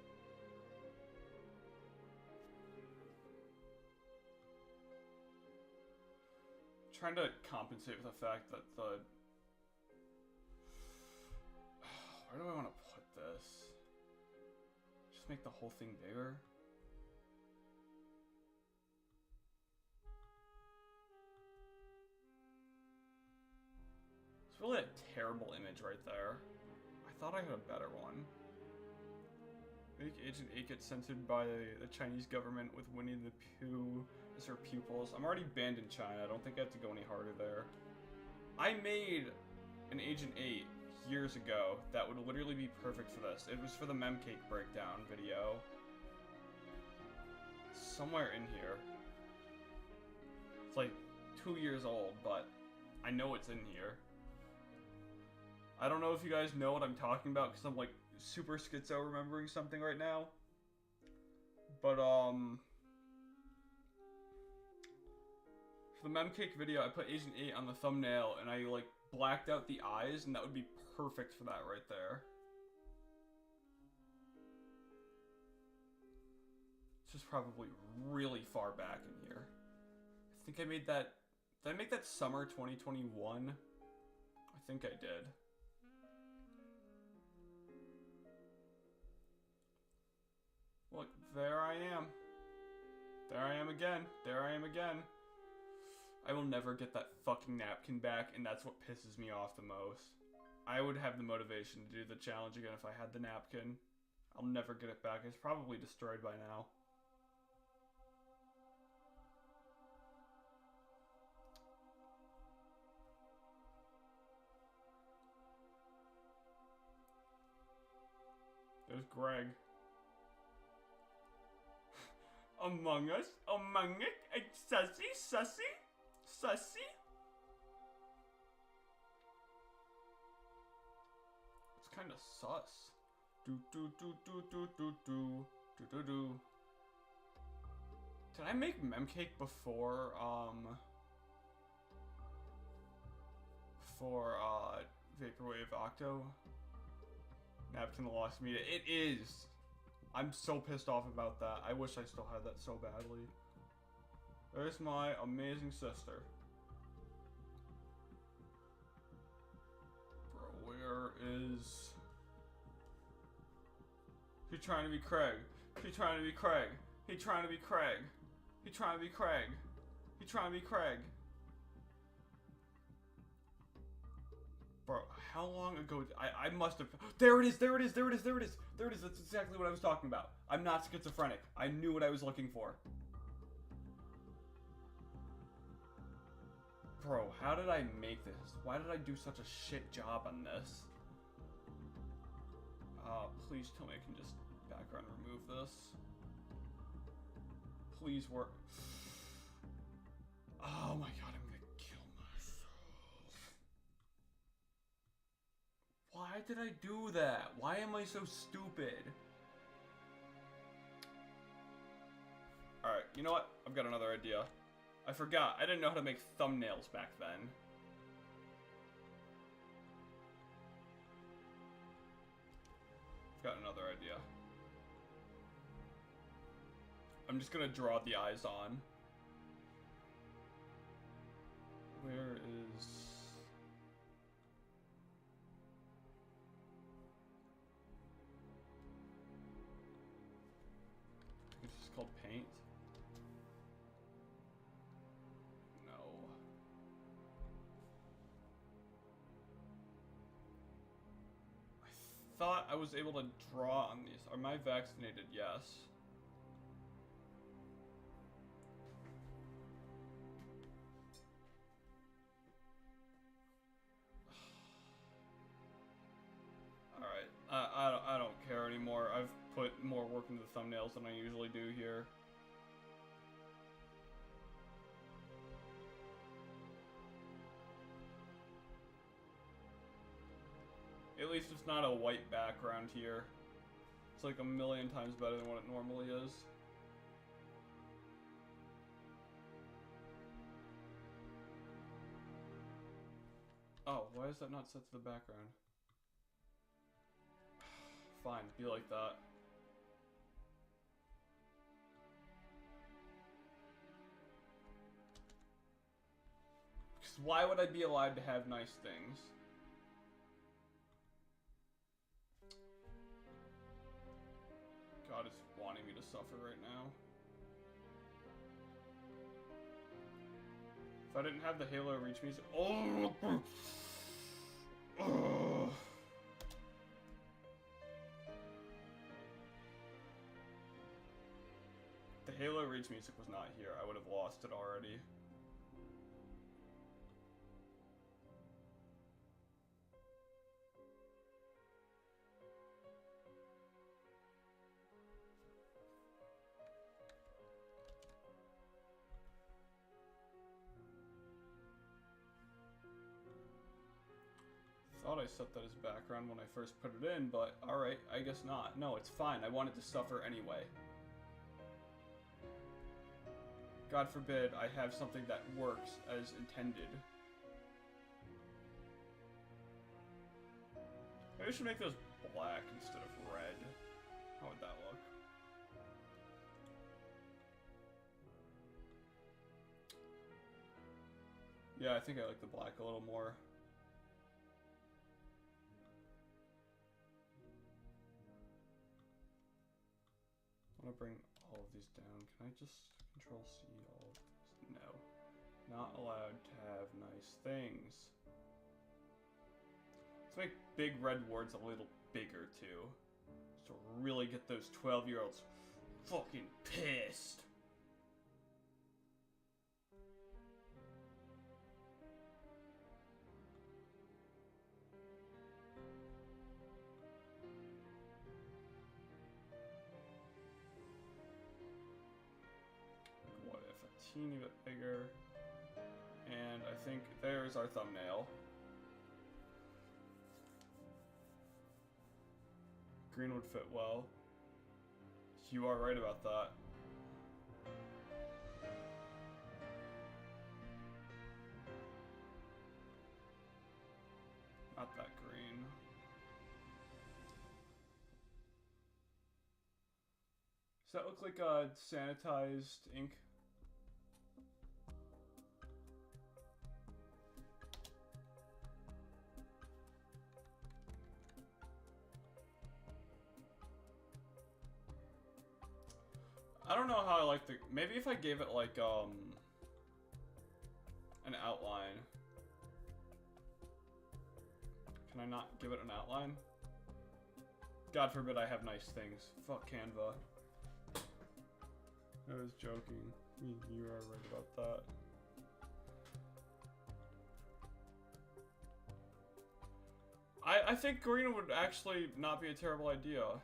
Trying to compensate with the fact that the... Where do I want to put this? Just make the whole thing bigger? It's really a terrible image right there. I thought I had a better one. Make Agent 8 get censored by the Chinese government with Winnie the Pooh as her pupils. I'm already banned in China. I don't think I have to go any harder there. I made an Agent 8 years ago that would literally be perfect for this. It was for the Memcake breakdown video. Somewhere in here. It's like 2 years old, but I know it's in here. I don't know if you guys know what I'm talking about because I'm like super schizo remembering something right now. But for the Memcake video, I put Agent 8 on the thumbnail and I like blacked out the eyes, and that would be perfect for that right there. It's just probably really far back in here. I think I made that... Did I make that summer 2021? I think I did. Look, there I am. There I am again. There I am again. I will never get that fucking napkin back, and that's what pisses me off the most. I would have the motivation to do the challenge again if I had the napkin. I'll never get it back. It's probably destroyed by now. There's Greg. Among Us? Among It? Sussy? Sussy? Sussy? It's kind of sus. Do do do do do do do do do do. Did I make Memcake before Vaporwave Octo? Napkin the Lost Media. It is! I'm so pissed off about that. I wish I still had that so badly. There's my amazing sister. Bro, where is... He trying to be Craig. He trying to be Craig. He trying to be Craig. He trying to be Craig. He trying to be Craig. Bro, how long ago? I must have. There it is. There it is. There it is. There it is. There it is. That's exactly what I was talking about. I'm not schizophrenic. I knew what I was looking for. Bro, how did I make this? Why did I do such a shit job on this? Please tell me I can just background remove this. Please work. Oh my god, I'm gonna kill myself. Why did I do that? Why am I so stupid? Alright, you know what? I've got another idea. I forgot. I didn't know how to make thumbnails back then. I've got another idea. I'm just gonna draw the eyes on. Where is... It's just called paint. No. I thought I was able to draw on these. Am I vaccinated? Yes. Alright, I don't care anymore. I've put more work into the thumbnails than I usually do here. At least it's not a white background here. It's like a million times better than what it normally is. Oh, why is that not set to the background? Fine, be like that. Because why would I be allowed to have nice things? God is wanting me to suffer right now. If I didn't have the Halo reach me, oh! Oh. The Halo Reach music was not here. I would have lost it already. Thought I set that as background when I first put it in, but alright, I guess not. No, it's fine. I wanted to suffer anyway. God forbid I have something that works as intended. Maybe I should make those black instead of red. How would that look? Yeah, I think I like the black a little more. I want to bring all of these down. Can I just Control C all of this? No. Not allowed to have nice things. Let's make big red words a little bigger too. To really get those 12-year-olds fucking pissed. What if a teeny bit bigger? And I think there's our thumbnail. Green would fit well. You are right about that. Not that green. Does that look like sanitized ink? I don't know how I like the... Maybe if I gave it like, an outline. Can I not give it an outline? God forbid I have nice things. Fuck Canva. I was joking. You are right about that. I think green would actually not be a terrible idea.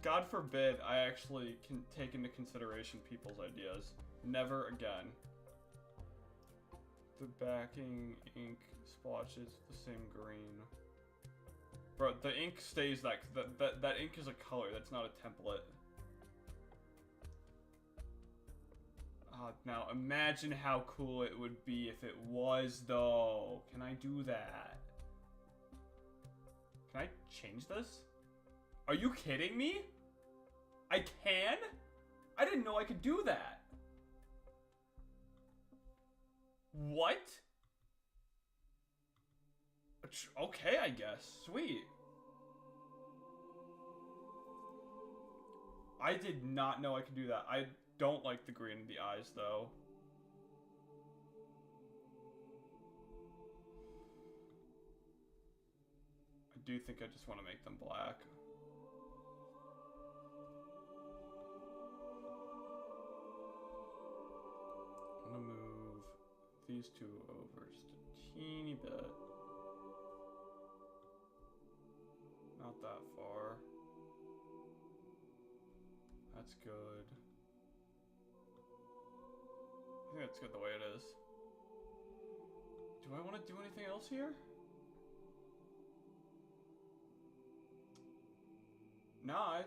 God forbid I actually can take into consideration people's ideas. Never again. The backing ink splotches the same green. Bro, the ink stays that ink is a color, that's not a template. Now imagine how cool it would be if it was though. Can I do that? Can I change this? Are you kidding me? I can? I didn't know I could do that. What? Okay, I guess. Sweet. I did not know I could do that. I don't like the green in the eyes, though. do think I just want to make them black. I'm gonna move these two over just a teeny bit. Not that far. That's good. I think that's good the way it is. Do I want to do anything else here? No, I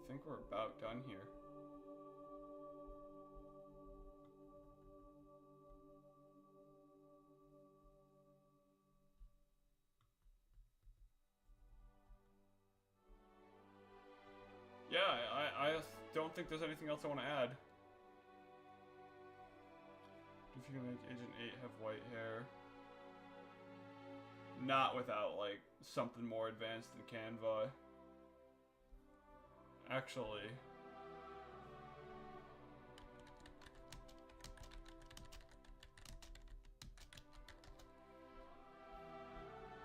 think we're about done here. Yeah, I don't think there's anything else I want to add. If you can make Agent 8 have white hair. Not without, like, something more advanced than Canva. Actually.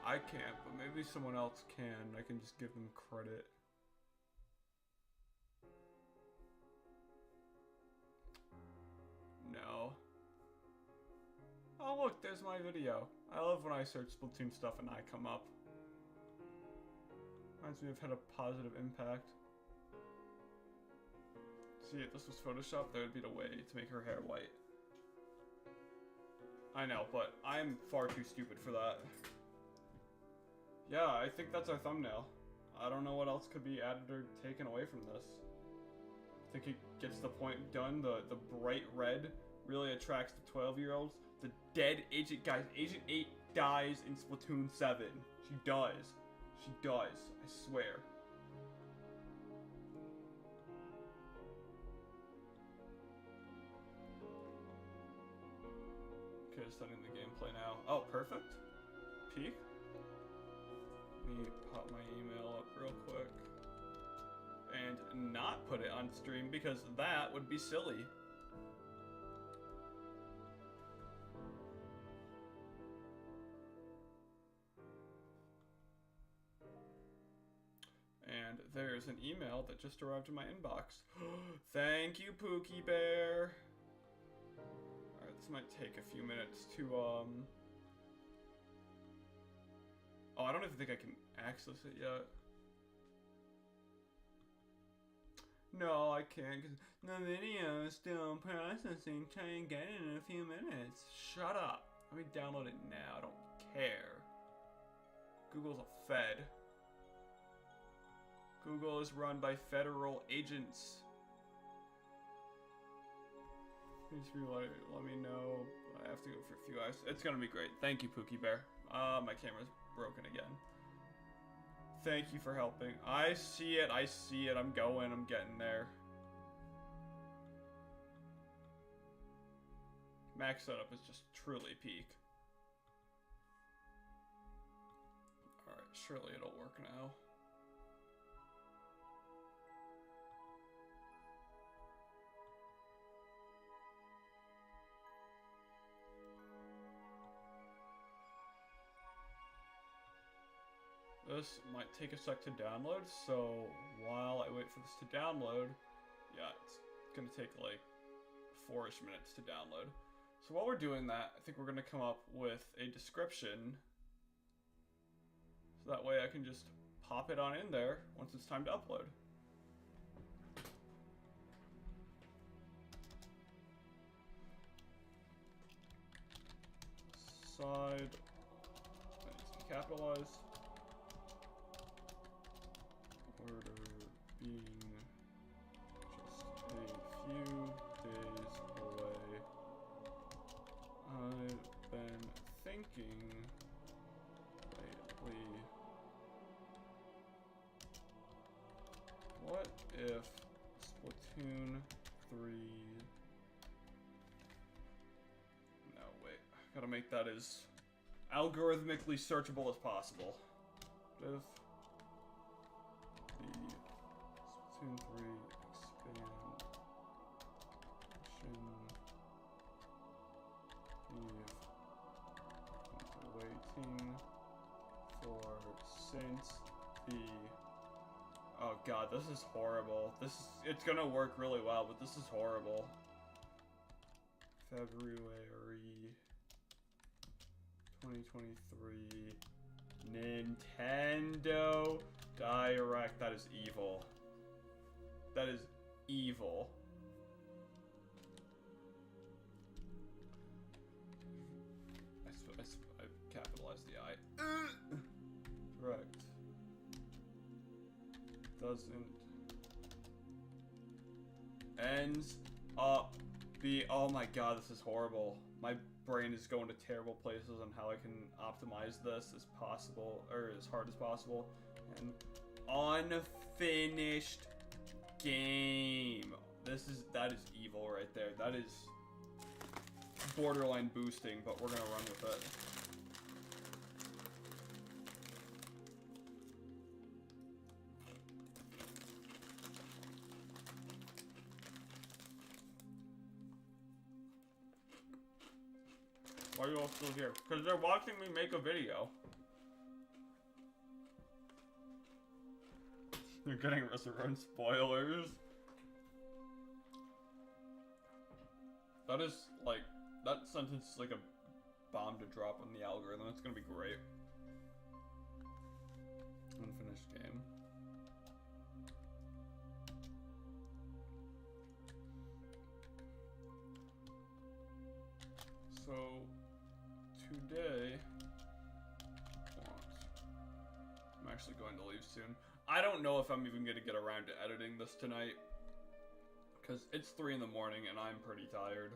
I can't, but maybe someone else can. I can just give them credit. No. Oh look, there's my video. I love when I search Splatoon stuff and I come up. Reminds me of had a positive impact. See, if this was Photoshop, there would be a way to make her hair white. I know, but I'm far too stupid for that. Yeah, I think that's our thumbnail. I don't know what else could be added or taken away from this. I think it gets the point done. The bright red really attracts the 12-year-olds. The dead agent, guys, Agent 8 dies in Splatoon 7. She does. She does. I swear. Okay, starting the gameplay now. Oh, perfect. Peek. Let me pop my email up real quick. And not put it on stream because that would be silly. And there's an email that just arrived in my inbox. Thank you, Pookie Bear. Alright, this might take a few minutes to, Oh, I don't even think I can access it yet. No, I can't, because the video is still processing. Try and get it in a few minutes. Shut up. Let me download it now. I don't care. Google's a Fed. Google is run by federal agents. Please let me know. I have to go for a few hours. It's gonna be great. Thank you, Pookie Bear. My camera's broken again. Thank you for helping. I see it. I see it. I'm going. I'm getting there. Max setup is just truly peak. Alright, surely it'll work now. This might take a sec to download, so while I wait for this to download, yeah, it's gonna take like 4-ish minutes to download. So while we're doing that, I think we're gonna come up with a description, so that way I can just pop it on in there once it's time to upload. Side, that needs to be capitalized. Order being just a few days away. I've been thinking lately, what if Splatoon 3... No, wait. Gotta make that as algorithmically searchable as possible. If the god, this is horrible. It's gonna work really well, but this is horrible. February 2023 Nintendo Direct. That is evil. That is evil. I capitalized the I. Direct. Doesn't. Ends up be. Oh my god, this is horrible. My brain is going to terrible places on how I can optimize this as possible, or as hard as possible. And unfinished game. That is evil right there. That is borderline boosting, but we're gonna run with it. Why are you all still here? Because they're watching me make a video. You're getting restaurant spoilers. That is like, that sentence is like a bomb to drop on the algorithm. It's gonna be great. Unfinished game. So today, I'm actually going to leave soon. I don't know if I'm even going to get around to editing this tonight, because it's 3 in the morning and I'm pretty tired.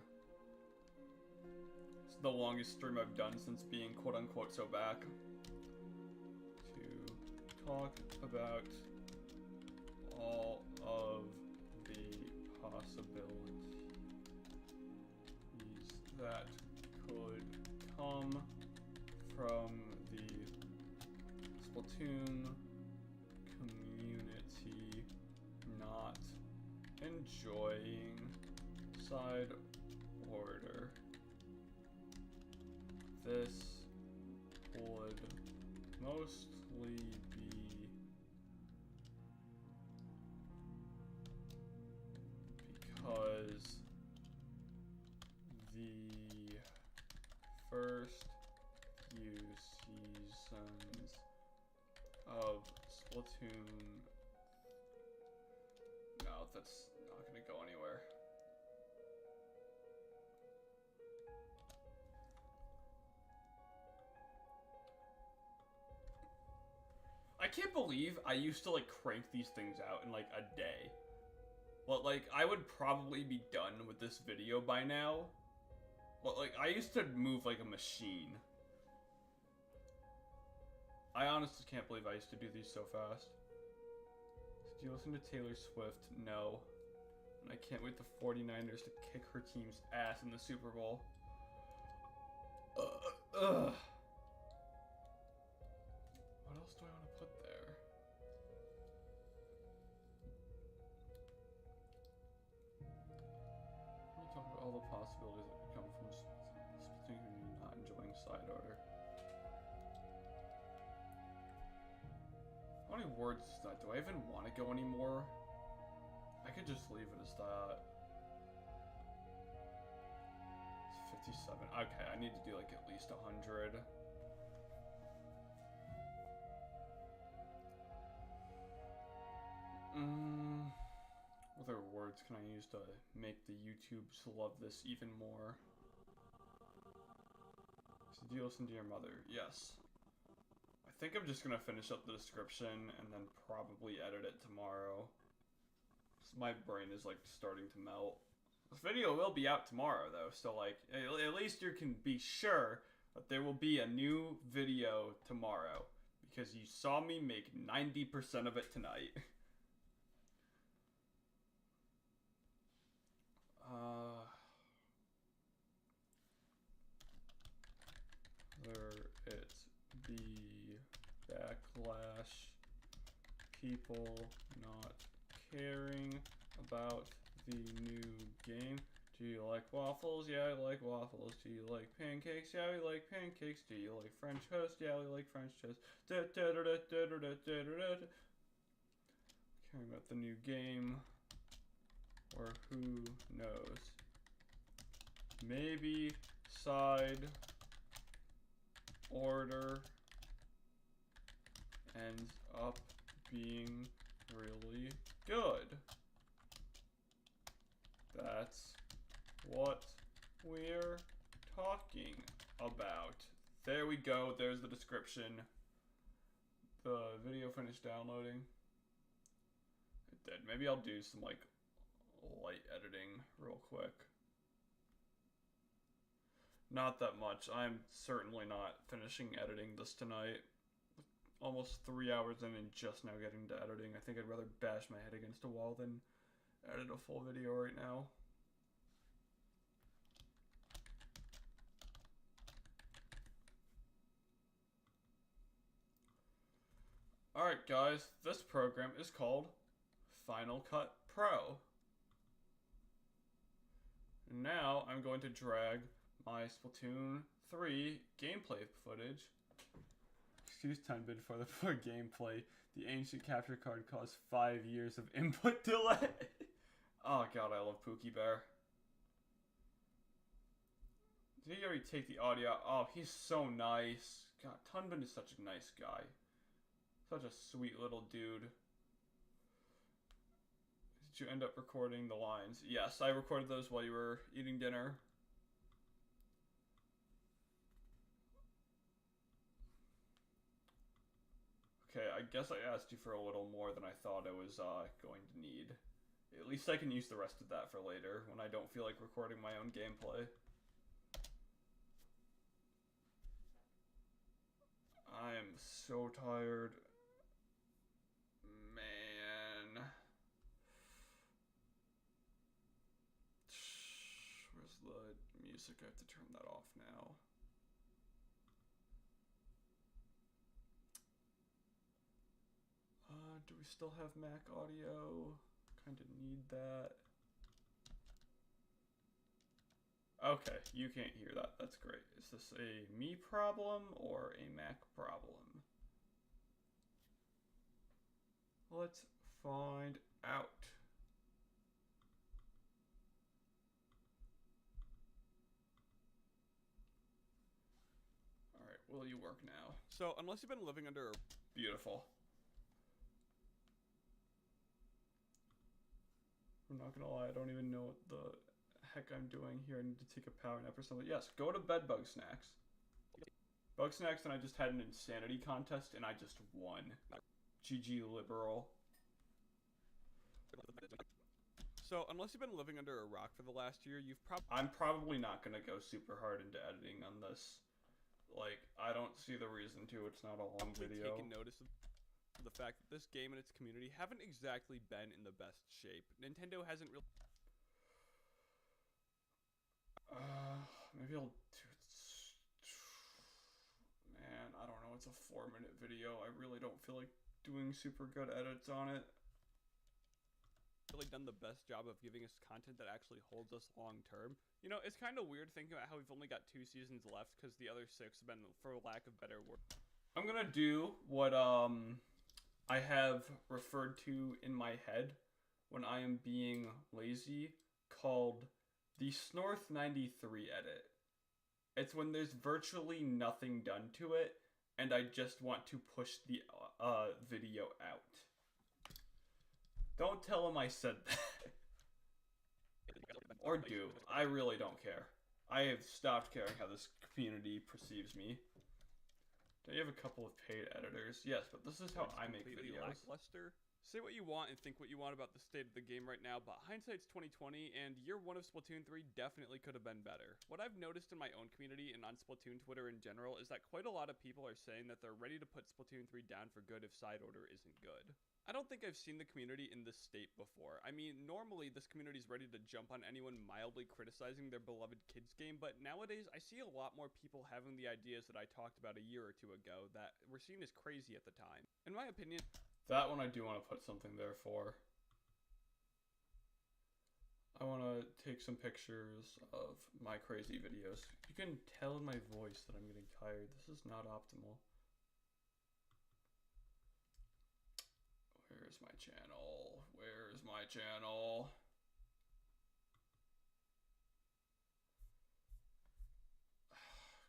It's the longest stream I've done since being quote-unquote so back. To talk about all of the possibilities that could come from the Splatoon community not enjoying side order. This would mostly be because the first few seasons of Splatoon. No, that's not gonna go anywhere. I can't believe I used to like crank these things out in like a day. Well, like I would probably be done with this video by now. Well, like I used to move like a machine. I honestly can't believe I used to do these so fast. Do you listen to Taylor Swift? No. And I can't wait the 49ers to kick her team's ass in the Super Bowl. Ugh. What else do I want to put there? We'll talk about all the possibilities that could come from Splatoon not enjoying side order. How many words is that? Do I even want to go anymore? I could just leave it as that. It's 57. Okay, I need to do like at least 100. What other words can I use to make the YouTubes love this even more? So do you listen to your mother? Yes. I think I'm just gonna finish up the description and then probably edit it tomorrow. My brain is like starting to melt. This video will be out tomorrow though, so like at least you can be sure that there will be a new video tomorrow because you saw me make 90% of it tonight. Whether it be backlash, people not caring about the new game. Do you like waffles? Yeah, I like waffles. Do you like pancakes? Yeah, we like pancakes. Do you like French toast? Yeah, we like French toast. caring about the new game, or who knows. Maybe side order ends up being really good. That's what we're talking about. There we go. There's the description. The video finished downloading. It did. Maybe I'll do some like light editing real quick. Not that much. I'm certainly not finishing editing this tonight. Almost 3 hours in and just now getting to editing. I think I'd rather bash my head against a wall than edit a full video right now. Alright guys, this program is called Final Cut Pro. Now I'm going to drag my Splatoon 3 gameplay footage. Excuse 10-bit for the poor gameplay. The ancient capture card caused 5 years of input delay. Oh god, I love Pookie Bear. Did he already take the audio? Oh, he's so nice. God, Tunbin is such a nice guy. Such a sweet little dude. Did you end up recording the lines? Yes, I recorded those while you were eating dinner. Okay, I guess I asked you for a little more than I thought I was going to need. At least I can use the rest of that for later, when I don't feel like recording my own gameplay. I am so tired. Man. Where's the music? I have to turn that off now. Do we still have Mac audio? Kind of need that. Okay, you can't hear that. That's great. Is this a me problem or a Mac problem? Let's find out. Alright, will you work now? So, unless you've been living under a... Beautiful. I'm not gonna lie, I don't even know what the heck I'm doing here. I need to take a power nap or something. Yes, go to bed, Bug Snacks. Bug Snacks, and I just had an insanity contest, and I just won. GG liberal. So, unless you've been living under a rock for the last year, you've probably... I'm probably not gonna go super hard into editing on this. Like, I don't see the reason to. It's not a long video. Taken notice of the fact that this game and its community haven't exactly been in the best shape. Nintendo hasn't really... Maybe I'll do... Man, I don't know. It's a 4-minute video. I really don't feel like doing super good edits on it. Really done the best job of giving us content that actually holds us long term. You know, it's kind of weird thinking about how we've only got 2 seasons left because the other 6 have been, for lack of better word. I'm gonna do what I have referred to in my head when I am being lazy, called the Snorth 93 edit. It's when there's virtually nothing done to it and I just want to push the video out. Don't tell him I said that. Or do. I really don't care. I have stopped caring how this community perceives me. Don't you have a couple of paid editors? Yes, but this is how I make videos. Lackluster. Say what you want and think what you want about the state of the game right now, but hindsight's 2020, and year 1 of Splatoon 3 definitely could have been better. What I've noticed in my own community and on Splatoon Twitter in general is that quite a lot of people are saying that they're ready to put Splatoon 3 down for good if side order isn't good. I don't think I've seen the community in this state before. I mean, normally this community's ready to jump on anyone mildly criticizing their beloved kids game, but nowadays I see a lot more people having the ideas that I talked about a year or 2 ago that were seen as crazy at the time. In my opinion... That one I do want to put something there for. I want to take some pictures of my crazy videos. You can tell in my voice that I'm getting tired. This is not optimal. Where's my channel? channel.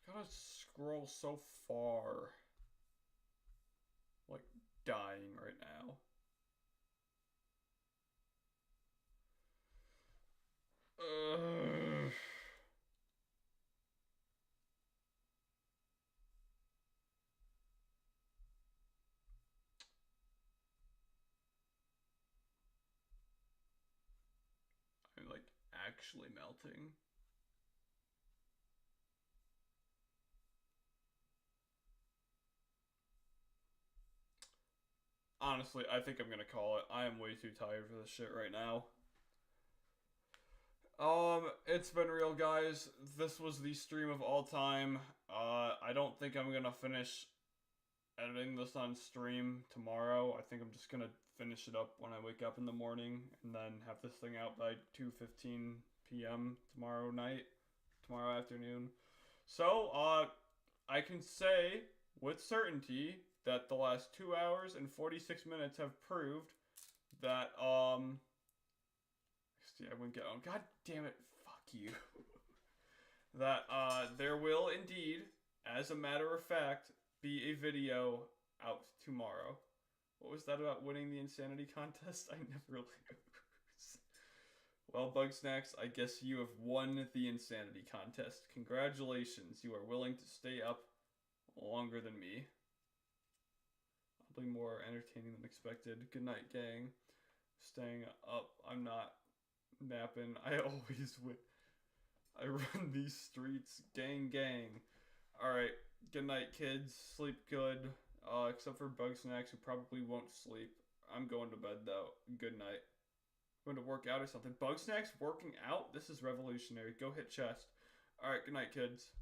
Gotta scroll so far. Like, dying right now. I'm like actually melting. Honestly, I think I'm gonna call it. I am way too tired for this shit right now. It's been real, guys. This was the stream of all time. I don't think I'm gonna finish editing this on stream tomorrow. I think I'm just gonna finish it up when I wake up in the morning and then have this thing out by 2:15 p.m. tomorrow afternoon. So, I can say with certainty that the last 2 hours and 46 minutes have proved that, see, I wouldn't get on. God damn it. Fuck you. That, there will indeed, as a matter of fact, be a video out tomorrow. What was that about winning the insanity contest? I never lose. Well, Bugsnax, I guess you have won the insanity contest. Congratulations. You are willing to stay up longer than me. Probably more entertaining than expected. Good night, gang. Staying up. I'm not napping. I always win. I run these streets. Gang, gang. Alright. Good night, kids. Sleep good. Except for Bugsnax, who probably won't sleep. I'm going to bed, though. Good night. I'm going to work out or something. Bugsnax working out? This is revolutionary. Go hit chest. Alright, good night, kids.